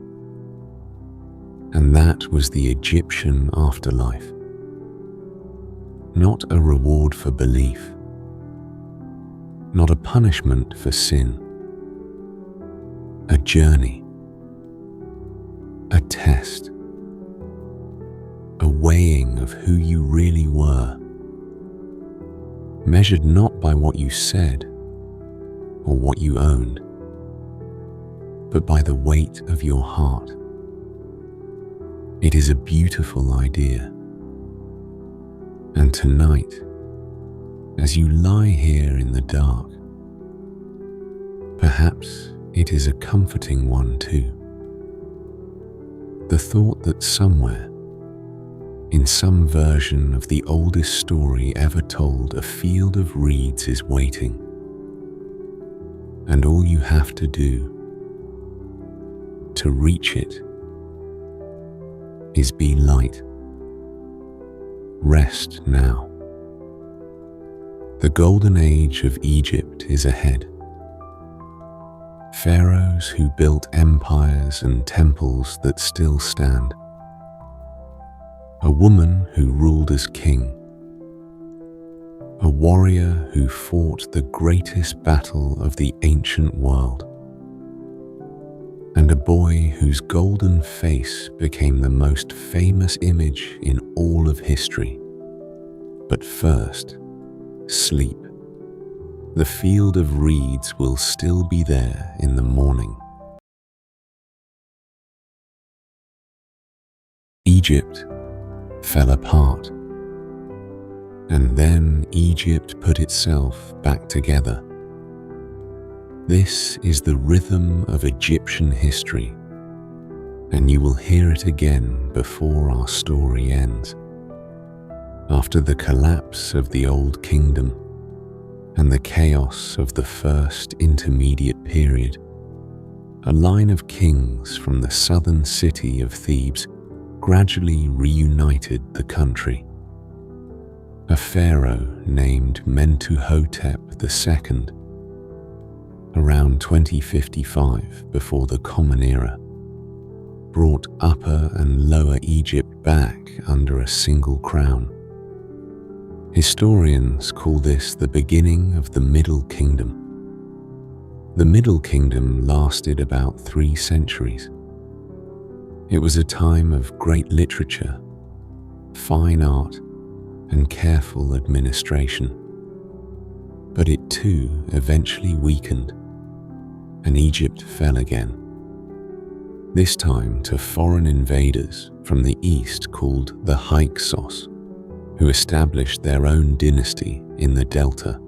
And that was the Egyptian afterlife. Not a reward for belief, not a punishment for sin. A journey, a test, a weighing of who you really were, measured not by what you said or what you owned, but by the weight of your heart. It is a beautiful idea. And tonight, as you lie here in the dark, perhaps it is a comforting one too. The thought that somewhere, in some version of the oldest story ever told, a field of reeds is waiting, and all you have to do to reach it is be light. Rest now. The golden age of Egypt is ahead. Pharaohs who built empires and temples that still stand. A woman who ruled as king. A warrior who fought the greatest battle of the ancient world. And a boy whose golden face became the most famous image in all of history. But first, sleep. The field of reeds will still be there in the morning. Egypt fell apart, and then Egypt put itself back together. This is the rhythm of Egyptian history, and you will hear it again before our story ends. After the collapse of the Old Kingdom and the chaos of the first intermediate period, a line of kings from the southern city of Thebes gradually reunited the country. A pharaoh named Mentuhotep II, around 2055 before the Common Era, brought Upper and Lower Egypt back under a single crown. Historians call this the beginning of the Middle Kingdom. The Middle Kingdom lasted about 3 centuries. It was a time of great literature, fine art, and careful administration. But it too eventually weakened, and Egypt fell again. This time to foreign invaders from the east called the Hyksos, who established their own dynasty in the delta.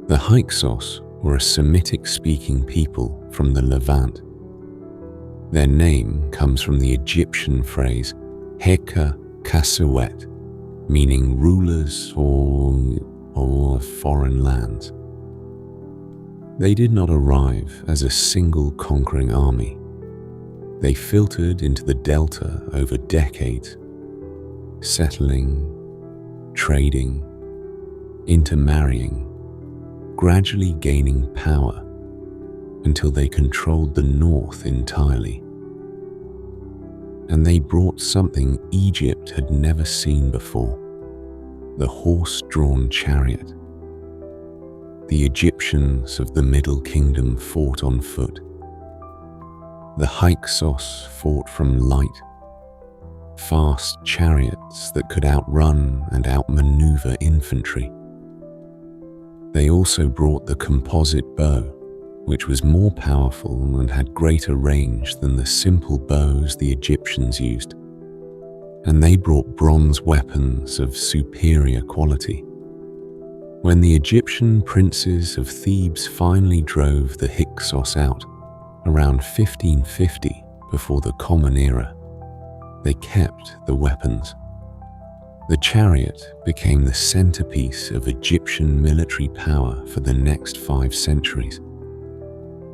The Hyksos were a Semitic-speaking people from the Levant. Their name comes from the Egyptian phrase Heka Kasawet, meaning rulers or foreign lands. They did not arrive as a single conquering army. They filtered into the delta over decades, settling, trading, intermarrying, gradually gaining power until they controlled the north entirely. And they brought something Egypt had never seen before: the horse-drawn chariot. The Egyptians of the Middle Kingdom fought on foot. The Hyksos fought from light, fast chariots that could outrun and outmaneuver infantry. They also brought the composite bow, which was more powerful and had greater range than the simple bows the Egyptians used. And they brought bronze weapons of superior quality. When the Egyptian princes of Thebes finally drove the Hyksos out, around 1550 before the Common Era, they kept the weapons. The chariot became the centerpiece of Egyptian military power for the next 5 centuries.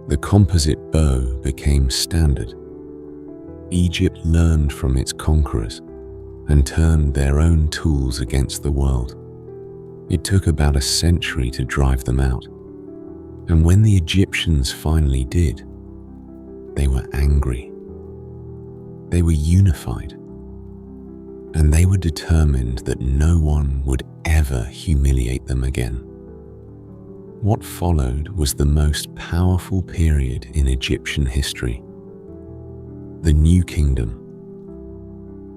The composite bow became standard. Egypt learned from its conquerors and turned their own tools against the world. It took about a century to drive them out, and when the Egyptians finally did, they were angry. They were unified, and they were determined that no one would ever humiliate them again. What followed was the most powerful period in Egyptian history: the New Kingdom.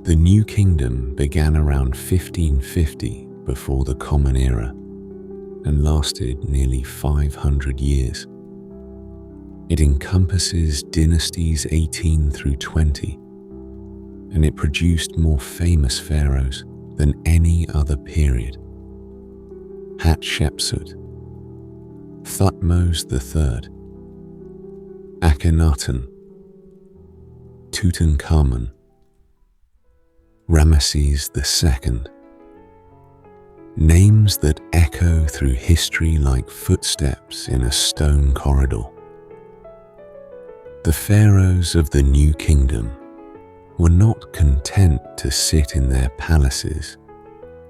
The New Kingdom began around 1550 before the Common Era and lasted nearly 500 years. It encompasses dynasties 18 through 20, and it produced more famous pharaohs than any other period. Hatshepsut, Thutmose III, Akhenaten, Tutankhamun, Ramesses II. Names that echo through history like footsteps in a stone corridor. The pharaohs of the New Kingdom were not content to sit in their palaces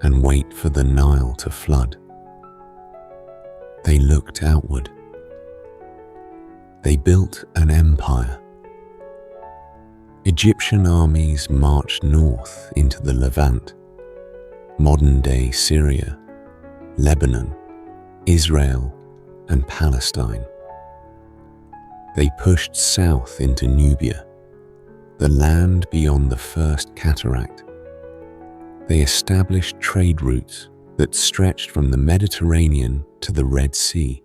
and wait for the Nile to flood. They looked outward. They built an empire. Egyptian armies marched north into the Levant, modern-day Syria, Lebanon, Israel, and Palestine. They pushed south into Nubia, the land beyond the first cataract. They established trade routes that stretched from the Mediterranean to the Red Sea,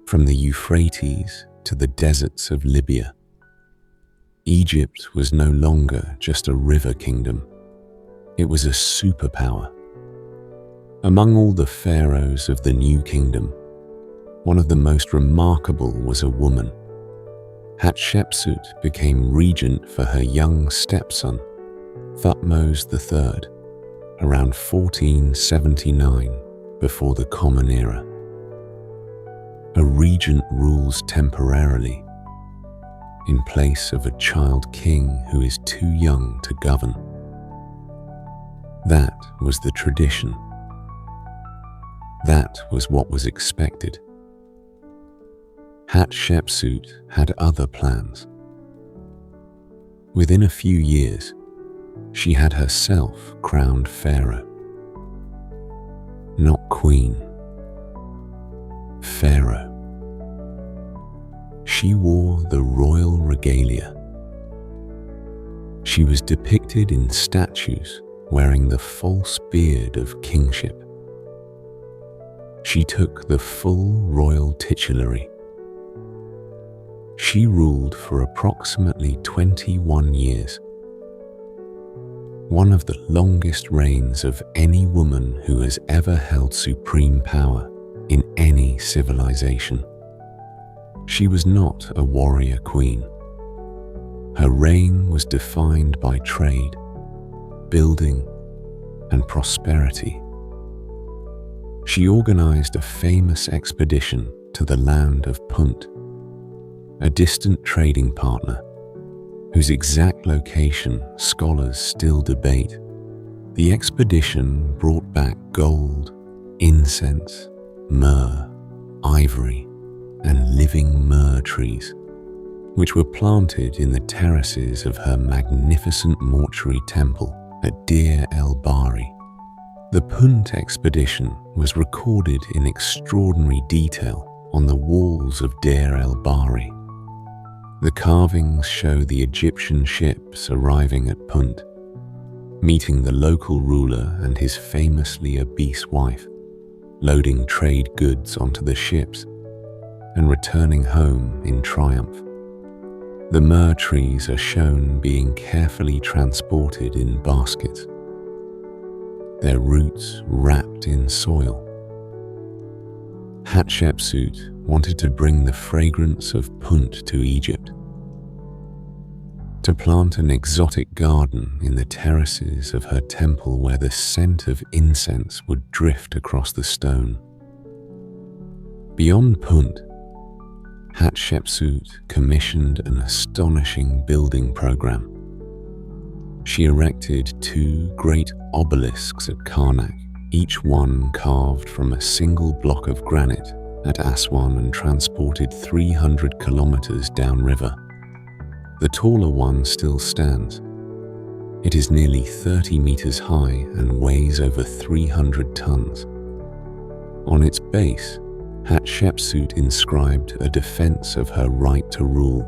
from the Euphrates to the deserts of Libya. Egypt was no longer just a river kingdom. It was a superpower. Among all the pharaohs of the New Kingdom, one of the most remarkable was a woman. Hatshepsut became regent for her young stepson, Thutmose III, around 1479 before the Common Era. A regent rules temporarily, in place of a child king who is too young to govern. That was the tradition. That was what was expected. Hatshepsut had other plans. Within a few years, she had herself crowned pharaoh. Not queen, pharaoh. She wore the royal regalia, She was depicted in statues wearing the false beard of kingship. She took the full royal titulary. She ruled for approximately 21 years, one of the longest reigns of any woman who has ever held supreme power in any civilization. She was not a warrior queen. Her reign was defined by trade, building, and prosperity. She organized a famous expedition to the land of Punt, a distant trading partner whose exact location scholars still debate. The expedition brought back gold, incense, myrrh, ivory, and living myrrh trees, which were planted in the terraces of her magnificent mortuary temple at Deir el-Bahari. The Punt expedition was recorded in extraordinary detail on the walls of Deir el-Bahari. The carvings show the Egyptian ships arriving at Punt, meeting the local ruler and his famously obese wife, loading trade goods onto the ships, and returning home in triumph. The myrrh trees are shown being carefully transported in baskets, their roots wrapped in soil. Hatshepsut wanted to bring the fragrance of Punt to Egypt, to plant an exotic garden in the terraces of her temple where the scent of incense would drift across the stone. Beyond Punt, Hatshepsut commissioned an astonishing building program. She erected 2 great obelisks at Karnak, each one carved from a single block of granite at Aswan and transported 300 kilometers downriver. The taller one still stands. It is nearly 30 meters high and weighs over 300 tons. On its base, Hatshepsut inscribed a defense of her right to rule,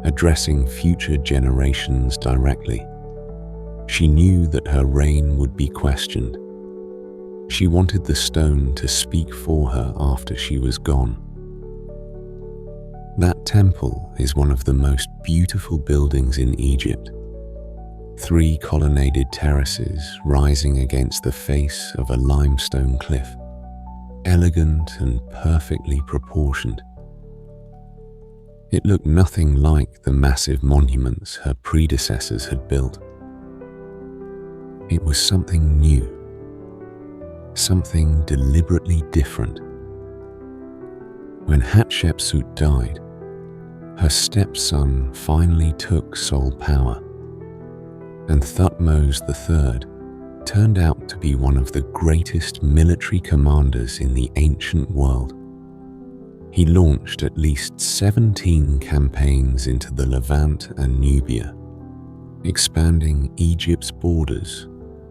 addressing future generations directly. She knew that her reign would be questioned. She wanted the stone to speak for her after she was gone. That temple is one of the most beautiful buildings in Egypt. 3 colonnaded terraces rising against the face of a limestone cliff, elegant and perfectly proportioned. It looked nothing like the massive monuments her predecessors had built. It was something new, something deliberately different. When Hatshepsut died, her stepson finally took sole power, and Thutmose III turned out to be one of the greatest military commanders in the ancient world. He launched at least 17 campaigns into the Levant and Nubia, expanding Egypt's borders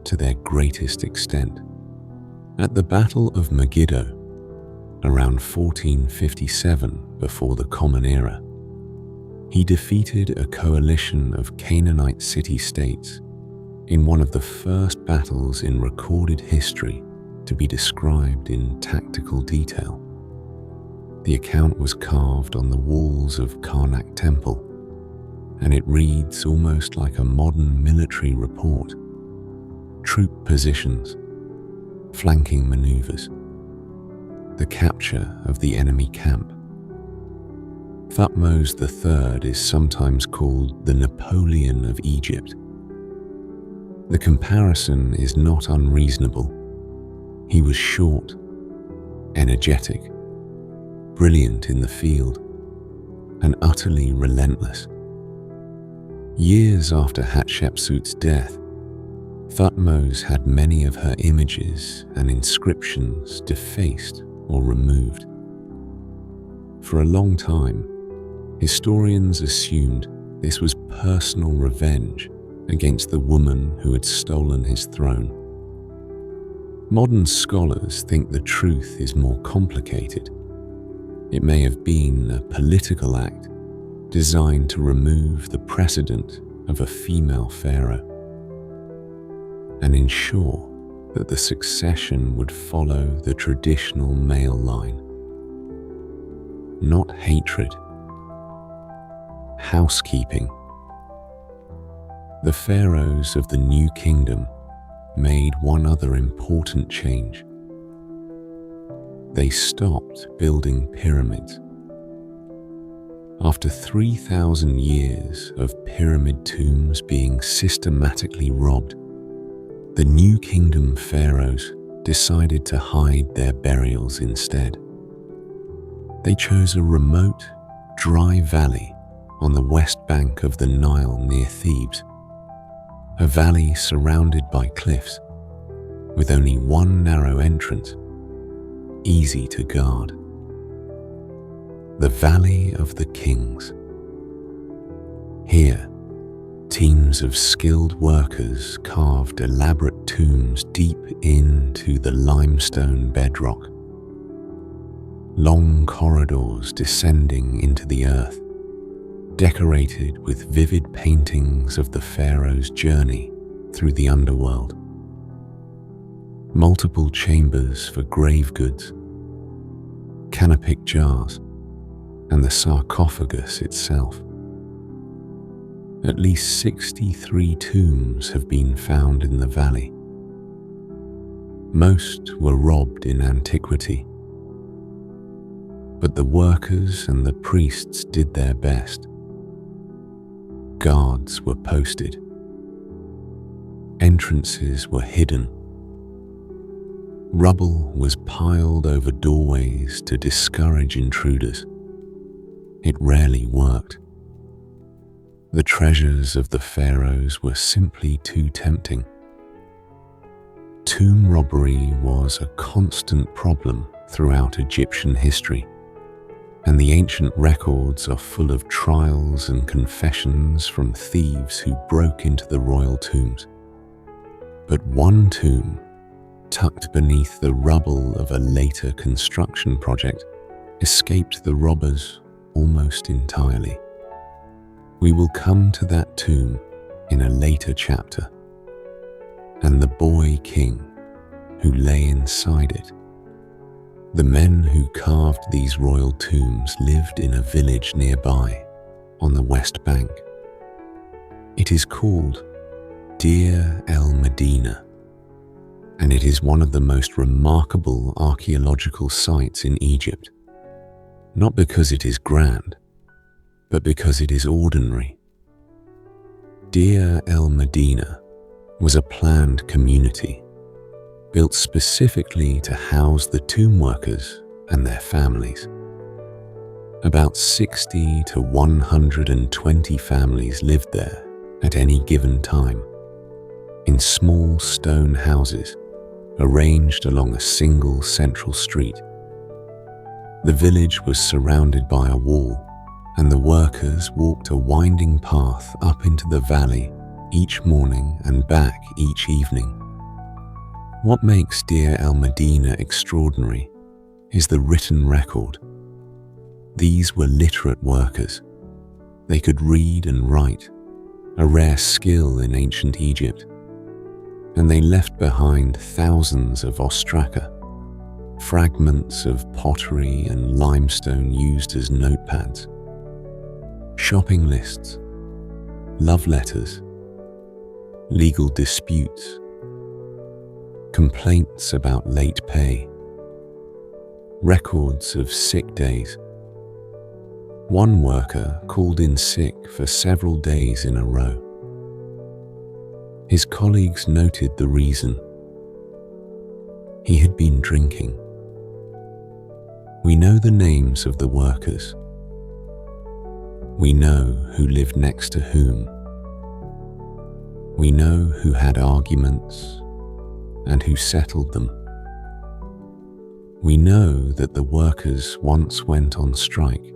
to their greatest extent. At the Battle of Megiddo, around 1457 before the Common Era, he defeated a coalition of Canaanite city-states in one of the first battles in recorded history to be described in tactical detail. The account was carved on the walls of Karnak Temple, and it reads almost like a modern military report. Troop positions, flanking maneuvers, the capture of the enemy camp. Thutmose III is sometimes called the Napoleon of Egypt. The comparison is not unreasonable. He was short, energetic, brilliant in the field, and utterly relentless. Years after Hatshepsut's death, Thutmose had many of her images and inscriptions defaced or removed. For a long time, historians assumed this was personal revenge against the woman who had stolen his throne. Modern scholars think the truth is more complicated. It may have been a political act designed to remove the precedent of a female pharaoh and ensure that the succession would follow the traditional male line. Not hatred. Housekeeping. The pharaohs of the New Kingdom made one other important change. They stopped building pyramids. After 3,000 years of pyramid tombs being systematically robbed, the New Kingdom pharaohs decided to hide their burials instead. They chose a remote, dry valley on the west bank of the Nile near Thebes, a valley surrounded by cliffs with only one narrow entrance, easy to guard. The Valley of the Kings. Here, teams of skilled workers carved elaborate tombs deep into the limestone bedrock. Long corridors descending into the earth, decorated with vivid paintings of the pharaoh's journey through the underworld. Multiple chambers for grave goods, canopic jars, and the sarcophagus itself. At least 63 tombs have been found in the valley. Most were robbed in antiquity, but the workers and the priests did their best. Guards were posted. Entrances were hidden. Rubble was piled over doorways to discourage intruders. It rarely worked. The treasures of the pharaohs were simply too tempting. Tomb robbery was a constant problem throughout Egyptian history, and the ancient records are full of trials and confessions from thieves who broke into the royal tombs. But one tomb, tucked beneath the rubble of a later construction project, escaped the robbers almost entirely. We will come to that tomb in a later chapter, and the boy king who lay inside it. The men who carved these royal tombs lived in a village nearby, on the west bank. It is called Deir el-Medina, and it is one of the most remarkable archaeological sites in Egypt, not because it is grand, but because it is ordinary. Deir el-Medina was a planned community, built specifically to house the tomb workers and their families. About 60 to 120 families lived there at any given time, in small stone houses arranged along a single central street. The village was surrounded by a wall, and the workers walked a winding path up into the valley each morning and back each evening. What makes Deir el-Medina extraordinary is the written record. These were literate workers. They could read and write, a rare skill in ancient Egypt, and they left behind thousands of ostraca, fragments of pottery and limestone used as notepads, shopping lists, love letters, legal disputes, complaints about late pay, records of sick days. One worker called in sick for several days in a row. His colleagues noted the reason. He had been drinking. We know the names of the workers. We know who lived next to whom. We know who had arguments and who settled them. We know that the workers once went on strike.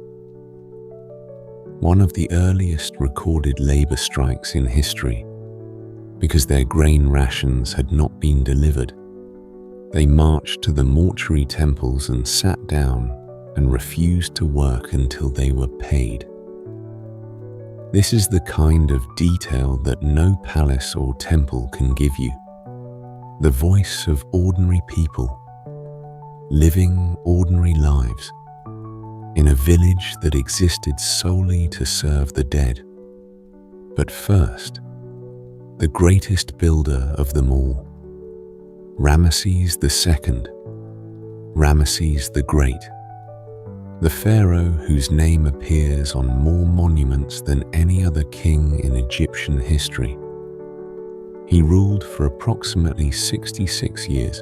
One of the earliest recorded labor strikes in history, because their grain rations had not been delivered. They marched to the mortuary temples and sat down and refused to work until they were paid. This is the kind of detail that no palace or temple can give you. The voice of ordinary people, living ordinary lives, in a village that existed solely to serve the dead. But first, the greatest builder of them all, Ramesses II, Ramesses the Great, the pharaoh whose name appears on more monuments than any other king in Egyptian history. He ruled for approximately 66 years,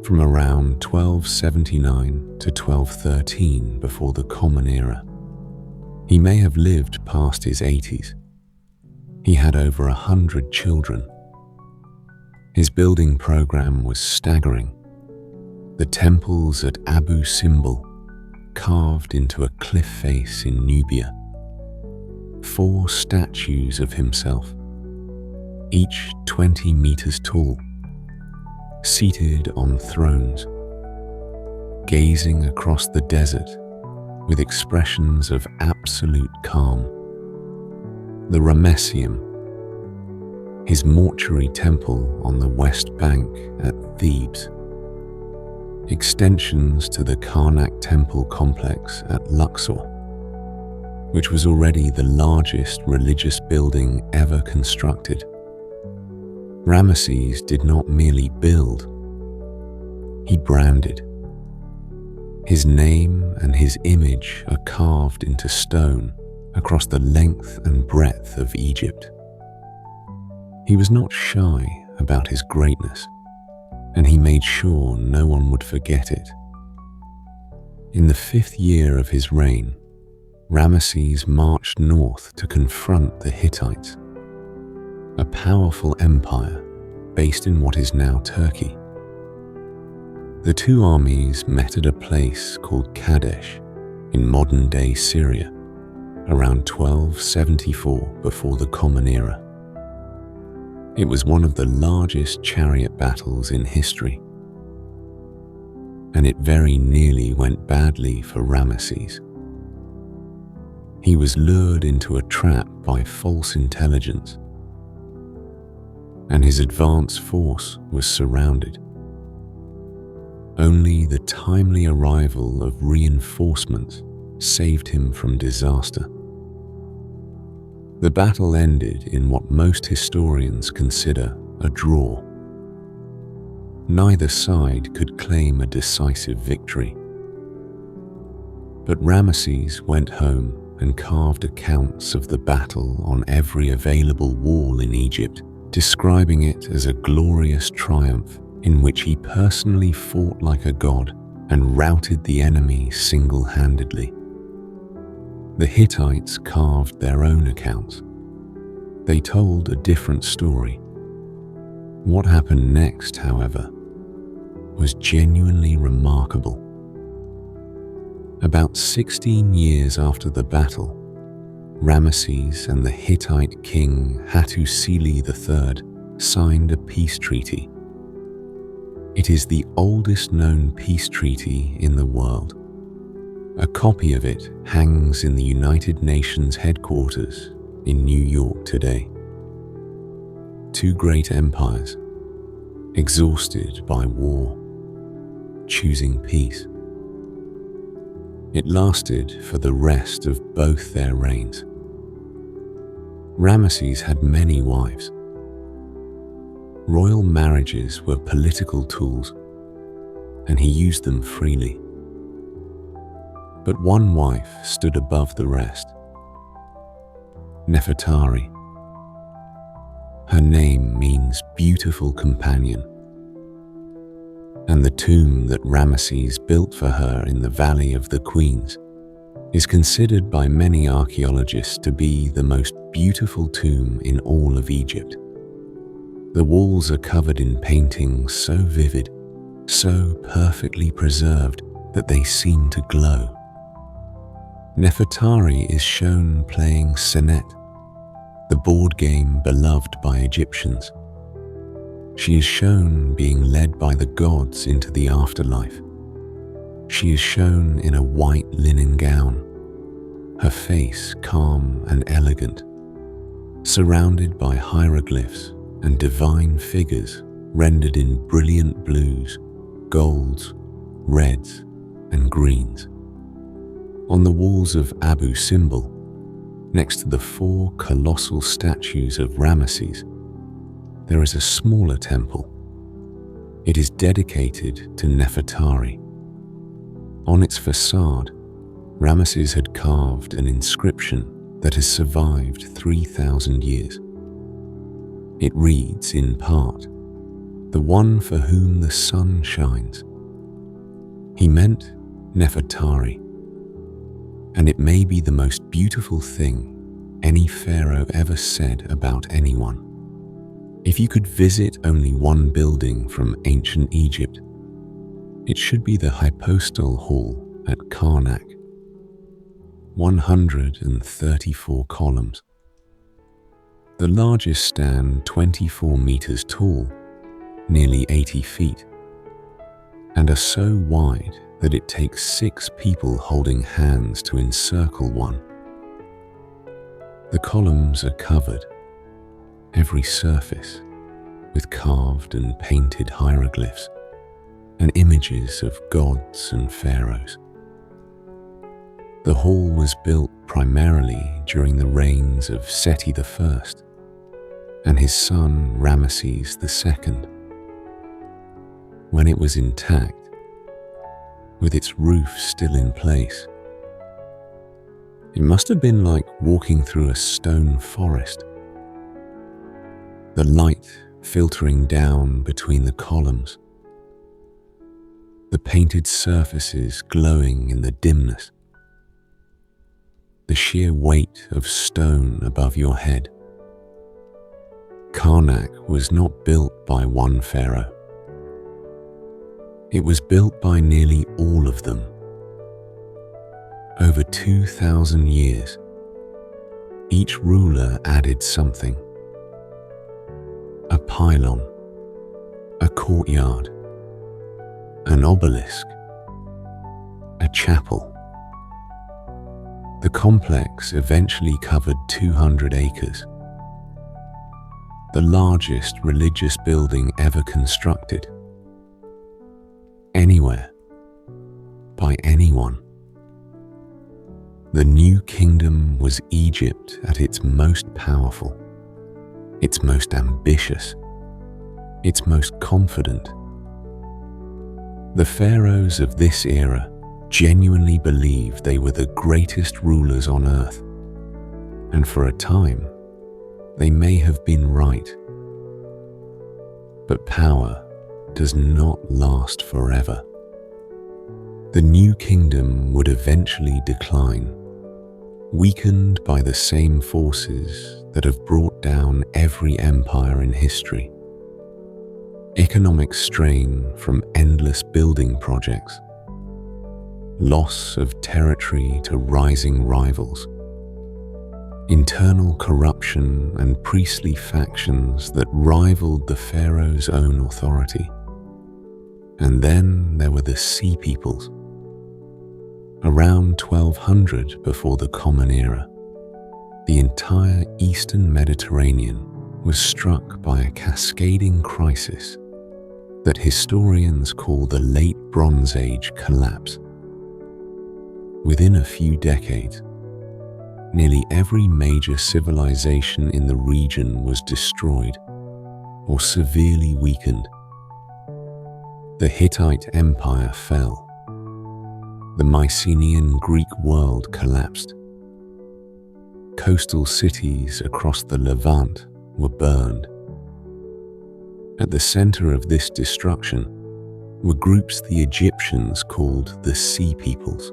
from around 1279 to 1213 before the Common Era. He may have lived past his 80s. He had over 100 children. His building program was staggering. The temples at Abu Simbel, carved into a cliff face in Nubia. 4 statues of himself, each 20 meters tall, seated on thrones, gazing across the desert with expressions of absolute calm. The Ramesseum, his mortuary temple on the west bank at Thebes. Extensions to the Karnak temple complex at Luxor, which was already the largest religious building ever constructed. Ramesses did not merely build, he branded. His name and his image are carved into stone across the length and breadth of Egypt. He was not shy about his greatness, and he made sure no one would forget it. In the 5th year of his reign, Ramesses marched north to confront the Hittites, a powerful empire based in what is now Turkey. The 2 armies met at a place called Kadesh in modern-day Syria, around 1274 before the Common Era. It was one of the largest chariot battles in history, and it very nearly went badly for Ramesses. He was lured into a trap by false intelligence, and his advance force was surrounded. Only the timely arrival of reinforcements saved him from disaster. The battle ended in what most historians consider a draw. Neither side could claim a decisive victory. But Ramesses went home and carved accounts of the battle on every available wall in Egypt, describing it as a glorious triumph in which he personally fought like a god and routed the enemy single-handedly. The Hittites carved their own accounts. They told a different story. What happened next, however, was genuinely remarkable. About 16 years after the battle, Ramesses and the Hittite king Hattusili III signed a peace treaty. It is the oldest known peace treaty in the world. A copy of it hangs in the United Nations headquarters in New York today. 2 great empires, exhausted by war, choosing peace. It lasted for the rest of both their reigns. Ramesses had many wives. Royal marriages were political tools, and he used them freely. But one wife stood above the rest, Nefertari. Her name means beautiful companion, and the tomb that Ramesses built for her in the Valley of the Queens is considered by many archaeologists to be the most beautiful tomb in all of Egypt. The walls are covered in paintings so vivid, so perfectly preserved that they seem to glow. Nefertari is shown playing Senet, the board game beloved by Egyptians. She is shown being led by the gods into the afterlife. She is shown in a white linen gown. her face calm and elegant, surrounded by hieroglyphs and divine figures rendered in brilliant blues, golds, reds, and greens. On the walls of Abu Simbel, next to the 4 colossal statues of Ramesses, there is a smaller temple. It is dedicated to Nefertari. On its facade, Ramesses had carved an inscription that has survived 3,000 years. It reads in part, "The one for whom the sun shines." He meant Nefertari, and it may be the most beautiful thing any pharaoh ever said about anyone. If you could visit only one building from ancient Egypt, it should be the Hypostyle Hall at Karnak. 134 columns. The largest stand 24 meters tall, nearly 80 feet, and are so wide that it takes 6 people holding hands to encircle one. The columns are covered, every surface, with carved and painted hieroglyphs and images of gods and pharaohs. The hall was built primarily during the reigns of Seti I and his son Ramesses II. When it was intact, with its roof still in place, it must have been like walking through a stone forest. The light filtering down between the columns, the painted surfaces glowing in the dimness, the sheer weight of stone above your head. Karnak was not built by one pharaoh. It was built by nearly all of them. Over 2,000 years, each ruler added something. A pylon, a courtyard, an obelisk, a chapel. The complex eventually covered 200 acres, the largest religious building ever constructed, anywhere, by anyone. The new kingdom was Egypt at its most powerful, its most ambitious, its most confident. The pharaohs of this era genuinely believed they were the greatest rulers on earth, and for a time, they may have been right. But power does not last forever. The new kingdom would eventually decline, weakened by the same forces that have brought down every empire in history. Economic strain from endless building projects, loss of territory to rising rivals, internal corruption and priestly factions that rivaled the pharaoh's own authority. And then there were the Sea Peoples. Around 1200 before the Common Era, the entire eastern Mediterranean was struck by a cascading crisis that historians call the Late Bronze Age collapse. Within a few decades, nearly every major civilization in the region was destroyed or severely weakened. The Hittite Empire fell. The Mycenaean Greek world collapsed. Coastal cities across the Levant were burned. At the center of this destruction were groups the Egyptians called the Sea Peoples,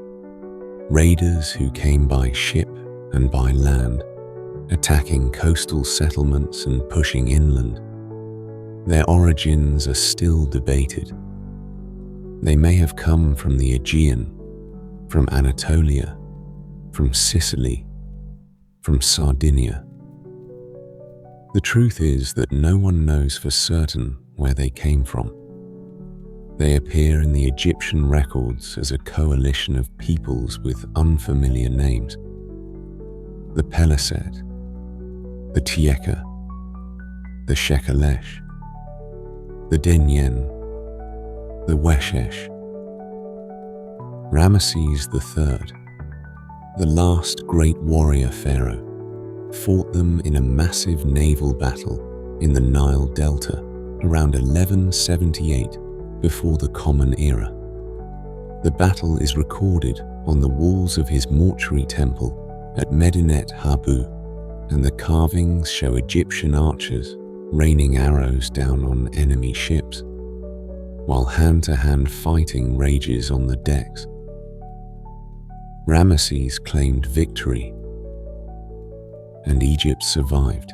raiders who came by ship and by land, attacking coastal settlements and pushing inland. Their origins are still debated. They may have come from the Aegean, from Anatolia, from Sicily, from Sardinia. The truth is that no one knows for certain where they came from. They appear in the Egyptian records as a coalition of peoples with unfamiliar names. the Peliset, the Tieka, the Shekelesh, the Denyen, the Weshesh. Ramesses III, the last great warrior pharaoh, fought them in a massive naval battle in the Nile Delta around 1178 before the Common Era. The battle is recorded on the walls of his mortuary temple at Medinet Habu, and the carvings show Egyptian archers raining arrows down on enemy ships, while hand-to-hand fighting rages on the decks. Ramesses claimed victory, and Egypt survived,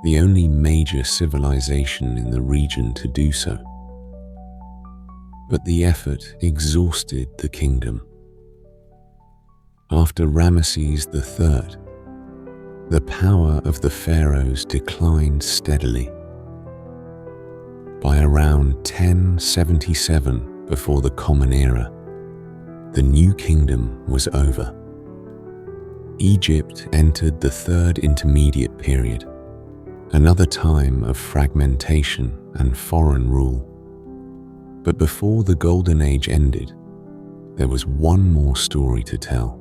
the only major civilization in the region to do so. But the effort exhausted the kingdom. After Ramesses III, the power of the pharaohs declined steadily. By around 1077 before the Common Era, the New Kingdom was over. Egypt entered the Third Intermediate Period, another time of fragmentation and foreign rule. But before the Golden Age ended, there was one more story to tell.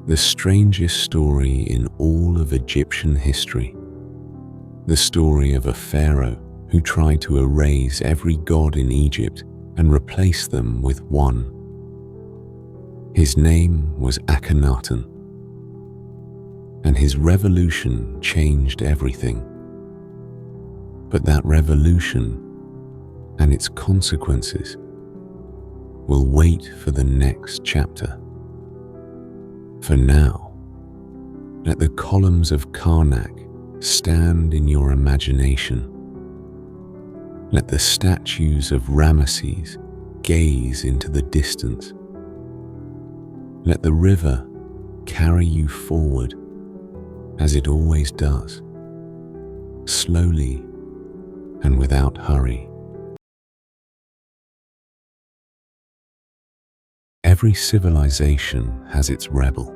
The strangest story in all of Egyptian history. The story of a pharaoh who tried to erase every god in Egypt and replace them with one. His name was Akhenaten, and his revolution changed everything. But that revolution and its consequences will wait for the next chapter. For now, let the columns of Karnak stand in your imagination. Let the statues of Ramesses gaze into the distance. Let the river carry you forward as it always does, slowly and without hurry. Every civilization has its rebel,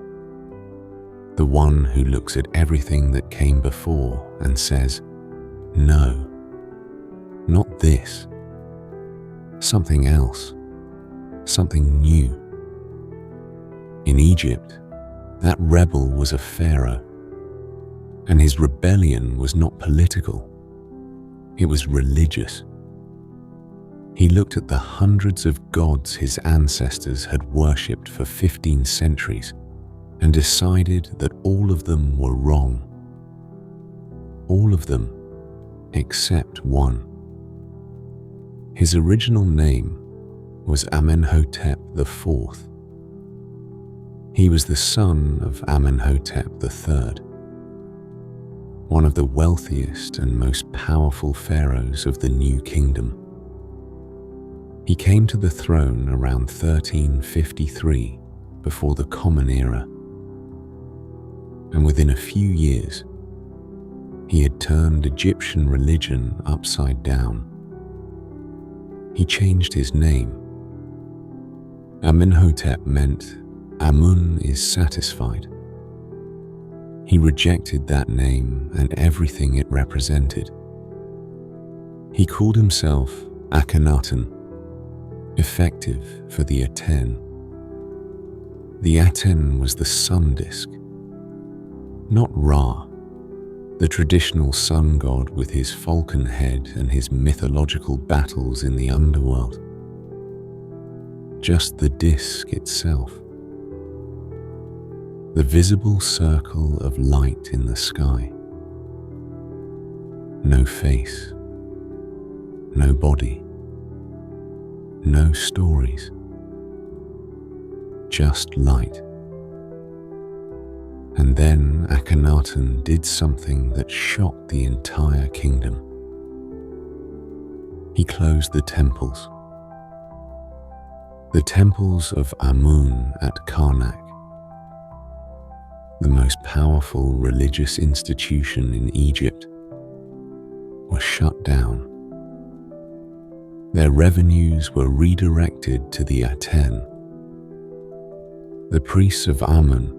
the one who looks at everything that came before and says, "No, not this. Something else, something new." In Egypt, that rebel was a pharaoh, and his rebellion was not political, it was religious. He looked at the hundreds of gods his ancestors had worshipped for 15 centuries and decided that all of them were wrong. All of them except one. His original name was Amenhotep IV. He was the son of Amenhotep III, one of the wealthiest and most powerful pharaohs of the New Kingdom. He came to the throne around 1353 before the Common Era, and within a few years, he had turned Egyptian religion upside down. He changed his name. Amenhotep meant Amun is satisfied. He rejected that name and everything it represented. He called himself Akhenaten, effective for the Aten. The Aten was the sun disk, not Ra, the traditional sun god with his falcon head and his mythological battles in the underworld. Just the disk itself. The visible circle of light in the sky. No face, no body, no stories, just light. And then Akhenaten did something that shocked the entire kingdom. He closed the temples. The temples of Amun at Karnak, the most powerful religious institution in Egypt, were shut down. Their revenues were redirected to the Aten. The priests of Amun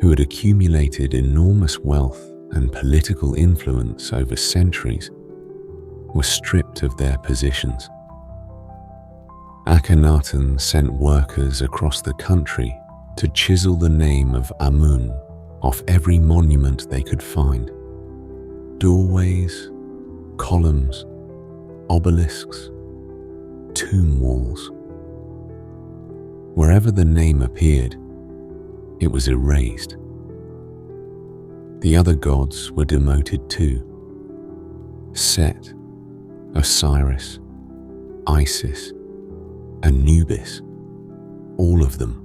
who had accumulated enormous wealth and political influence over centuries, were stripped of their positions. Akhenaten sent workers across the country to chisel the name of Amun off every monument they could find. Doorways, columns, obelisks, tomb walls. Wherever the name appeared, it was erased. The other gods were demoted too. Set, Osiris, Isis, Anubis, all of them.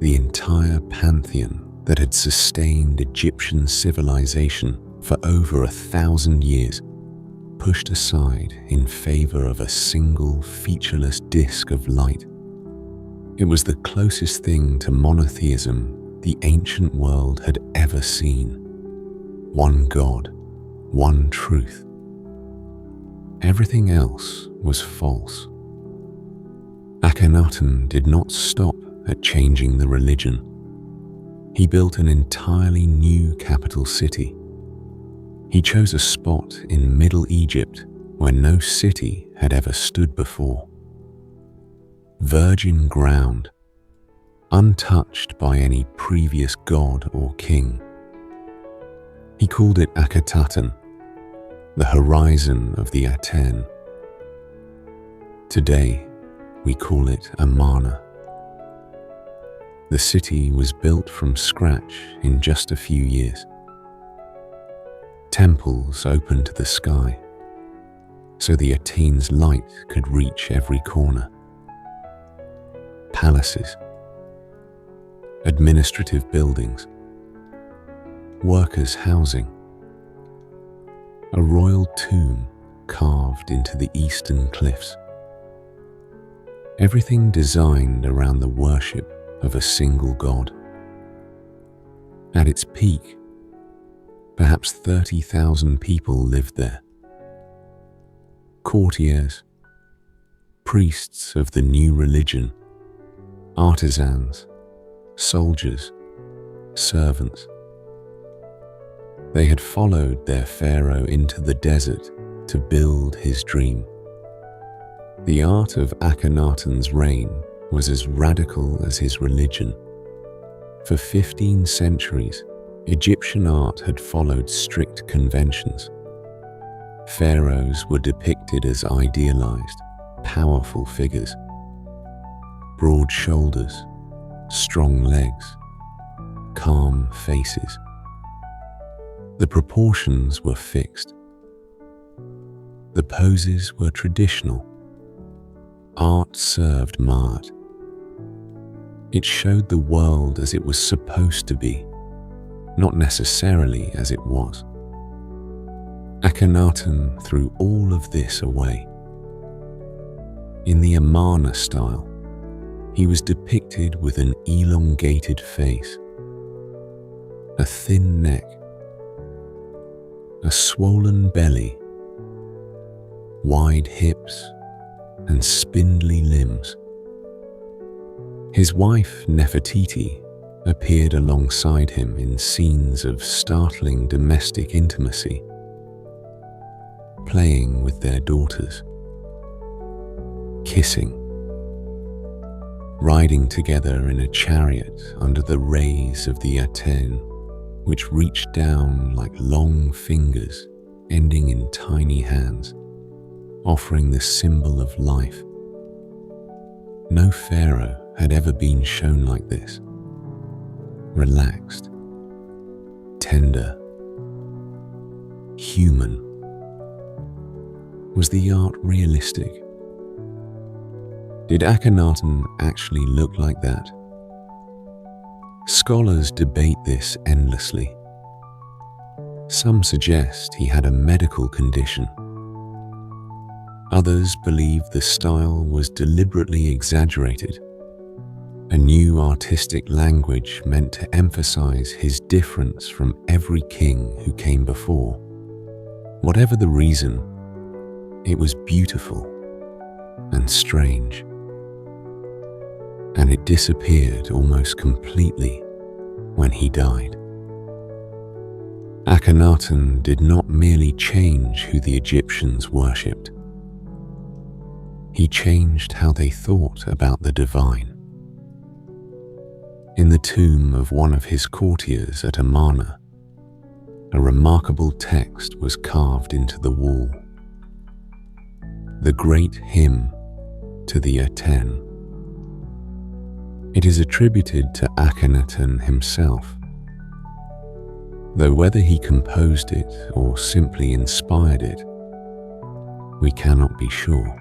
The entire pantheon that had sustained Egyptian civilization for over 1,000 years, pushed aside in favor of a single featureless disk of light. It was the closest thing to monotheism the ancient world had ever seen. One God, one truth. Everything else was false. Akhenaten did not stop at changing the religion. He built an entirely new capital city. He chose a spot in Middle Egypt where no city had ever stood before. Virgin ground, untouched by any previous god or king. He called it Akhetaten, the horizon of the Aten. Today, we call it Amarna. The city was built from scratch in just a few years. Temples opened to the sky, so the Atene's light could reach every corner. Palaces, administrative buildings, workers' housing, a royal tomb carved into the eastern cliffs. Everything designed around the worship of a single god. At its peak, perhaps 30,000 people lived there. Courtiers, priests of the new religion, artisans, soldiers, servants. They had followed their pharaoh into the desert to build his dream. The art of Akhenaten's reign was as radical as his religion. For 15 centuries, Egyptian art had followed strict conventions. Pharaohs were depicted as idealized, powerful figures. Broad shoulders, strong legs, calm faces. The proportions were fixed. The poses were traditional. Art served Maat. It showed the world as it was supposed to be, not necessarily as it was. Akhenaten threw all of this away. In the Amarna style, he was depicted with an elongated face, a thin neck, a swollen belly, wide hips, and spindly limbs. His wife Nefertiti appeared alongside him in scenes of startling domestic intimacy, playing with their daughters, kissing, riding together in a chariot under the rays of the Aten, which reached down like long fingers ending in tiny hands, offering the symbol of life. No pharaoh had ever been shown like this. Relaxed, tender, human. Was the art realistic? Did Akhenaten actually look like that? Scholars debate this endlessly. Some suggest he had a medical condition. Others believe the style was deliberately exaggerated, a new artistic language meant to emphasize his difference from every king who came before. Whatever the reason, it was beautiful and strange, and it disappeared almost completely when he died. Akhenaten did not merely change who the Egyptians worshipped. He changed how they thought about the divine. In the tomb of one of his courtiers at Amarna, a remarkable text was carved into the wall. The great hymn to the Aten. It is attributed to Akhenaten himself, though whether he composed it or simply inspired it, we cannot be sure.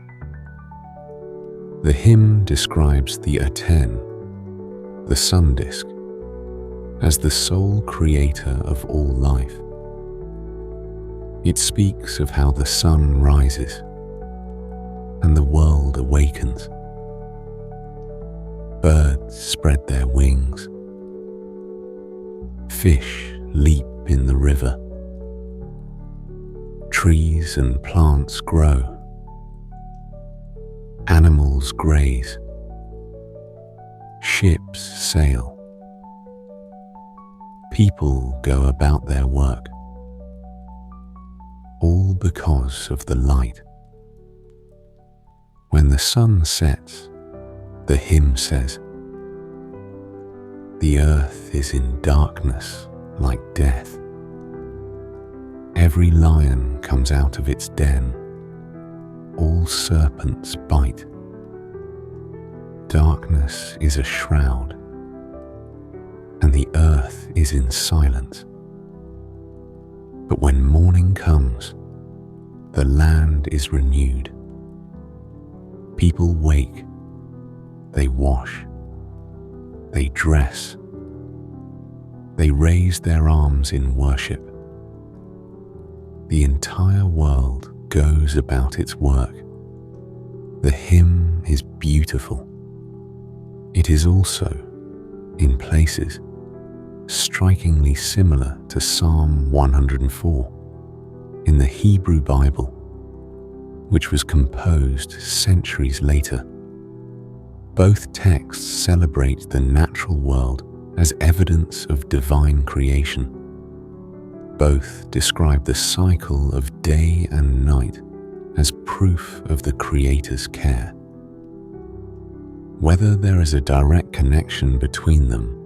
The hymn describes the Aten, the sun disk, as the sole creator of all life. It speaks of how the sun rises and the world awakens. Birds spread their wings. Fish leap in the river. Trees and plants grow. Animals graze. Ships sail. People go about their work. All because of the light. When the sun sets, the hymn says, "The earth is in darkness like death. Every lion comes out of its den. All serpents bite. Darkness is a shroud, and the earth is in silence. But when morning comes, the land is renewed. People wake, they wash, they dress, they raise their arms in worship. The entire world goes about its work. The hymn is beautiful. It is also, in places, strikingly similar to Psalm 104 in the Hebrew Bible, which was composed centuries later. Both texts celebrate the natural world as evidence of divine creation. Both describe the cycle of day and night as proof of the Creator's care. Whether there is a direct connection between them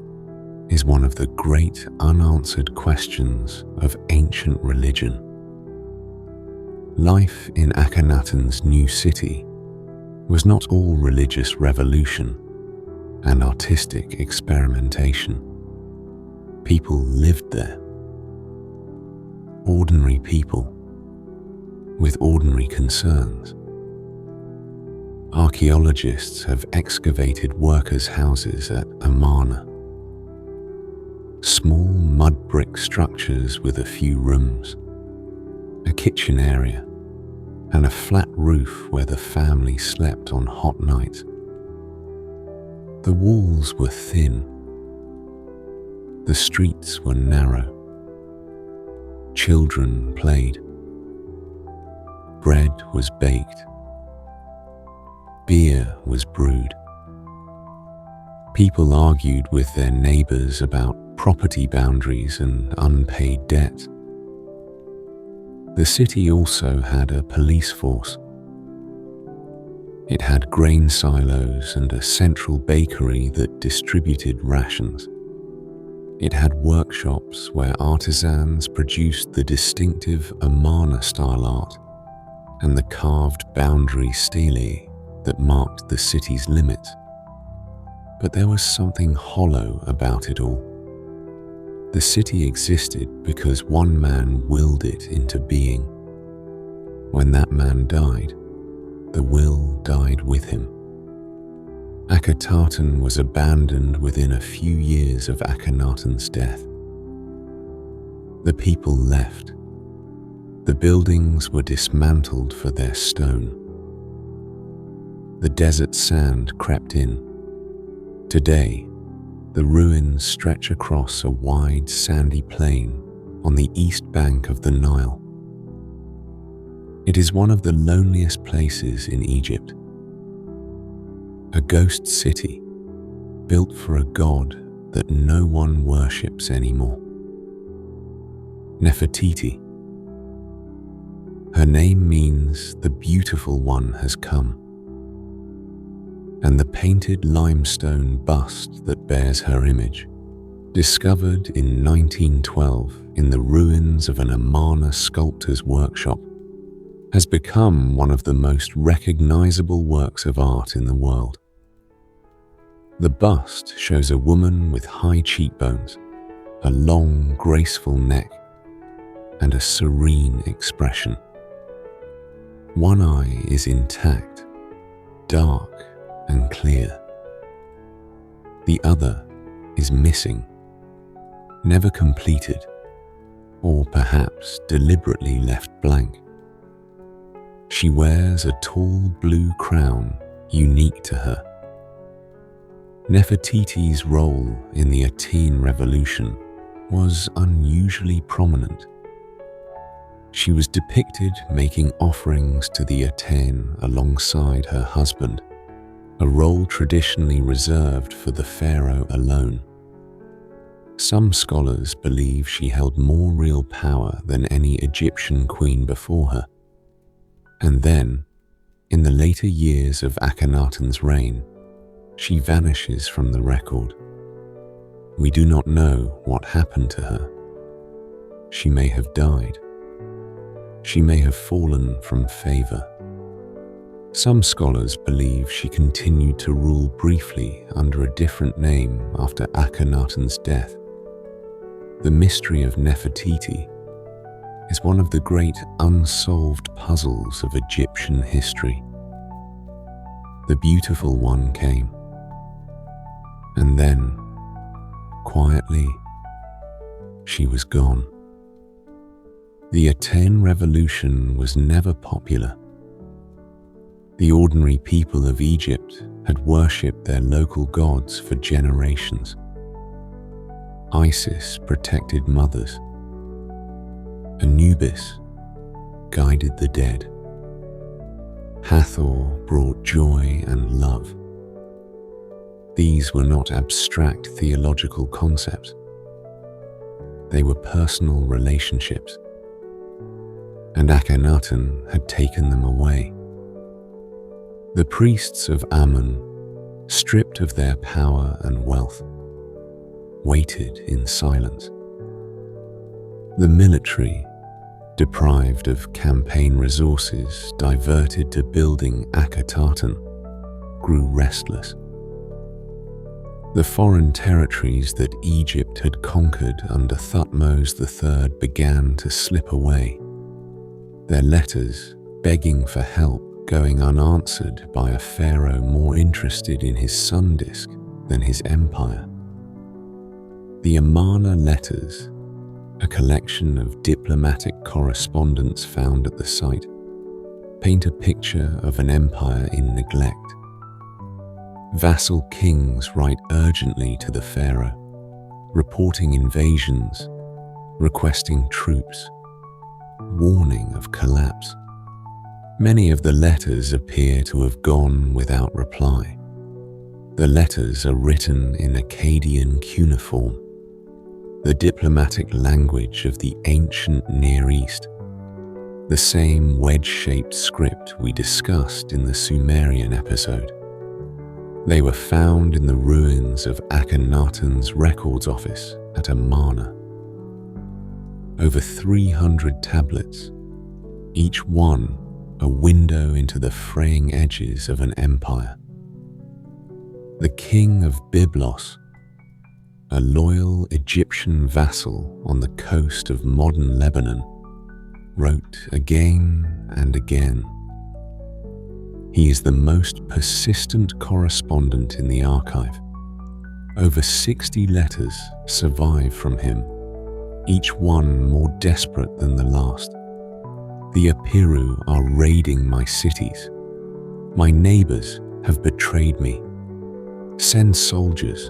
is one of the great unanswered questions of ancient religion. Life in Akhenaten's new city was not all religious revolution and artistic experimentation. People lived there. Ordinary people with ordinary concerns. Archaeologists have excavated workers' houses at Amarna. Small mud brick structures with a few rooms, a kitchen area, and a flat roof where the family slept on hot nights. The walls were thin. The streets were narrow. Children played. Bread was baked. Beer was brewed. People argued with their neighbors about property boundaries and unpaid debt. The city also had a police force. It had grain silos and a central bakery that distributed rations. It had workshops where artisans produced the distinctive Amarna-style art and the carved boundary stelae that marked the city's limits. But there was something hollow about it all. The city existed because one man willed it into being. When that man died, the will died with him. Akhenaten was abandoned within a few years of Akhenaten's death. The people left. The buildings were dismantled for their stone. The desert sand crept in. Today, the ruins stretch across a wide sandy plain on the east bank of the Nile. It is one of the loneliest places in Egypt. A ghost city built for a god that no one worships anymore. Nefertiti. Her name means the beautiful one has come, and the painted limestone bust that bears her image, discovered in 1912 in the ruins of an Amarna sculptor's workshop, has become one of the most recognizable works of art in the world. The bust shows a woman with high cheekbones, a long, graceful neck, and a serene expression. One eye is intact, dark and clear. The other is missing, never completed, or perhaps deliberately left blank. She wears a tall blue crown unique to her. Nefertiti's role in the Aten Revolution was unusually prominent. She was depicted making offerings to the Aten alongside her husband, a role traditionally reserved for the pharaoh alone. Some scholars believe she held more real power than any Egyptian queen before her. And then, in the later years of Akhenaten's reign, she vanishes from the record. We do not know what happened to her. She may have died. She may have fallen from favor. Some scholars believe she continued to rule briefly under a different name after Akhenaten's death. The mystery of Nefertiti is one of the great unsolved puzzles of Egyptian history. The beautiful one came, and then, quietly, she was gone. The Aten Revolution was never popular. The ordinary people of Egypt had worshipped their local gods for generations. Isis protected mothers. Anubis guided the dead. Hathor brought joy and love. These were not abstract theological concepts. They were personal relationships, and Akhenaten had taken them away. The priests of Amun, stripped of their power and wealth, waited in silence. The military, deprived of campaign resources diverted to building Akhetaten, grew restless. The foreign territories that Egypt had conquered under Thutmose III began to slip away, their letters begging for help going unanswered by a pharaoh more interested in his sun disk than his empire. The Amarna letters, a collection of diplomatic correspondence found at the site, paint a picture of an empire in neglect. Vassal kings write urgently to the pharaoh, reporting invasions, requesting troops, warning of collapse. Many of the letters appear to have gone without reply. The letters are written in Akkadian cuneiform, the diplomatic language of the ancient Near East, the same wedge-shaped script we discussed in the Sumerian episode. They were found in the ruins of Akhenaten's records office at Amarna. Over 300 tablets, each one a window into the fraying edges of an empire. The king of Byblos, a loyal Egyptian vassal on the coast of modern Lebanon, wrote again and again. He is the most persistent correspondent in the archive. Over 60 letters survive from him, each one more desperate than the last. The Apiru are raiding my cities. My neighbors have betrayed me. Send soldiers,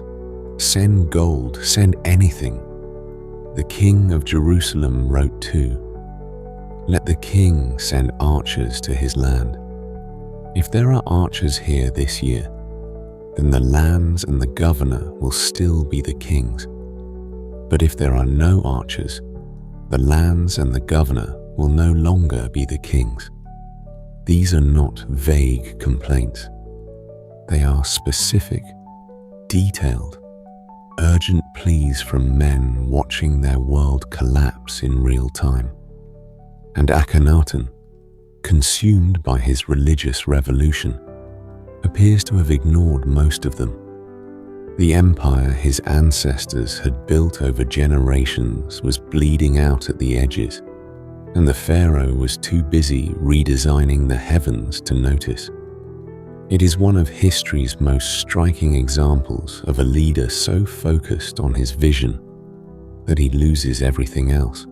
send gold, send anything. The king of Jerusalem wrote too. Let the king send archers to his land. If there are archers here this year, then the lands and the governor will still be the kings. But if there are no archers, the lands and the governor will no longer be the kings. These are not vague complaints. They are specific, detailed, urgent pleas from men watching their world collapse in real time. And Akhenaten, consumed by his religious revolution, appears to have ignored most of them. The empire his ancestors had built over generations was bleeding out at the edges, and the pharaoh was too busy redesigning the heavens to notice. It is one of history's most striking examples of a leader so focused on his vision that he loses everything else.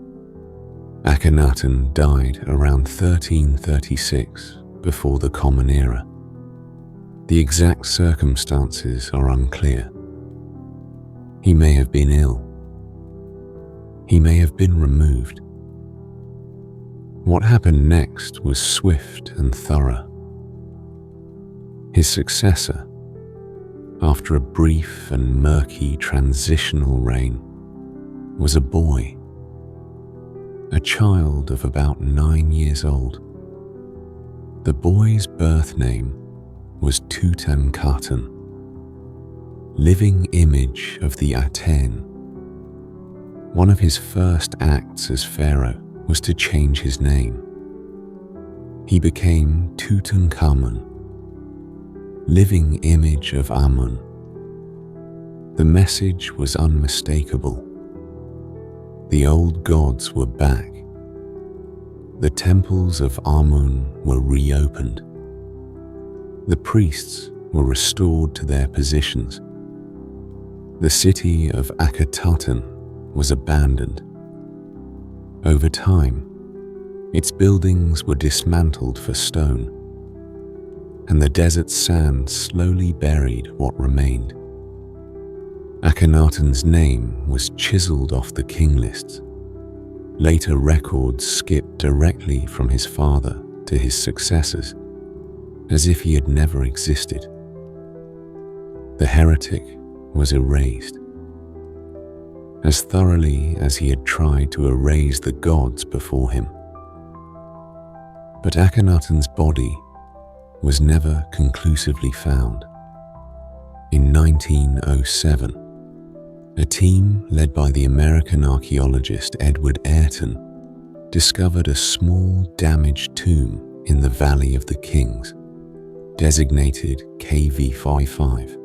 Akhenaten died around 1336 before the Common Era. The exact circumstances are unclear. He may have been ill. He may have been removed. What happened next was swift and thorough. His successor, after a brief and murky transitional reign, was a boy, a child of about 9 years old. The boy's birth name was Tutankhamun, living image of the Aten. One of his first acts as pharaoh was to change his name. He became Tutankhamun, living image of Amun. The message was unmistakable. The old gods were back. The temples of Amun were reopened. The priests were restored to their positions. The city of Akhetaten was abandoned. Over time, its buildings were dismantled for stone, and the desert sand slowly buried what remained. Akhenaten's name was chiseled off the king lists. Later records skipped directly from his father to his successors, as if he had never existed. The heretic was erased, as thoroughly as he had tried to erase the gods before him. But Akhenaten's body was never conclusively found. In 1907, a team led by the American archaeologist Edward Ayrton discovered a small damaged tomb in the Valley of the Kings, designated KV55.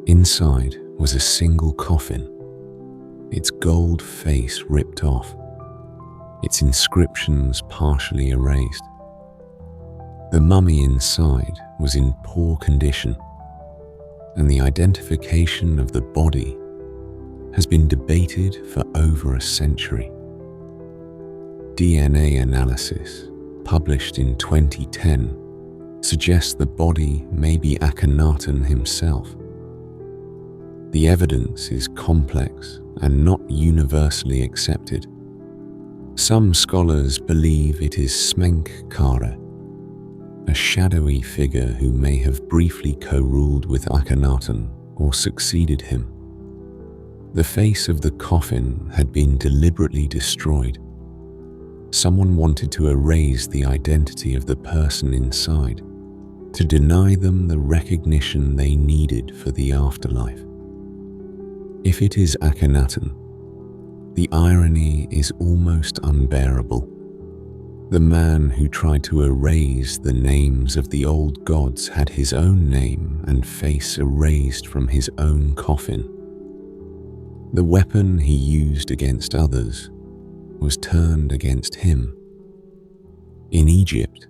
Inside was a single coffin, its gold face ripped off, its inscriptions partially erased. The mummy inside was in poor condition, and the identification of the body has been debated for over a century. DNA analysis, published in 2010, suggests the body may be Akhenaten himself. The evidence is complex and not universally accepted. Some scholars believe it is Smenkhkare, a shadowy figure who may have briefly co-ruled with Akhenaten or succeeded him. The face of the coffin had been deliberately destroyed. Someone wanted to erase the identity of the person inside, to deny them the recognition they needed for the afterlife. If it is Akhenaten, the irony is almost unbearable. The man who tried to erase the names of the old gods had his own name and face erased from his own coffin. The weapon he used against others was turned against him. In Egypt,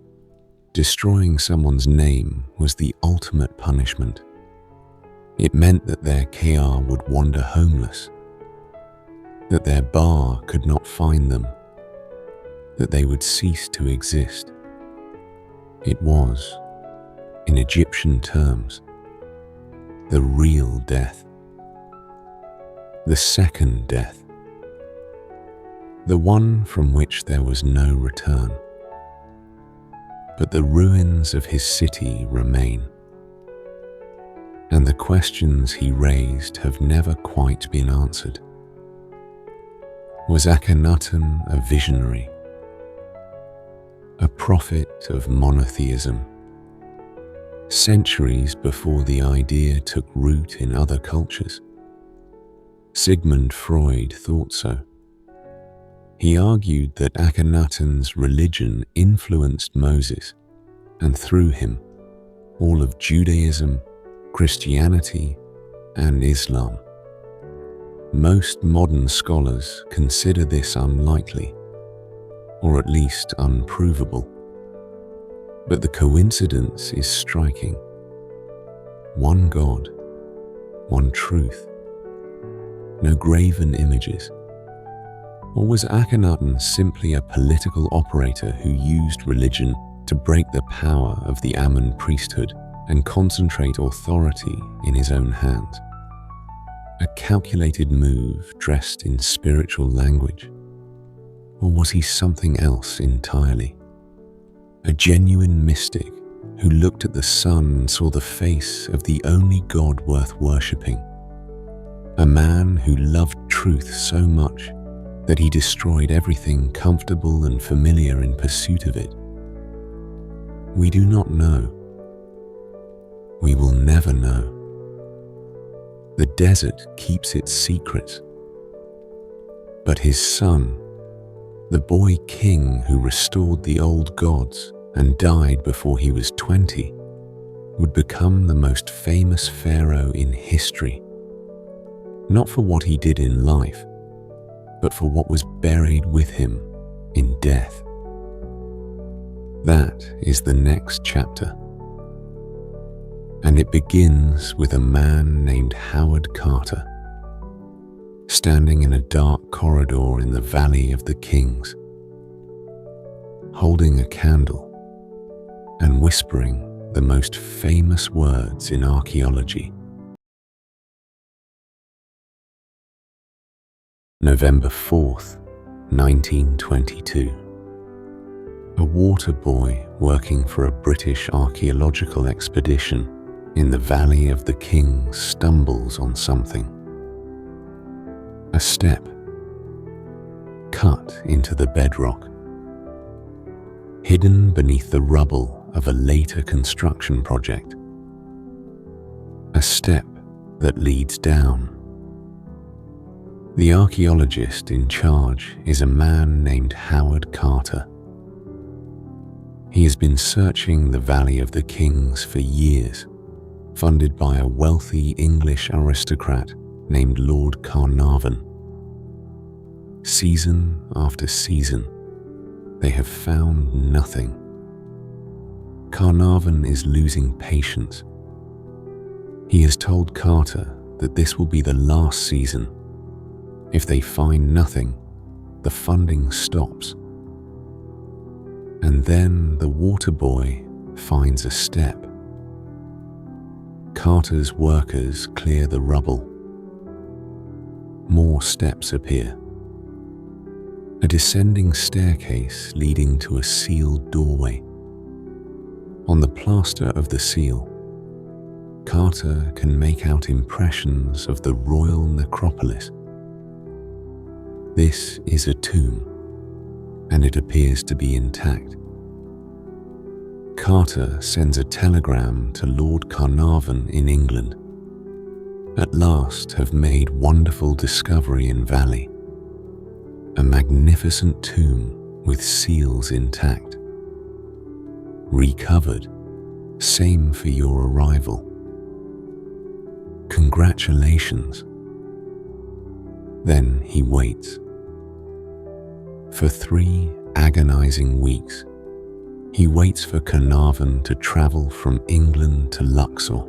destroying someone's name was the ultimate punishment. It meant that their Kea would wander homeless, that their bar could not find them, that they would cease to exist. It was, in Egyptian terms, the real death. The second death. The one from which there was no return. But the ruins of his city remain. and the questions he raised have never quite been answered. Was Akhenaten a visionary, a prophet of monotheism, centuries before the idea took root in other cultures? Sigmund Freud thought so. He argued that Akhenaten's religion influenced Moses, and through him, all of Judaism, Christianity, and Islam. Most modern scholars consider this unlikely, or at least unprovable. But the coincidence is striking. One God, one truth, no graven images. Or was Akhenaten simply a political operator who used religion to break the power of the Amun priesthood and concentrate authority in his own hands? A calculated move dressed in spiritual language? Or was he something else entirely? A genuine mystic who looked at the sun and saw the face of the only God worth worshipping? A man who loved truth so much that he destroyed everything comfortable and familiar in pursuit of it? We do not know. We will never know. The desert keeps its secrets. But his son, the boy king who restored the old gods and died before he was 20, would become the most famous pharaoh in history. Not for what he did in life, but for what was buried with him in death. That is the next chapter. And it begins with a man named Howard Carter, standing in a dark corridor in the Valley of the Kings, holding a candle and whispering the most famous words in archaeology. November 4th, 1922. A water boy working for a British archaeological expedition in the Valley of the Kings stumbles on something. A step cut into the bedrock, hidden beneath the rubble of a later construction project. A step that leads down. The archaeologist in charge is a man named Howard Carter. He has been searching the Valley of the Kings for years, funded by a wealthy English aristocrat named Lord Carnarvon. Season after season, they have found nothing. Carnarvon is losing patience. He has told Carter that this will be the last season. If they find nothing, the funding stops. And then the water boy finds a step. Carter's workers clear the rubble. More steps appear. A descending staircase leading to a sealed doorway. On the plaster of the seal, Carter can make out impressions of the royal necropolis. This is a tomb, and it appears to be intact. Carter sends a telegram to Lord Carnarvon in England. At last have made wonderful discovery in Valley. A magnificent tomb with seals intact. Recovered, same for your arrival. Congratulations. Then he waits. For 3 agonizing weeks, he waits for Carnarvon to travel from England to Luxor,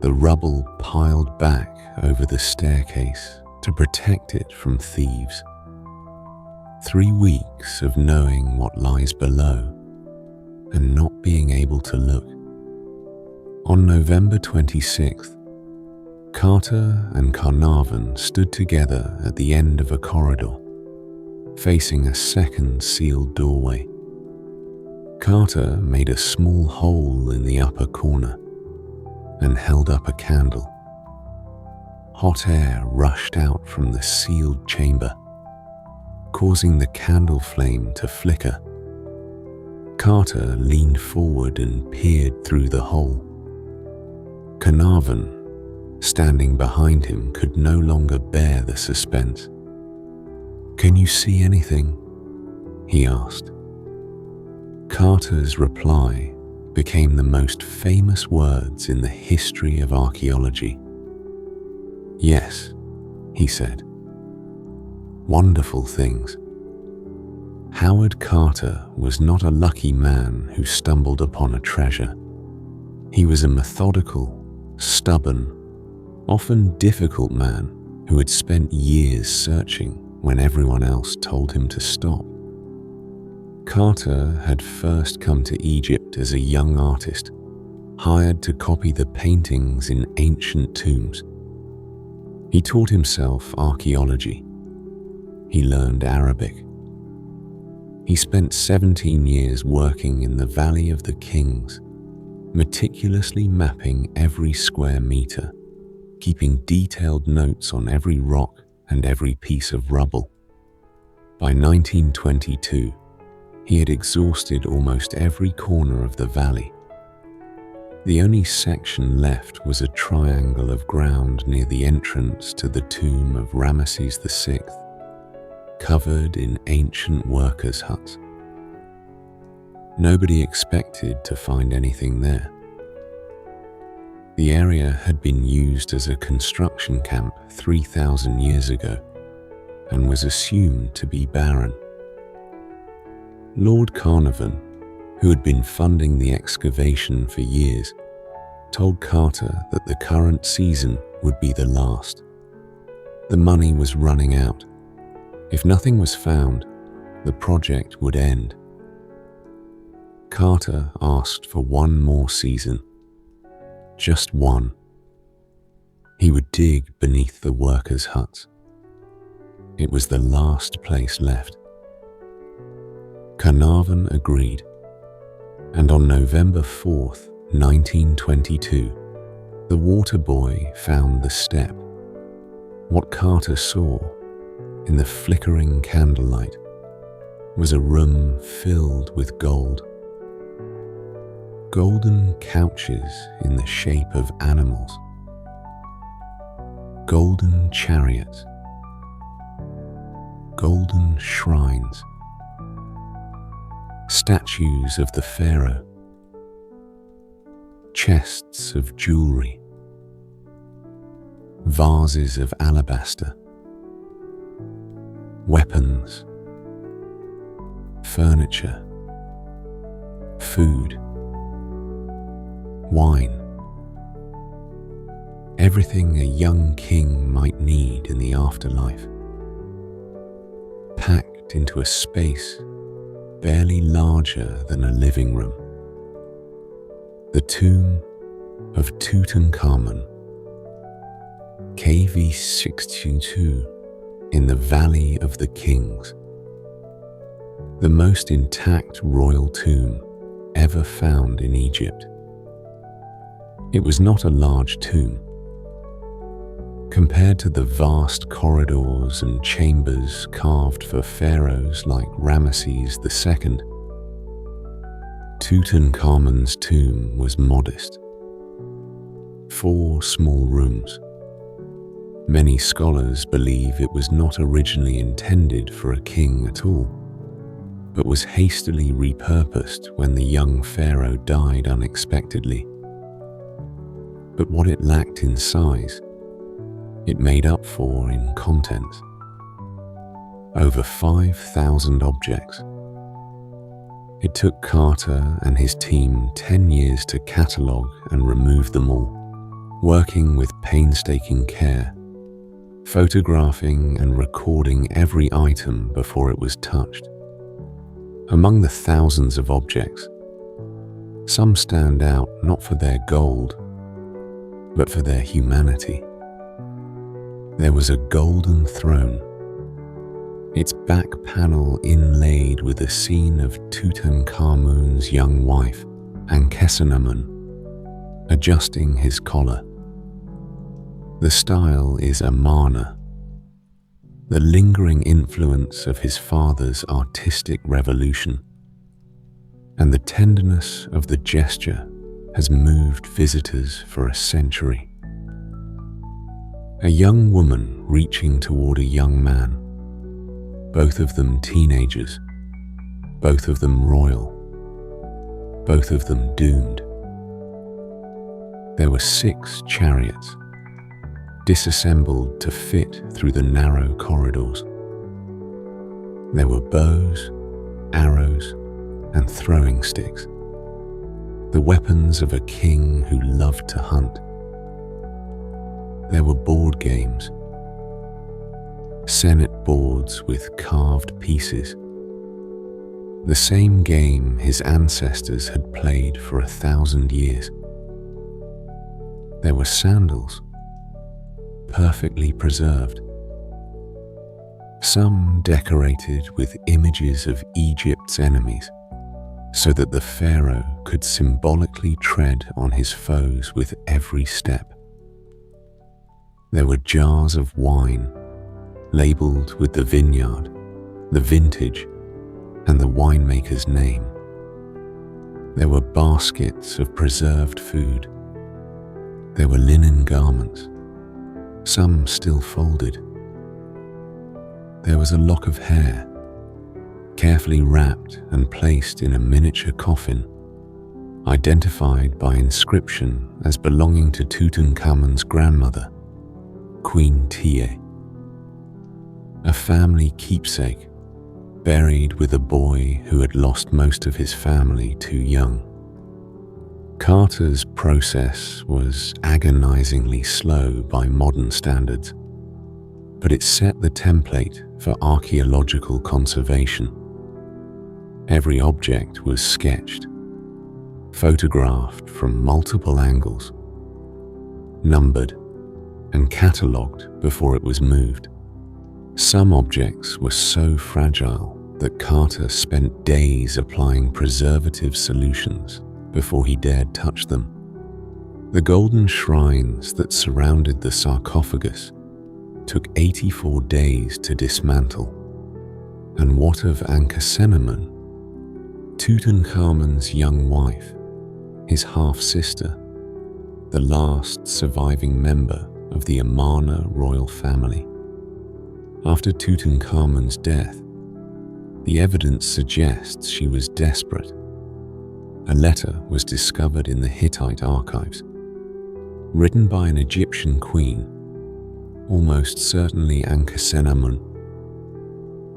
the rubble piled back over the staircase to protect it from thieves. 3 weeks of knowing what lies below and not being able to look. On November 26th, Carter and Carnarvon stood together at the end of a corridor, facing a second sealed doorway. Carter made a small hole in the upper corner, and held up a candle. Hot air rushed out from the sealed chamber, causing the candle flame to flicker. Carter leaned forward and peered through the hole. Carnarvon, standing behind him, could no longer bear the suspense. "Can you see anything?" he asked. Carter's reply became the most famous words in the history of archaeology. "Yes," he said. "Wonderful things." Howard Carter was not a lucky man who stumbled upon a treasure. He was a methodical, stubborn, often difficult man who had spent years searching when everyone else told him to stop. Carter had first come to Egypt as a young artist, hired to copy the paintings in ancient tombs. He taught himself archaeology. He learned Arabic. He spent 17 years working in the Valley of the Kings, meticulously mapping every square meter, keeping detailed notes on every rock and every piece of rubble. By 1922, he had exhausted almost every corner of the valley. The only section left was a triangle of ground near the entrance to the tomb of Ramesses VI, covered in ancient workers' huts. Nobody expected to find anything there. The area had been used as a construction camp 3,000 years ago and was assumed to be barren. Lord Carnarvon, who had been funding the excavation for years, told Carter that the current season would be the last. The money was running out. If nothing was found, the project would end. Carter asked for one more season. Just one. He would dig beneath the workers' huts. It was the last place left. Carnarvon agreed, and on November 4th, 1922, the water boy found the step. What Carter saw in the flickering candlelight was a room filled with gold. Golden couches in the shape of animals. Golden chariots. Golden shrines. Statues of the Pharaoh. Chests of jewelry. Vases of alabaster. Weapons. Furniture. Food. Wine. Everything a young king might need in the afterlife. Packed into a space barely larger than a living room. The tomb of Tutankhamun, KV 62, in the Valley of the Kings. The most intact royal tomb ever found in Egypt. It was not a large tomb. Compared to the vast corridors and chambers carved for pharaohs like Ramesses II, Tutankhamun's tomb was modest. 4 small rooms. Many scholars believe it was not originally intended for a king at all, but was hastily repurposed when the young pharaoh died unexpectedly. But what it lacked in size, it made up for in content. Over 5,000 objects. It took Carter and his team 10 years to catalogue and remove them all, working with painstaking care, photographing and recording every item before it was touched. Among the thousands of objects, some stand out not for their gold, but for their humanity. There was a golden throne, its back panel inlaid with a scene of Tutankhamun's young wife, Ankhesenamun, adjusting his collar. The style is Amarna, the lingering influence of his father's artistic revolution, and the tenderness of the gesture has moved visitors for a century. A young woman reaching toward a young man, both of them teenagers, both of them royal, both of them doomed. There were 6 chariots, disassembled to fit through the narrow corridors. There were bows, arrows, and throwing sticks, the weapons of a king who loved to hunt. There were board games, Senate boards with carved pieces, the same game his ancestors had played for 1,000 years. There were sandals, perfectly preserved, some decorated with images of Egypt's enemies, so that the Pharaoh could symbolically tread on his foes with every step. There were jars of wine, labeled with the vineyard, the vintage, and the winemaker's name. There were baskets of preserved food. There were linen garments, some still folded. There was a lock of hair, carefully wrapped and placed in a miniature coffin, identified by inscription as belonging to Tutankhamun's grandmother, Queen Tiye. A family keepsake, buried with a boy who had lost most of his family too young. Carter's process was agonizingly slow by modern standards, but it set the template for archaeological conservation. Every object was sketched, photographed from multiple angles, numbered, and catalogued before it was moved. Some objects were so fragile that Carter spent days applying preservative solutions before he dared touch them. The golden shrines that surrounded the sarcophagus took 84 days to dismantle. And what of Ankhesenamun, Tutankhamun's young wife, his half-sister, the last surviving member of the Amarna royal family? After Tutankhamun's death, the evidence suggests she was desperate. A letter was discovered in the Hittite archives, written by an Egyptian queen, almost certainly Ankhesenamun,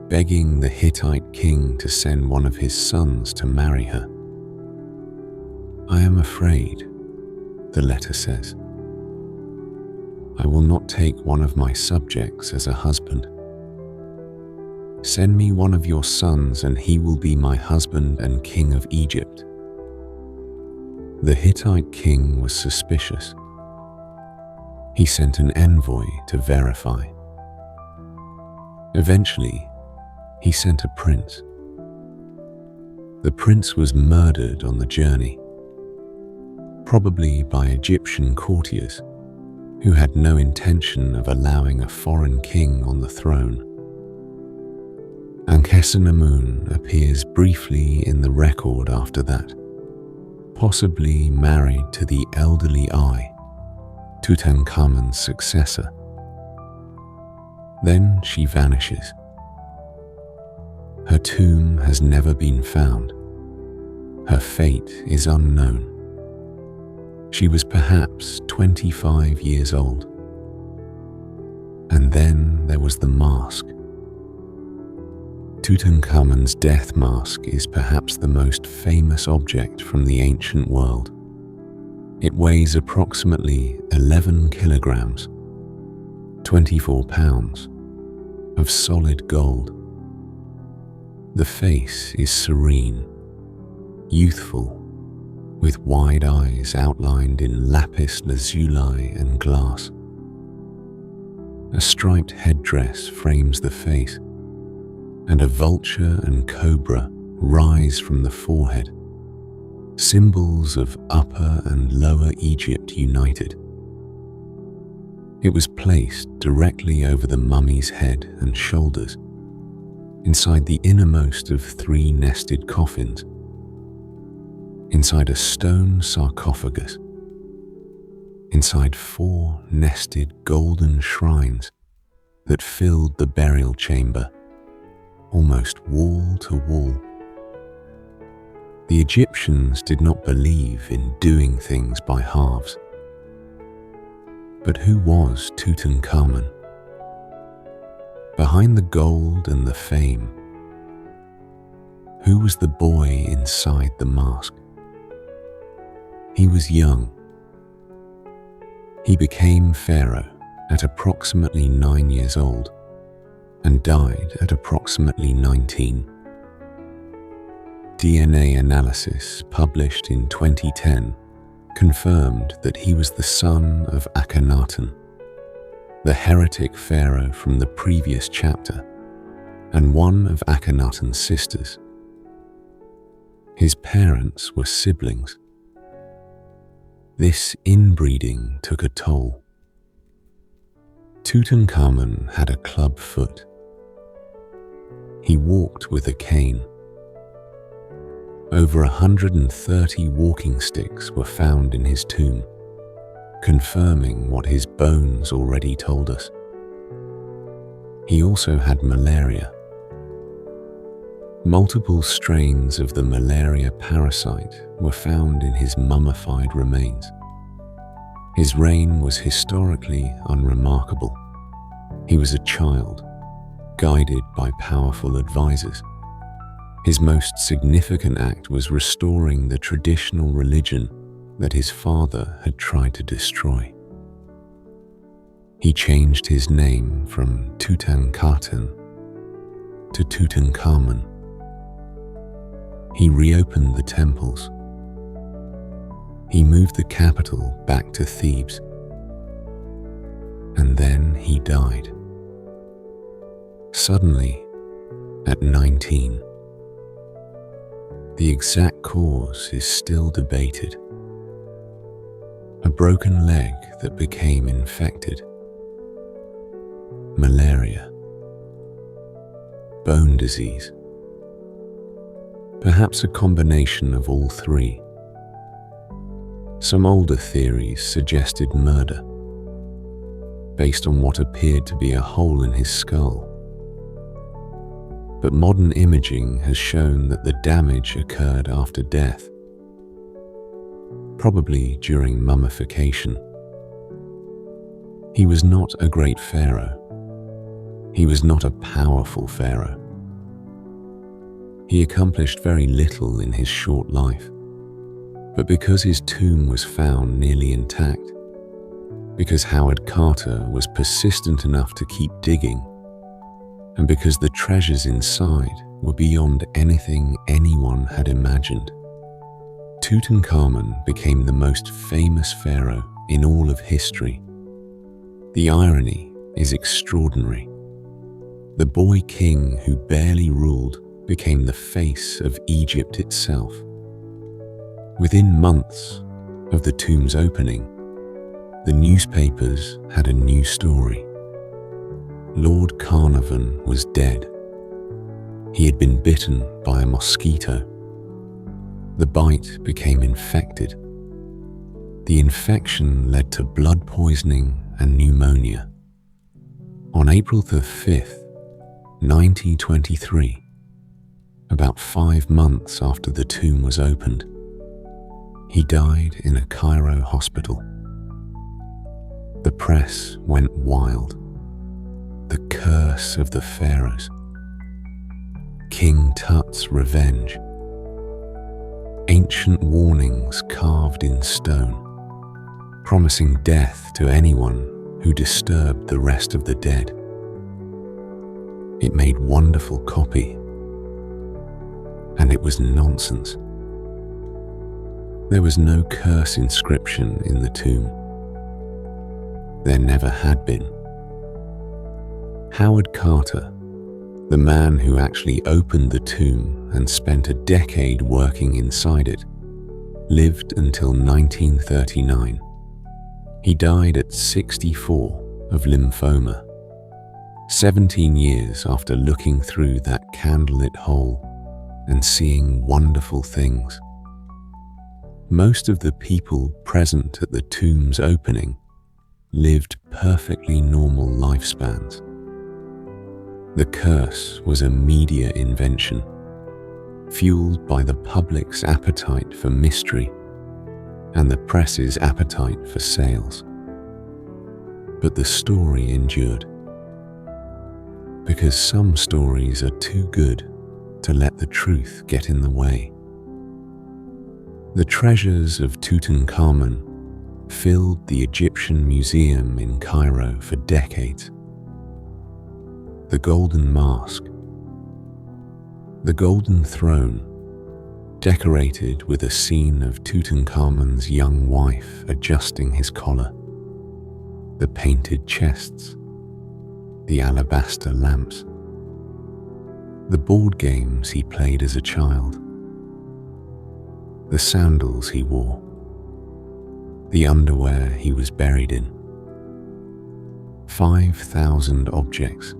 begging the Hittite king to send one of his sons to marry her. "I am afraid," the letter says. "I will not take one of my subjects as a husband. Send me one of your sons and he will be my husband and king of Egypt." The Hittite king was suspicious. He sent an envoy to verify. Eventually, he sent a prince. The prince was murdered on the journey, probably by Egyptian courtiers who had no intention of allowing a foreign king on the throne. Ankhesenamun appears briefly in the record after that, possibly married to the elderly Ai, Tutankhamun's successor. Then she vanishes. Her tomb has never been found. Her fate is unknown. She was perhaps 25 years old. And then there was the mask. Tutankhamun's death mask is perhaps the most famous object from the ancient world. It weighs approximately 11 kilograms, 24 pounds, of solid gold. The face is serene, youthful, with wide eyes outlined in lapis lazuli and glass. A striped headdress frames the face, and a vulture and cobra rise from the forehead, symbols of Upper and Lower Egypt united. It was placed directly over the mummy's head and shoulders, inside the innermost of 3 nested coffins, inside a stone sarcophagus, inside 4 nested golden shrines that filled the burial chamber, almost wall to wall. The Egyptians did not believe in doing things by halves. But who was Tutankhamun? Behind the gold and the fame, who was the boy inside the mask? He was young. He became Pharaoh at approximately 9 years old and died at approximately 19. DNA analysis published in 2010 confirmed that he was the son of Akhenaten, the heretic pharaoh from the previous chapter, and one of Akhenaten's sisters. His parents were siblings. This inbreeding took a toll. Tutankhamun had a club foot. He walked with a cane. Over 130 walking sticks were found in his tomb, confirming what his bones already told us. He also had malaria. Multiple strains of the malaria parasite were found in his mummified remains. His reign was historically unremarkable. He was a child, guided by powerful advisors. His most significant act was restoring the traditional religion that his father had tried to destroy. He changed his name from Tutankhaten to Tutankhamun. He reopened the temples. He moved the capital back to Thebes. And then he died. Suddenly, at 19. The exact cause is still debated. A broken leg that became infected. Malaria. Bone disease. Perhaps a combination of all 3. Some older theories suggested murder, based on what appeared to be a hole in his skull. But modern imaging has shown that the damage occurred after death, probably during mummification. He was not a great pharaoh. He was not a powerful pharaoh. He accomplished very little in his short life, but because his tomb was found nearly intact, because Howard Carter was persistent enough to keep digging, and because the treasures inside were beyond anything anyone had imagined, Tutankhamun became the most famous pharaoh in all of history. The irony is extraordinary. The boy king who barely ruled became the face of Egypt itself. Within months of the tomb's opening, the newspapers had a new story. Lord Carnarvon was dead. He had been bitten by a mosquito. The bite became infected. The infection led to blood poisoning and pneumonia. On April 5th, 1923, about 5 months after the tomb was opened, he died in a Cairo hospital. The press went wild. The curse of the Pharaohs. King Tut's revenge. Ancient warnings carved in stone, promising death to anyone who disturbed the rest of the dead. It made wonderful copy, and it was nonsense. There was no curse inscription in the tomb. There never had been. Howard Carter, the man who actually opened the tomb and spent a decade working inside it, lived until 1939. He died at 64 of lymphoma, 17 years after looking through that candlelit hole and seeing wonderful things. Most of the people present at the tomb's opening lived perfectly normal lifespans. The curse was a media invention, fueled by the public's appetite for mystery and the press's appetite for sales. But the story endured, because some stories are too good to let the truth get in the way. The treasures of Tutankhamun filled the Egyptian Museum in Cairo for decades. The golden mask, the golden throne, decorated with a scene of Tutankhamun's young wife adjusting his collar, the painted chests, the alabaster lamps, the board games he played as a child, the sandals he wore, the underwear he was buried in. 5,000 objects,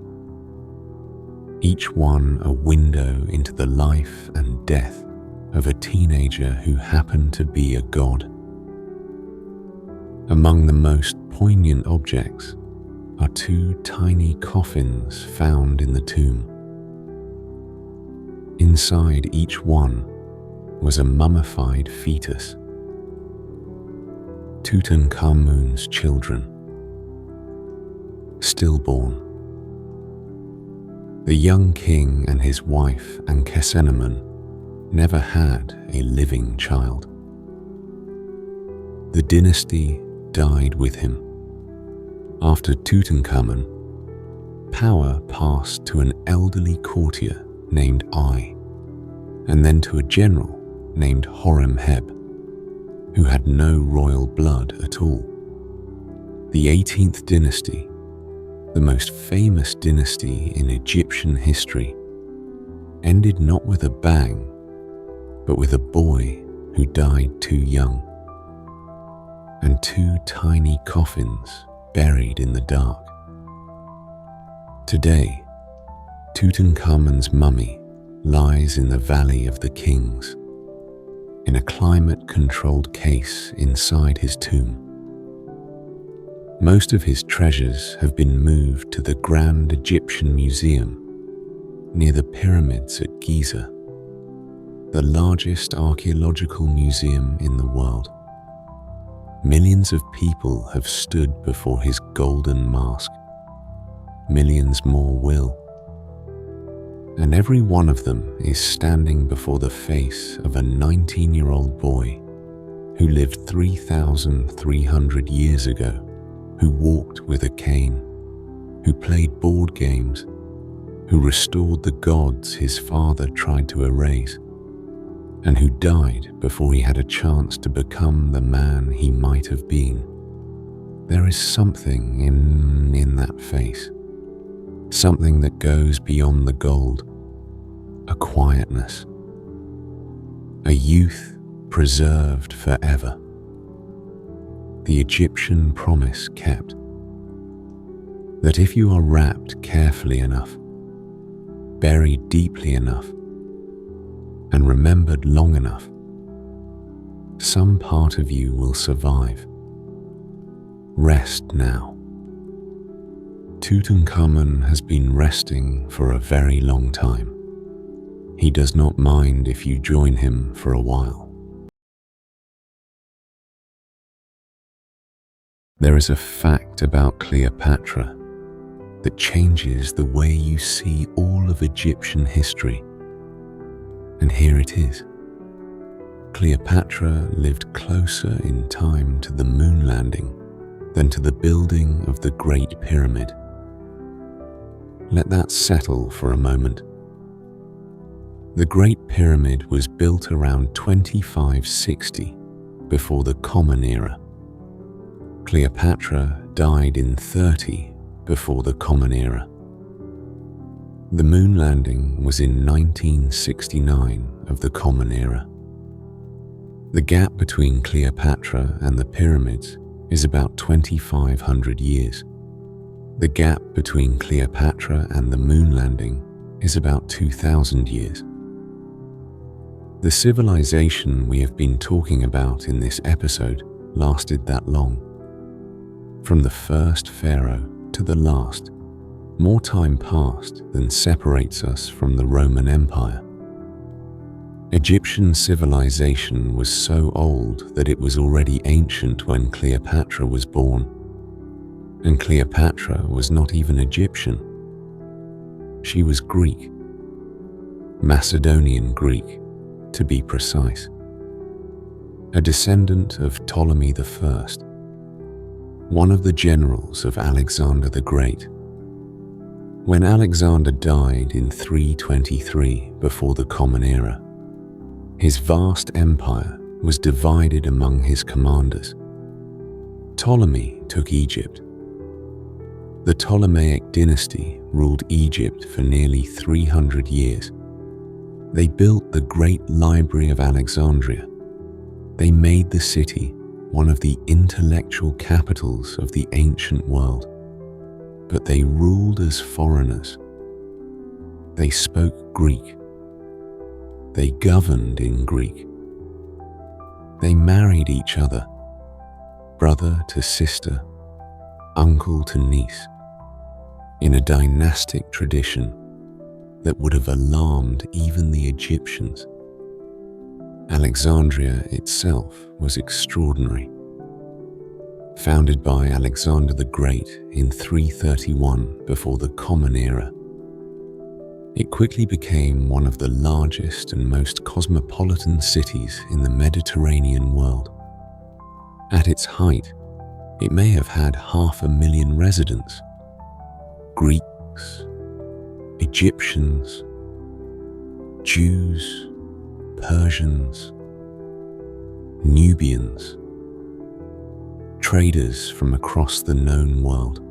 each one a window into the life and death of a teenager who happened to be a god. Among the most poignant objects are 2 tiny coffins found in the tomb. Inside each one was a mummified fetus, Tutankhamun's children, stillborn. The young king and his wife Ankhesenamun never had a living child. The dynasty died with him. After Tutankhamun, power passed to an elderly courtier named Ai, and then to a general named Horemheb, who had no royal blood at all. The 18th dynasty, the most famous dynasty in Egyptian history, ended not with a bang, but with a boy who died too young, and 2 tiny coffins buried in the dark. Today, Tutankhamun's mummy lies in the Valley of the Kings, in a climate-controlled case inside his tomb. Most of his treasures have been moved to the Grand Egyptian Museum near the pyramids at Giza, the largest archaeological museum in the world. Millions of people have stood before his golden mask. Millions more will. And every one of them is standing before the face of a 19-year-old boy who lived 3,300 years ago, who walked with a cane, who played board games, who restored the gods his father tried to erase, and who died before he had a chance to become the man he might have been. There is something in that face, something that goes beyond the gold, a quietness, a youth preserved forever. The Egyptian promise kept, that if you are wrapped carefully enough, buried deeply enough, and remembered long enough, some part of you will survive. Rest now. Tutankhamun has been resting for a very long time. He does not mind if you join him for a while. There is a fact about Cleopatra that changes the way you see all of Egyptian history. And here it is. Cleopatra lived closer in time to the moon landing than to the building of the Great Pyramid. Let that settle for a moment. The Great Pyramid was built around 2560 before the Common Era. Cleopatra died in 30 before the Common Era. The moon landing was in 1969 of the Common Era. The gap between Cleopatra and the pyramids is about 2,500 years. The gap between Cleopatra and the moon landing is about 2,000 years. The civilization we have been talking about in this episode lasted that long. From the first pharaoh to the last, more time passed than separates us from the Roman Empire. Egyptian civilization was so old that it was already ancient when Cleopatra was born. And Cleopatra was not even Egyptian. She was Greek, Macedonian Greek, to be precise. A descendant of Ptolemy I, one of the generals of Alexander the Great. When Alexander died in 323 before the Common Era, his vast empire was divided among his commanders. Ptolemy took Egypt. The Ptolemaic dynasty ruled Egypt for nearly 300 years. They built the great library of Alexandria. They made the city one of the intellectual capitals of the ancient world. But they ruled as foreigners. They spoke Greek. They governed in Greek. They married each other, brother to sister, uncle to niece, in a dynastic tradition that would have alarmed even the Egyptians. Alexandria itself was extraordinary. Founded by Alexander the Great in 331 before the Common Era, it quickly became one of the largest and most cosmopolitan cities in the Mediterranean world. At its height, it may have had 500,000 residents. Greeks, Egyptians, Jews, Persians, Nubians, traders from across the known world.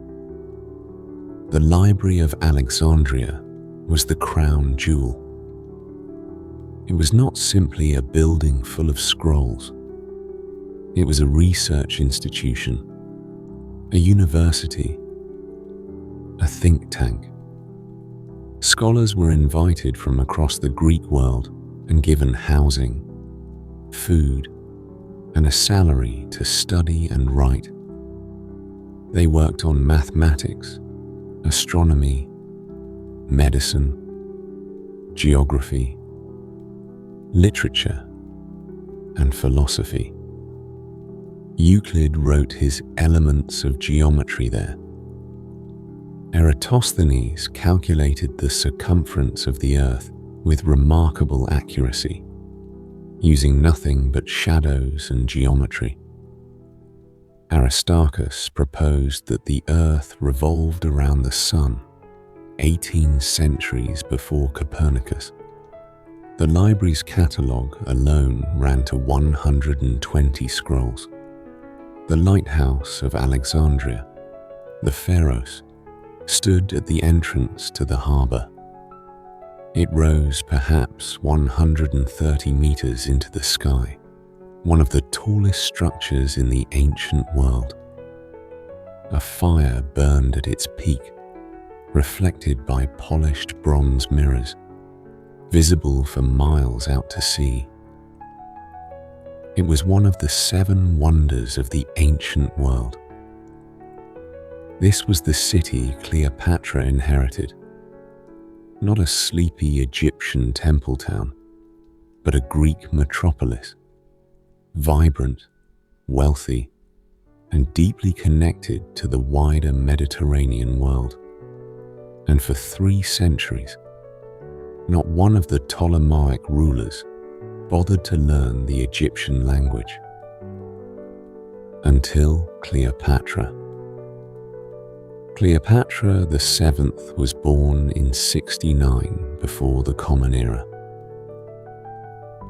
The Library of Alexandria was the crown jewel. It was not simply a building full of scrolls. It was a research institution, a university, a think tank. Scholars were invited from across the Greek world and given housing, food, and a salary to study and write. They worked on mathematics, astronomy, medicine, geography, literature, and philosophy. Euclid wrote his Elements of Geometry there. Eratosthenes calculated the circumference of the Earth with remarkable accuracy, using nothing but shadows and geometry. Aristarchus proposed that the Earth revolved around the Sun 18 centuries before Copernicus. The library's catalogue alone ran to 120 scrolls. The lighthouse of Alexandria, the Pharaohs, stood at the entrance to the harbour. It rose perhaps 130 meters into the sky, one of the tallest structures in the ancient world. A fire burned at its peak, reflected by polished bronze mirrors, visible for miles out to sea. It was one of the 7 wonders of the ancient world. This was the city Cleopatra inherited. Not a sleepy Egyptian temple town, but a Greek metropolis, vibrant, wealthy, and deeply connected to the wider Mediterranean world. And for 3 centuries, not one of the Ptolemaic rulers bothered to learn the Egyptian language. Until Cleopatra. Cleopatra VII was born in 69 before the Common Era.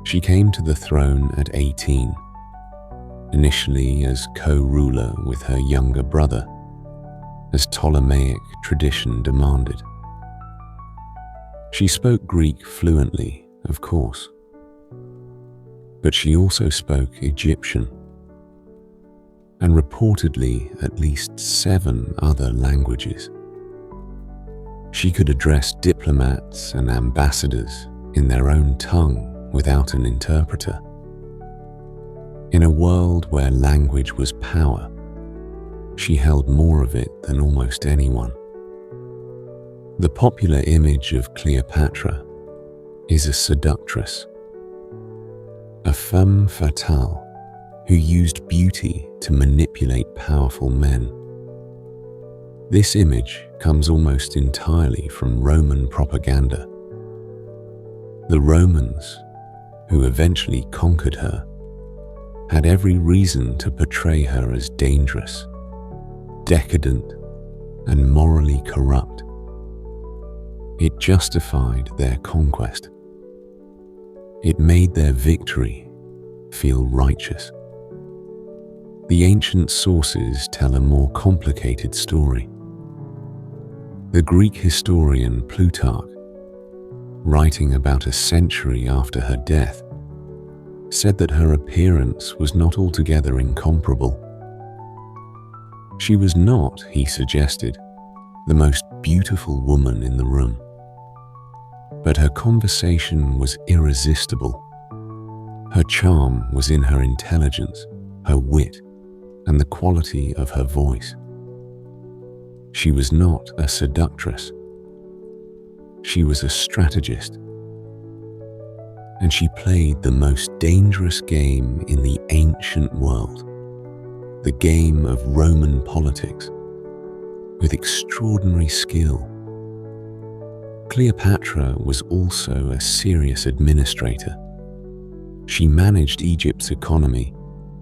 She came to the throne at 18, initially as co-ruler with her younger brother, as Ptolemaic tradition demanded. She spoke Greek fluently, of course. But she also spoke Egyptian, and reportedly at least 7 other languages. She could address diplomats and ambassadors in their own tongue without an interpreter. In a world where language was power, she held more of it than almost anyone. The popular image of Cleopatra is a seductress, a femme fatale who used beauty to manipulate powerful men. This image comes almost entirely from Roman propaganda. The Romans, who eventually conquered her, had every reason to portray her as dangerous, decadent, and morally corrupt. It justified their conquest. It made their victory feel righteous. The ancient sources tell a more complicated story. The Greek historian Plutarch, writing about a century after her death, said that her appearance was not altogether incomparable. She was not, he suggested, the most beautiful woman in the room, but her conversation was irresistible. Her charm was in her intelligence, her wit, and the quality of her voice. She was not a seductress. She was a strategist, and she played the most dangerous game in the ancient world, the game of Roman politics, with extraordinary skill. Cleopatra was also a serious administrator. She managed Egypt's economy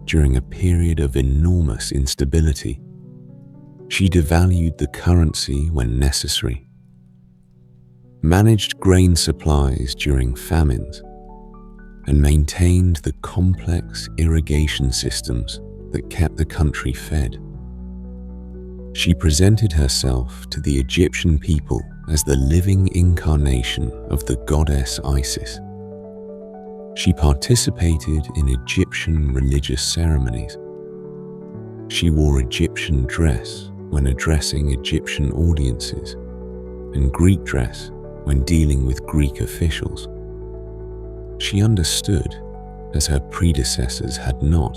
during a period of enormous instability. She devalued the currency when necessary, managed grain supplies during famines, and maintained the complex irrigation systems that kept the country fed. She presented herself to the Egyptian people as the living incarnation of the goddess Isis. She participated in Egyptian religious ceremonies. She wore Egyptian dress when addressing Egyptian audiences, and Greek dress when dealing with Greek officials. She understood, as her predecessors had not,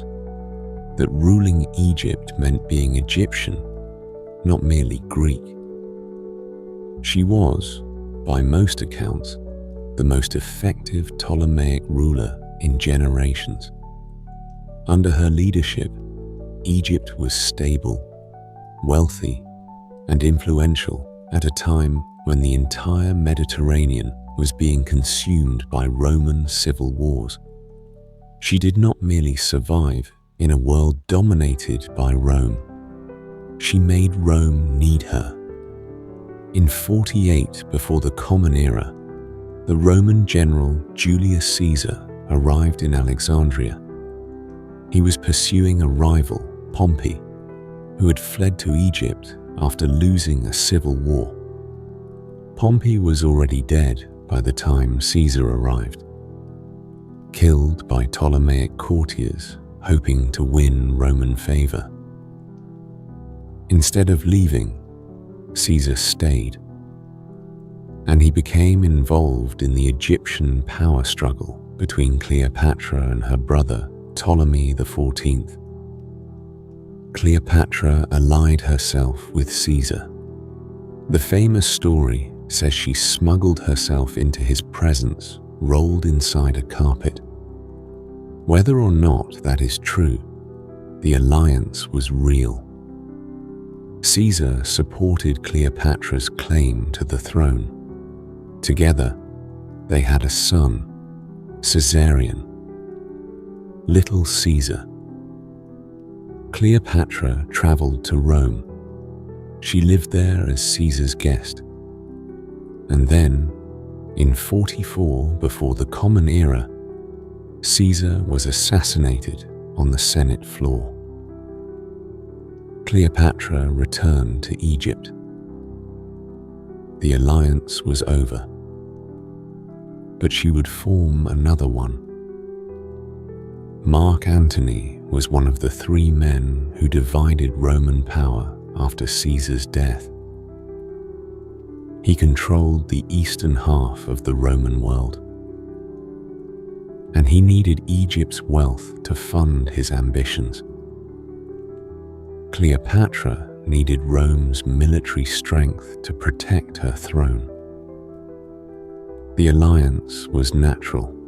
that ruling Egypt meant being Egyptian, not merely Greek. She was, by most accounts, the most effective Ptolemaic ruler in generations. Under her leadership, Egypt was stable, wealthy, and influential at a time when the entire Mediterranean was being consumed by Roman civil wars. She did not merely survive in a world dominated by Rome. She made Rome need her. In 48 before the Common Era, the Roman general Julius Caesar arrived in Alexandria. He was pursuing a rival, Pompey, who had fled to Egypt after losing a civil war. Pompey was already dead by the time Caesar arrived, killed by Ptolemaic courtiers hoping to win Roman favor. Instead of leaving, Caesar stayed, and he became involved in the Egyptian power struggle between Cleopatra and her brother Ptolemy XIV. Cleopatra allied herself with Caesar. The famous story says she smuggled herself into his presence, rolled inside a carpet. Whether or not that is true, the alliance was real. Caesar supported Cleopatra's claim to the throne. Together, they had a son, Caesarion, Little Caesar. Cleopatra traveled to Rome. She lived there as Caesar's guest. And then, in 44 before the Common Era, Caesar was assassinated on the Senate floor. Cleopatra returned to Egypt. The alliance was over, but she would form another one. Mark Antony was one of the 3 men who divided Roman power after Caesar's death. He controlled the eastern half of the Roman world, and he needed Egypt's wealth to fund his ambitions. Cleopatra needed Rome's military strength to protect her throne. The alliance was natural.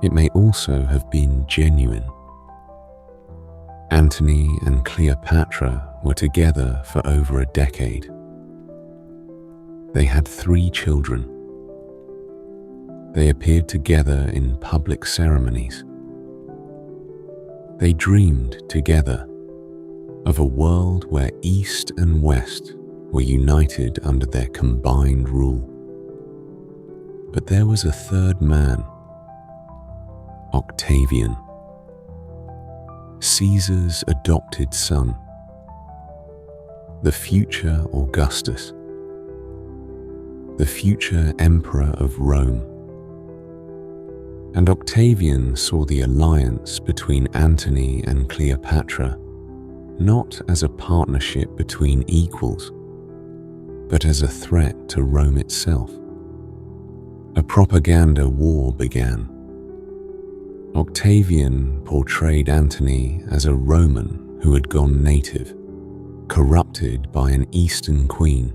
It may also have been genuine. Antony and Cleopatra were together for over a decade. They had 3 children. They appeared together in public ceremonies. They dreamed together of a world where East and West were united under their combined rule. But there was a 3rd man, Octavian, Caesar's adopted son, the future Augustus, the future emperor of Rome. And Octavian saw the alliance between Antony and Cleopatra not as a partnership between equals, but as a threat to Rome itself. A propaganda war began. Octavian portrayed Antony as a Roman who had gone native, corrupted by an Eastern queen.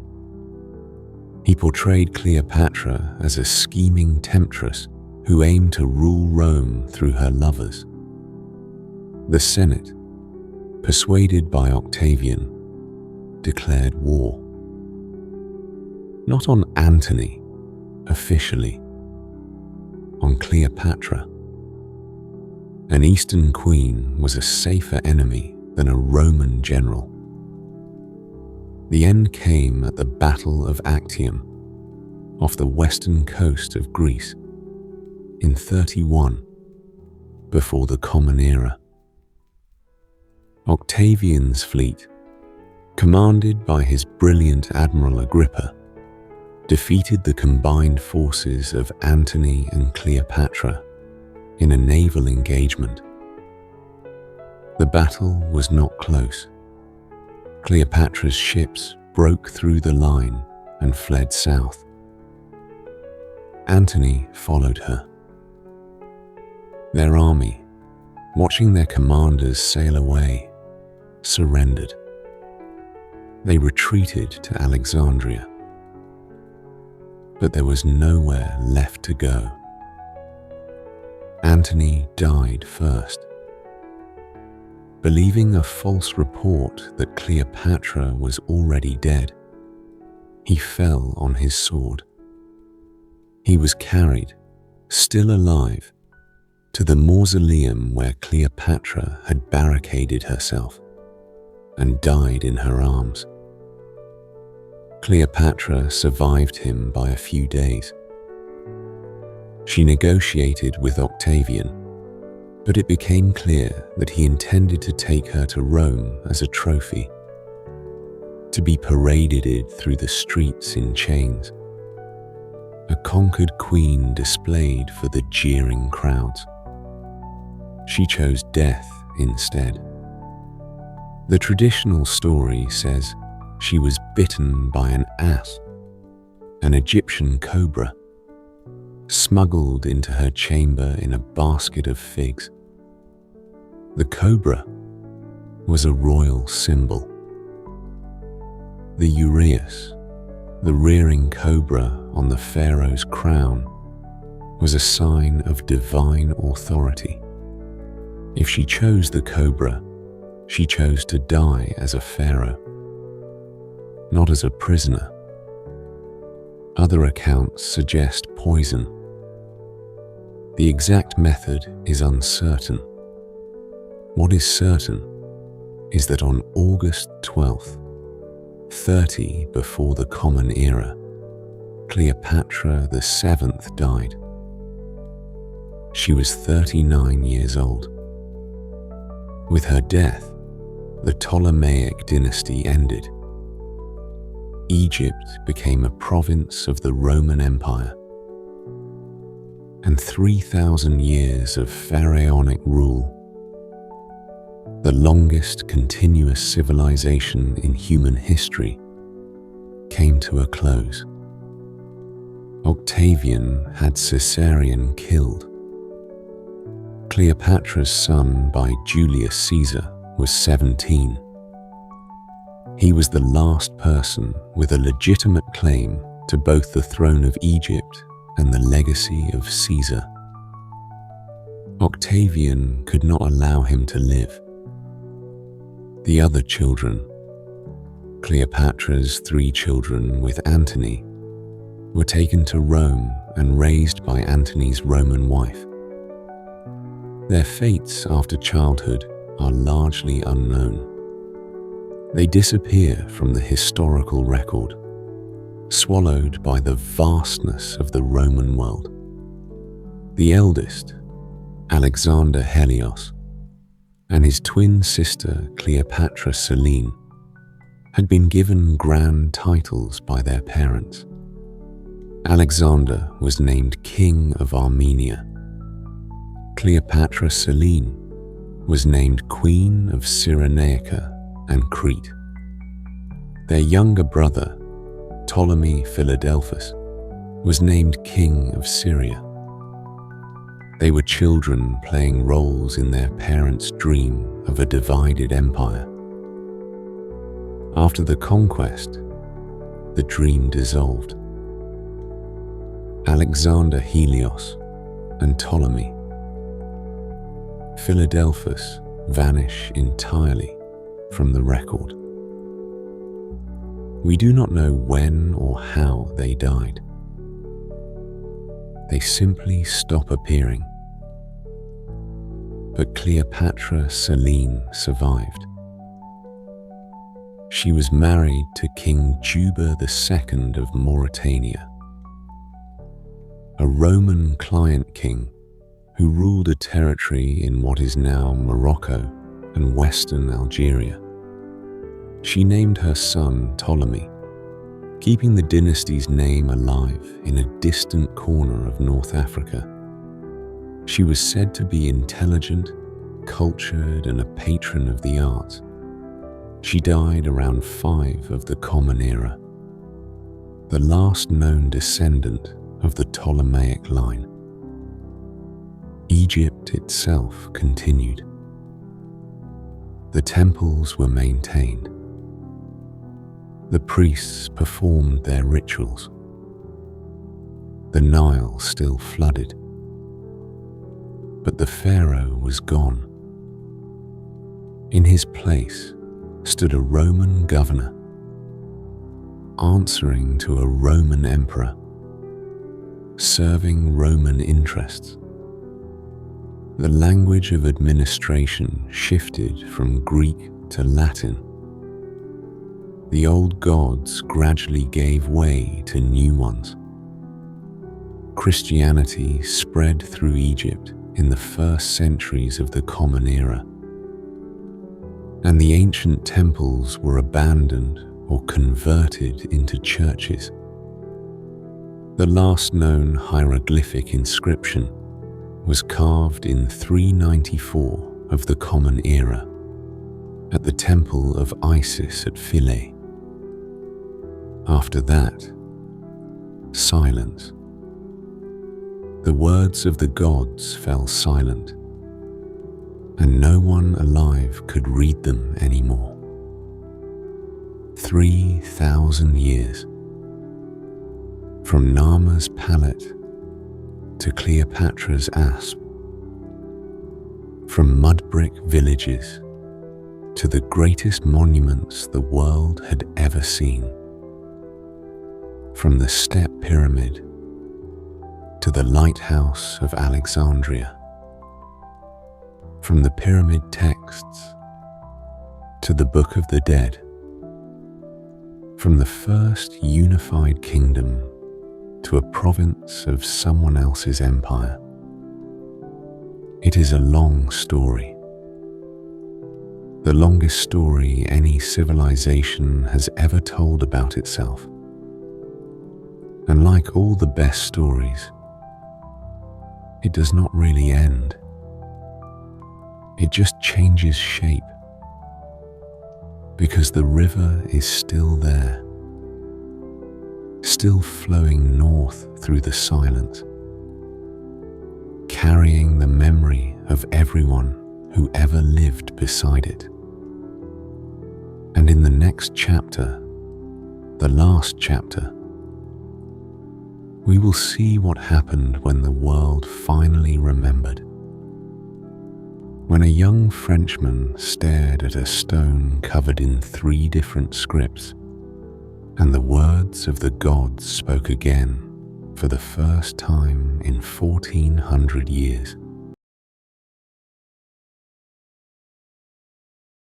He portrayed Cleopatra as a scheming temptress who aimed to rule Rome through her lovers. The Senate, persuaded by Octavian, declared war. Not on Antony, officially, on Cleopatra. An Eastern queen was a safer enemy than a Roman general. The end came at the Battle of Actium, off the western coast of Greece, in 31, before the Common Era. Octavian's fleet, commanded by his brilliant Admiral Agrippa, defeated the combined forces of Antony and Cleopatra in a naval engagement. The battle was not close. Cleopatra's ships broke through the line and fled south. Antony followed her. Their army, watching their commanders sail away, surrendered. They retreated to Alexandria. But there was nowhere left to go. Antony died first. Believing a false report that Cleopatra was already dead, he fell on his sword. He was carried, still alive, to the mausoleum where Cleopatra had barricaded herself and died in her arms. Cleopatra survived him by a few days. She negotiated with Octavian, but it became clear that he intended to take her to Rome as a trophy, to be paraded through the streets in chains, a conquered queen displayed for the jeering crowds. She chose death instead. The traditional story says she was bitten by an ass, an Egyptian cobra, smuggled into her chamber in a basket of figs. The cobra was a royal symbol. The uraeus, the rearing cobra on the pharaoh's crown, was a sign of divine authority. If she chose the cobra, she chose to die as a pharaoh, not as a prisoner. Other accounts suggest poison. The exact method is uncertain. What is certain is that on August 12th, 30 before the Common Era, Cleopatra VII died. She was 39 years old. With her death, the Ptolemaic dynasty ended. Egypt became a province of the Roman Empire. and 3,000 years of pharaonic rule, the longest continuous civilization in human history, came to a close. Octavian had Caesarion killed. Cleopatra's son by Julius Caesar was 17. He was the last person with a legitimate claim to both the throne of Egypt and the legacy of Caesar. Octavian could not allow him to live. The other children, Cleopatra's 3 children with Antony, were taken to Rome and raised by Antony's Roman wife. Their fates after childhood are largely unknown. They disappear from the historical record, swallowed by the vastness of the Roman world. The eldest, Alexander Helios, and his twin sister Cleopatra Selene had been given grand titles by their parents. Alexander was named King of Armenia. Cleopatra Selene was named Queen of Cyrenaica and Crete. Their younger brother, Ptolemy Philadelphus, was named King of Syria. They were children playing roles in their parents' dream of a divided empire. After the conquest, the dream dissolved. Alexander Helios and Ptolemy. Philadelphus vanish entirely from the record. We do not know when or how they died. They simply stop appearing. But Cleopatra Selene survived. She was married to King Juba II of Mauritania, a Roman client king who ruled a territory in what is now Morocco and western Algeria. She named her son Ptolemy, keeping the dynasty's name alive in a distant corner of North Africa. She was said to be intelligent, cultured, and a patron of the arts. She died around 5 of the Common Era, the last known descendant of the Ptolemaic line. Egypt itself continued. The temples were maintained. The priests performed their rituals. The Nile still flooded. But the Pharaoh was gone. In his place stood a Roman governor, answering to a Roman emperor, serving Roman interests. The language of administration shifted from Greek to Latin. The old gods gradually gave way to new ones. Christianity spread through Egypt in the first centuries of the Common Era, and the ancient temples were abandoned or converted into churches. The last known hieroglyphic inscription was carved in 394 of the Common Era at the temple of Isis at Philae. After that, silence. The words of the gods fell silent, and no one alive could read them anymore. 3,000 years. From Nama's pallet to Cleopatra's asp. From mud brick villages to the greatest monuments the world had ever seen. From the Step Pyramid to the Lighthouse of Alexandria. From the pyramid texts to the Book of the Dead. From the first unified kingdom to a province of someone else's empire. It is a long story. The longest story any civilization has ever told about itself. And like all the best stories, it does not really end. It just changes shape, because the river is still there, still flowing north through the silence, carrying the memory of everyone who ever lived beside it. And in the next chapter, the last chapter, we will see what happened when the world finally remembered. When a young Frenchman stared at a stone covered in 3 different scripts, and the words of the gods spoke again for the first time in 1400 years.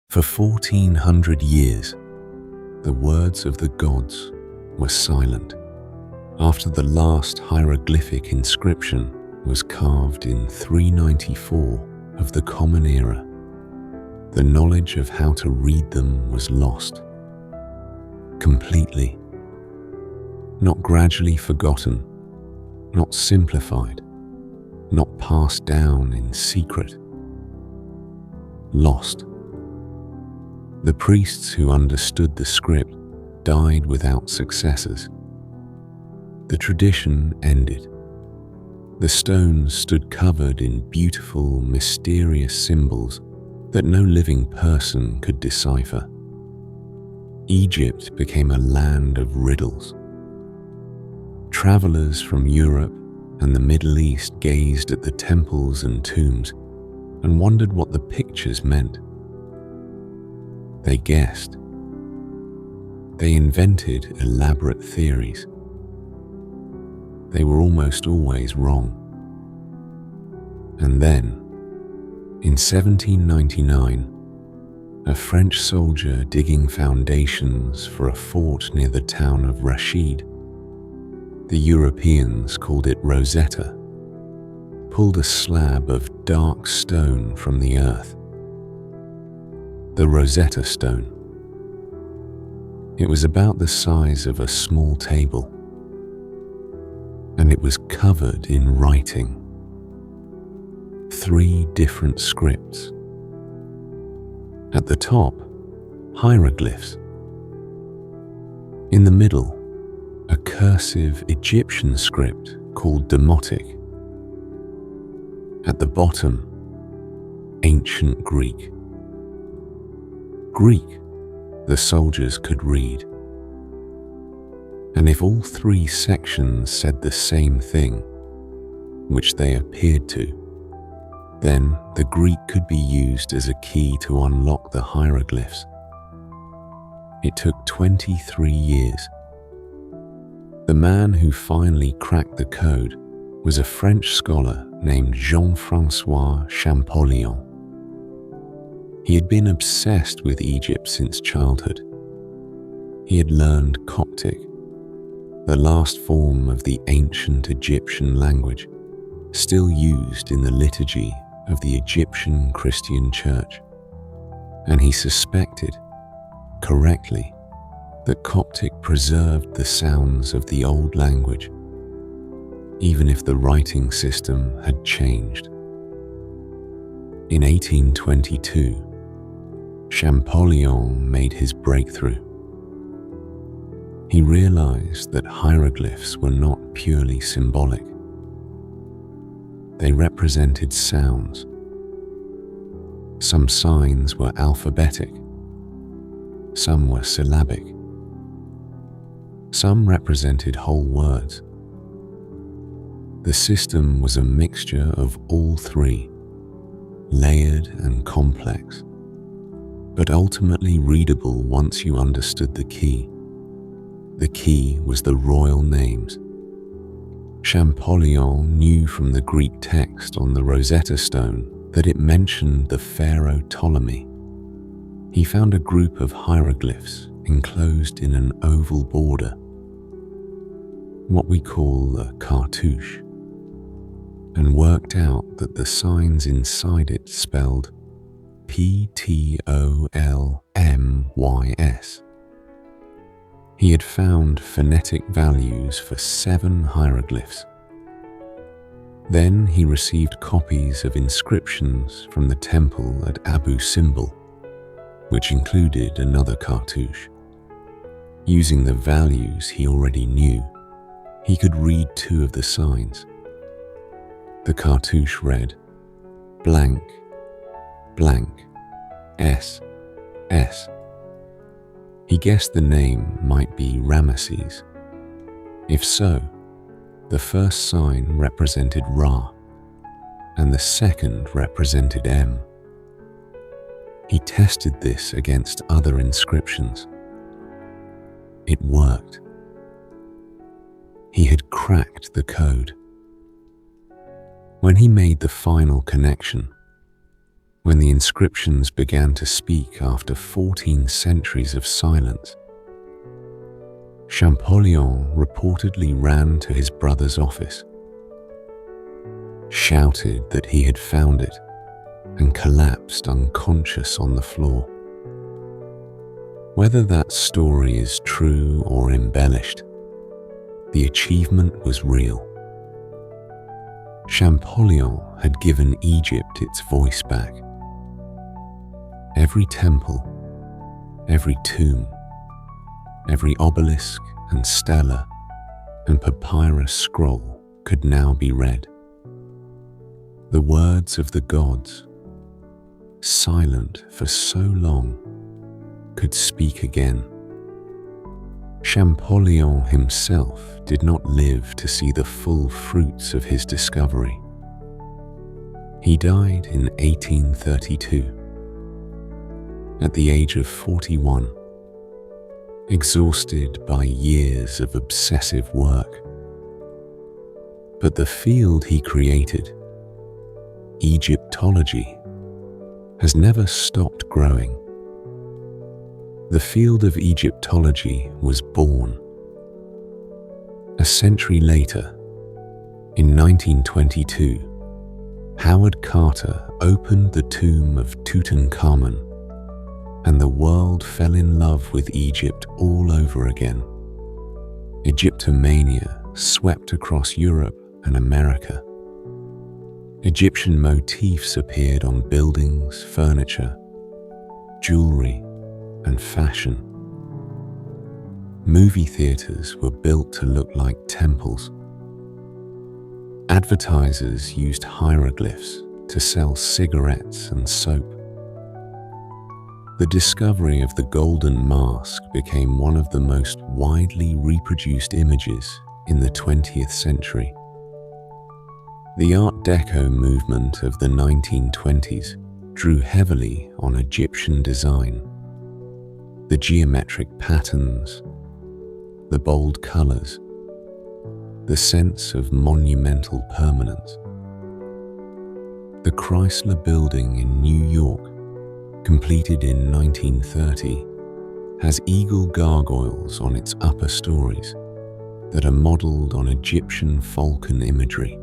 For 1400 years, the words of the gods were silent. After the last hieroglyphic inscription was carved in 394 of the Common Era, the knowledge of how to read them was lost. Completely. Not gradually forgotten, not simplified, not passed down in secret. Lost. The priests who understood the script died without successors. The tradition ended. The stones stood covered in beautiful, mysterious symbols that no living person could decipher. Egypt became a land of riddles. Travelers from Europe and the Middle East gazed at the temples and tombs and wondered what the pictures meant. They guessed. They invented elaborate theories. They were almost always wrong. And then, in 1799, a French soldier digging foundations for a fort near the town of Rashid, the Europeans called it Rosetta, pulled a slab of dark stone from the earth. The Rosetta Stone. It was about the size of a small table, and it was covered in writing. 3 different scripts. At the top, hieroglyphs. In the middle, a cursive Egyptian script called Demotic. At the bottom, ancient Greek. Greek, the soldiers could read. And if all 3 sections said the same thing, which they appeared to, then the Greek could be used as a key to unlock the hieroglyphs. It took 23 years. The man who finally cracked the code was a French scholar named Jean-François Champollion. He had been obsessed with Egypt since childhood. He had learned Coptic, the last form of the ancient Egyptian language, still used in the liturgy of the Egyptian Christian Church, and he suspected, correctly, that Coptic preserved the sounds of the old language, even if the writing system had changed. In 1822, Champollion made his breakthrough. He realized that hieroglyphs were not purely symbolic. They represented sounds. Some signs were alphabetic. Some were syllabic. Some represented whole words. The system was a mixture of all 3, layered and complex, but ultimately readable once you understood the key. The key was the royal names. Champollion knew from the Greek text on the Rosetta Stone that it mentioned the Pharaoh Ptolemy. He found a group of hieroglyphs enclosed in an oval border, what we call a cartouche, and worked out that the signs inside it spelled Ptolmys. He had found phonetic values for 7 hieroglyphs. Then he received copies of inscriptions from the temple at Abu Simbel, which included another cartouche. Using the values he already knew, he could read two of the signs. The cartouche read, blank, blank, S, S. He guessed the name might be Ramesses. If so, the first sign represented Ra, and the second represented M. He tested this against other inscriptions. It worked. He had cracked the code. When he made the final connection, when the inscriptions began to speak after 14 centuries of silence, Champollion reportedly ran to his brother's office, shouted that he had found it, and collapsed unconscious on the floor. Whether that story is true or embellished, the achievement was real. Champollion had given Egypt its voice back. Every temple, every tomb, every obelisk and stela and papyrus scroll could now be read. The words of the gods, silent for so long, could speak again. Champollion himself did not live to see the full fruits of his discovery. He died in 1832, at the age of 41, exhausted by years of obsessive work. But the field he created, Egyptology, has never stopped growing. The field of Egyptology was born. A century later, in 1922, Howard Carter opened the tomb of Tutankhamun, and the world fell in love with Egypt all over again. Egyptomania swept across Europe and America. Egyptian motifs appeared on buildings, furniture, jewelry, and fashion. Movie theaters were built to look like temples. Advertisers used hieroglyphs to sell cigarettes and soap. The discovery of the golden mask became one of the most widely reproduced images in the 20th century. The Art Deco movement of the 1920s drew heavily on Egyptian design. The geometric patterns, the bold colors, the sense of monumental permanence. The Chrysler Building in New York, completed in 1930, has eagle gargoyles on its upper stories that are modeled on Egyptian falcon imagery.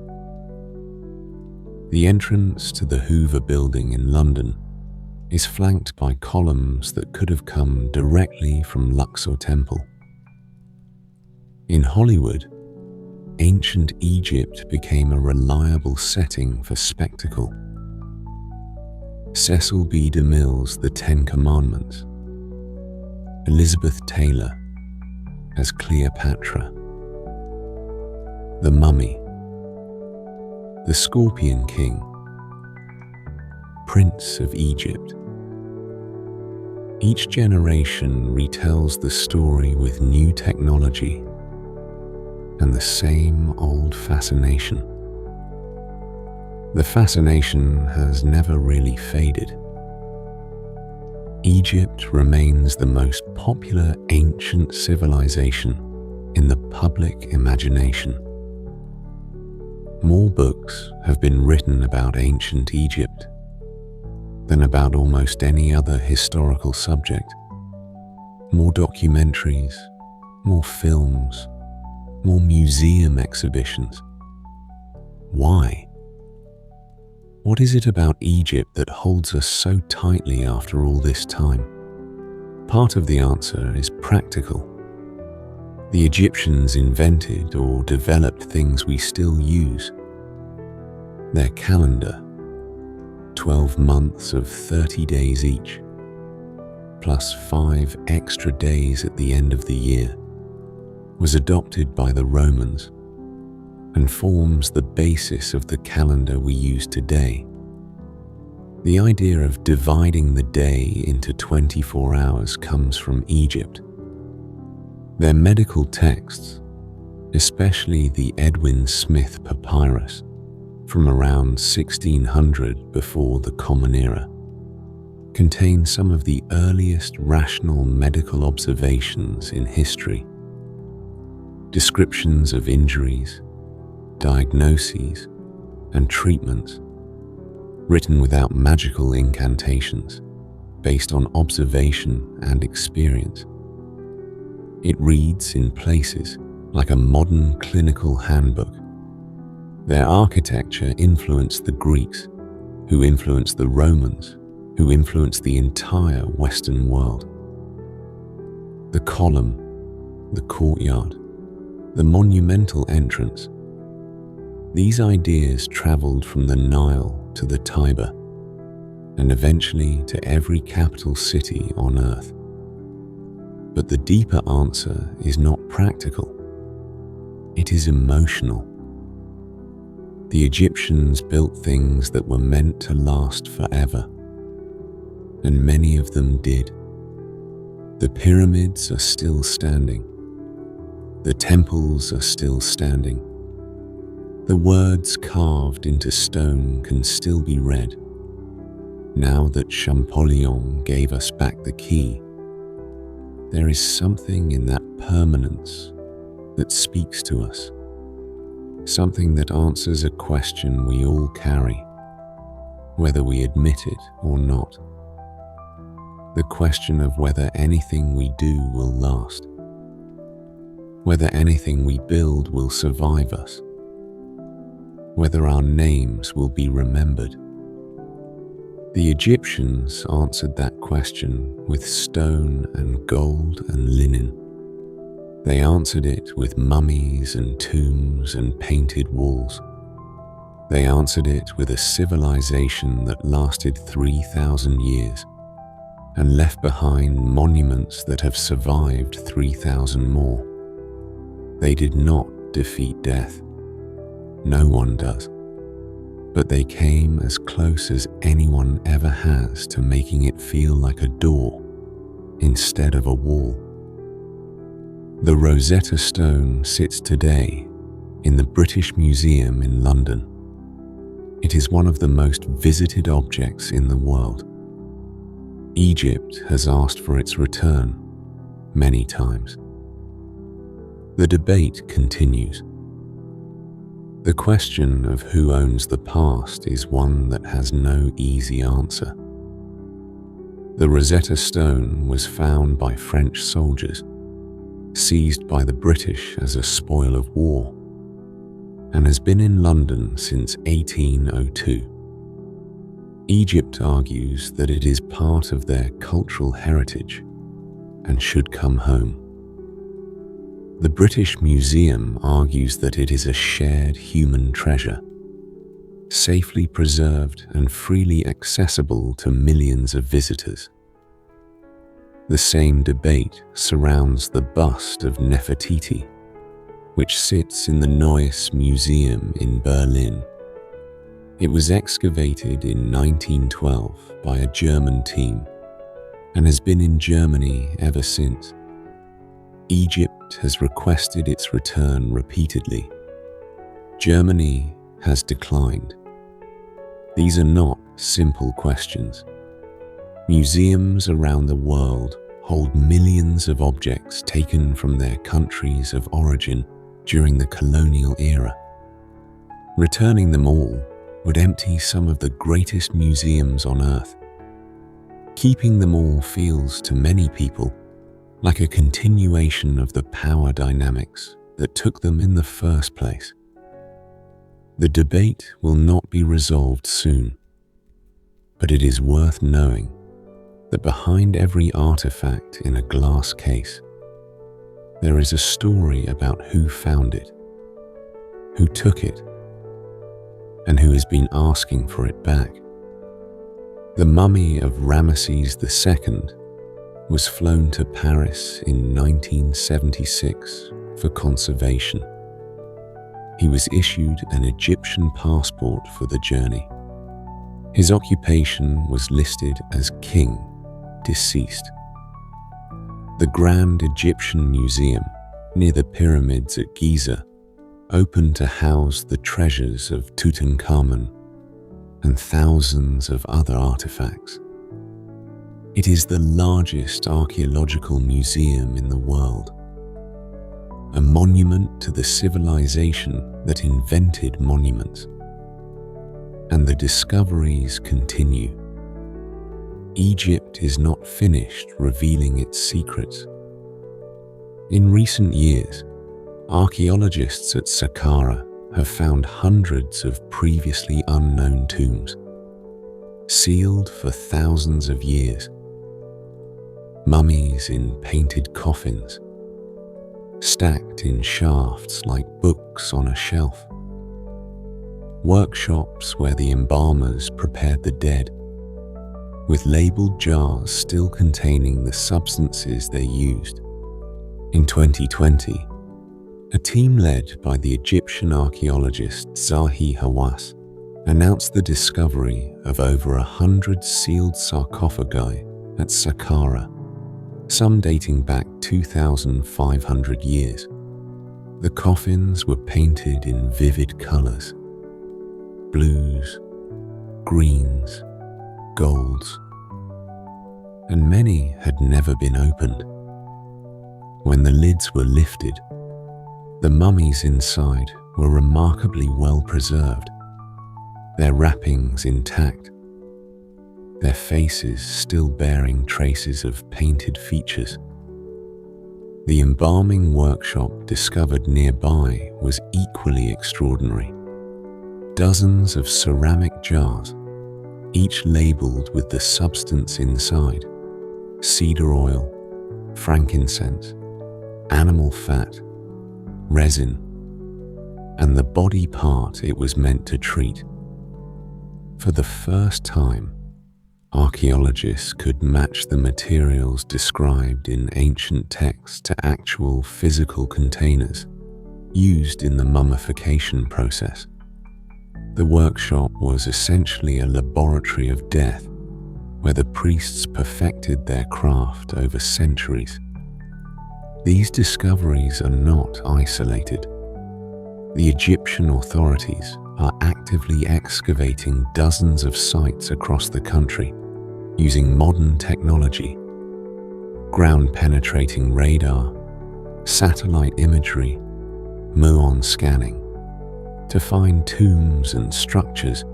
The entrance to the Hoover Building in London is flanked by columns that could have come directly from Luxor Temple. In Hollywood, ancient Egypt became a reliable setting for spectacle. Cecil B. DeMille's The Ten Commandments, Elizabeth Taylor as Cleopatra, The Mummy, The Scorpion King, Prince of Egypt. Each generation retells the story with new technology and the same old fascination. The fascination has never really faded. Egypt remains the most popular ancient civilization in the public imagination. More books have been written about ancient Egypt than about almost any other historical subject. More documentaries, more films, more museum exhibitions. Why? What is it about Egypt that holds us so tightly after all this time? Part of the answer is practical. The Egyptians invented or developed things we still use. Their calendar, 12 months of 30 days each, plus 5 extra days at the end of the year, was adopted by the Romans and forms the basis of the calendar we use today. The idea of dividing the day into 24 hours comes from Egypt. Their medical texts, especially the Edwin Smith Papyrus from around 1600 before the Common Era, contain some of the earliest rational medical observations in history. Descriptions of injuries, diagnoses, and treatments, written without magical incantations, based on observation and experience. It reads in places like a modern clinical handbook. Their architecture influenced the Greeks, who influenced the Romans, who influenced the entire Western world. The column, the courtyard, the monumental entrance. These ideas traveled from the Nile to the Tiber, and eventually to every capital city on earth. But the deeper answer is not practical. It is emotional. The Egyptians built things that were meant to last forever, and many of them did. The pyramids are still standing. The temples are still standing. The words carved into stone can still be read. Now that Champollion gave us back the key, there is something in that permanence that speaks to us, something that answers a question we all carry, whether we admit it or not. The question of whether anything we do will last, whether anything we build will survive us, whether our names will be remembered. The Egyptians answered that question with stone and gold and linen. They answered it with mummies and tombs and painted walls. They answered it with a civilization that lasted 3,000 years and left behind monuments that have survived 3,000 more. They did not defeat death. No one does. But they came as close as anyone ever has to making it feel like a door instead of a wall. The Rosetta Stone sits today in the British Museum in London. It is one of the most visited objects in the world. Egypt has asked for its return many times. The debate continues. The question of who owns the past is one that has no easy answer. The Rosetta Stone was found by French soldiers, seized by the British as a spoil of war, and has been in London since 1802. Egypt argues that it is part of their cultural heritage and should come home. The British Museum argues that it is a shared human treasure, safely preserved and freely accessible to millions of visitors. The same debate surrounds the bust of Nefertiti, which sits in the Neues Museum in Berlin. It was excavated in 1912 by a German team and has been in Germany ever since. Egypt has requested its return repeatedly. Germany has declined. These are not simple questions. Museums around the world hold millions of objects taken from their countries of origin during the colonial era. Returning them all would empty some of the greatest museums on earth. Keeping them all feels to many people like a continuation of the power dynamics that took them in the first place. The debate will not be resolved soon, but it is worth knowing that behind every artifact in a glass case, there is a story about who found it, who took it, and who has been asking for it back. The mummy of Ramesses II was flown to Paris in 1976 for conservation. He was issued an Egyptian passport for the journey. His occupation was listed as king, deceased. The Grand Egyptian Museum, near the pyramids at Giza, opened to house the treasures of Tutankhamun and thousands of other artifacts. It is the largest archaeological museum in the world, a monument to the civilization that invented monuments. And the discoveries continue. Egypt is not finished revealing its secrets. In recent years, archaeologists at Saqqara have found hundreds of previously unknown tombs, sealed for thousands of years. Mummies in painted coffins, stacked in shafts like books on a shelf. Workshops where the embalmers prepared the dead, with labeled jars still containing the substances they used. In 2020, a team led by the Egyptian archaeologist Zahi Hawass announced the discovery of over 100 sealed sarcophagi at Saqqara, some dating back 2,500 years. The coffins were painted in vivid colors: blues, greens, golds, and many had never been opened. When the lids were lifted, the mummies inside were remarkably well preserved, their wrappings intact, their faces still bearing traces of painted features. The embalming workshop discovered nearby was equally extraordinary. Dozens of ceramic jars, each labeled with the substance inside: cedar oil, frankincense, animal fat, resin, and the body part it was meant to treat. For the first time, archaeologists could match the materials described in ancient texts to actual physical containers used in the mummification process. The workshop was essentially a laboratory of death, where the priests perfected their craft over centuries. These discoveries are not isolated. The Egyptian authorities are actively excavating dozens of sites across the country using modern technology, ground-penetrating radar, satellite imagery, muon scanning, to find tombs and structures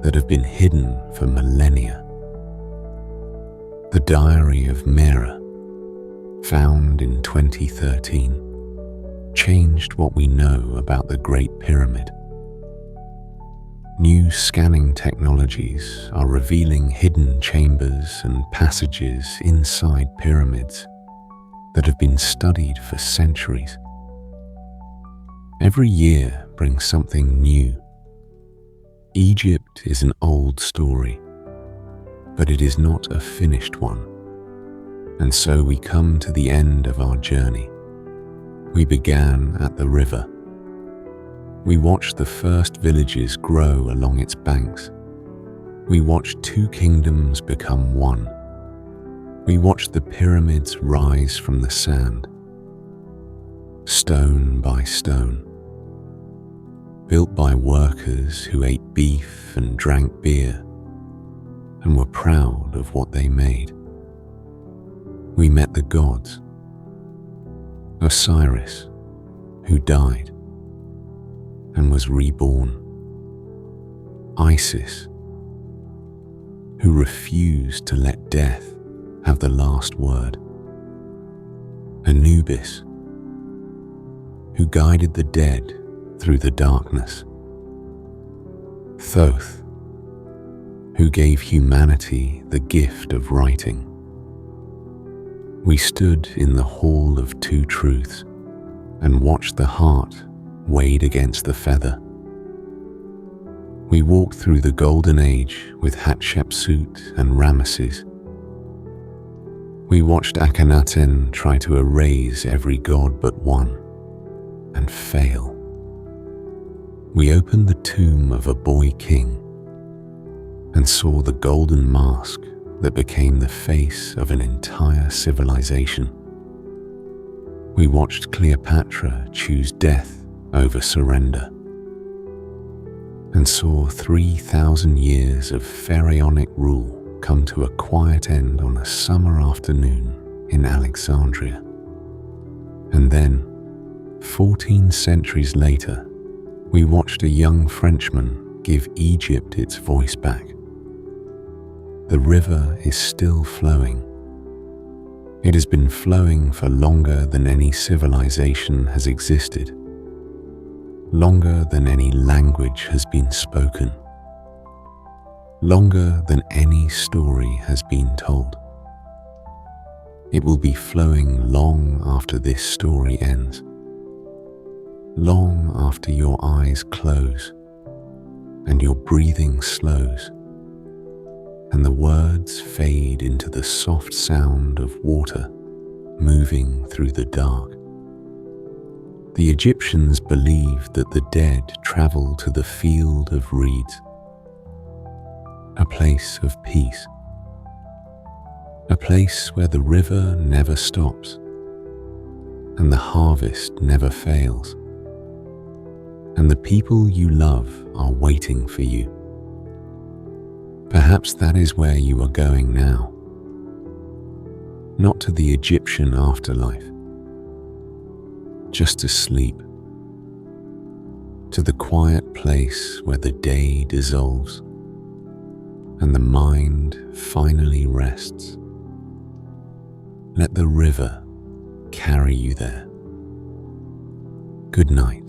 that have been hidden for millennia. The Diary of Mera, found in 2013, changed what we know about the Great Pyramid. New scanning technologies are revealing hidden chambers and passages inside pyramids that have been studied for centuries. Every year brings something new. Egypt is an old story, but it is not a finished one. And so we come to the end of our journey. We began at the river. We watched the first villages grow along its banks. We watched two kingdoms become one. We watched the pyramids rise from the sand, stone by stone, built by workers who ate beef and drank beer and were proud of what they made. We met the gods: Osiris, who died and was reborn; Isis, who refused to let death have the last word; Anubis, who guided the dead through the darkness; Thoth, who gave humanity the gift of writing. We stood in the Hall of Two Truths and watched the heart weighed against the feather. We walked through the Golden Age with Hatshepsut and Ramesses. We watched Akhenaten try to erase every god but one, and fail. We opened the tomb of a boy king and saw the golden mask that became the face of an entire civilization. We watched Cleopatra choose death over surrender and saw 3,000 years of pharaonic rule come to a quiet end on a summer afternoon in Alexandria. And then, 14 centuries later, we watched a young Frenchman give Egypt its voice back. The river is still flowing. It has been flowing for longer than any civilization has existed, longer than any language has been spoken, longer than any story has been told. It will be flowing long after this story ends, long after your eyes close and your breathing slows, and the words fade into the soft sound of water moving through the dark. The Egyptians believed that the dead travel to the field of reeds, a place of peace, a place where the river never stops and the harvest never fails, and the people you love are waiting for you. Perhaps that is where you are going now, not to the Egyptian afterlife, just to sleep, to the quiet place where the day dissolves and the mind finally rests. Let the river carry you there. Good night.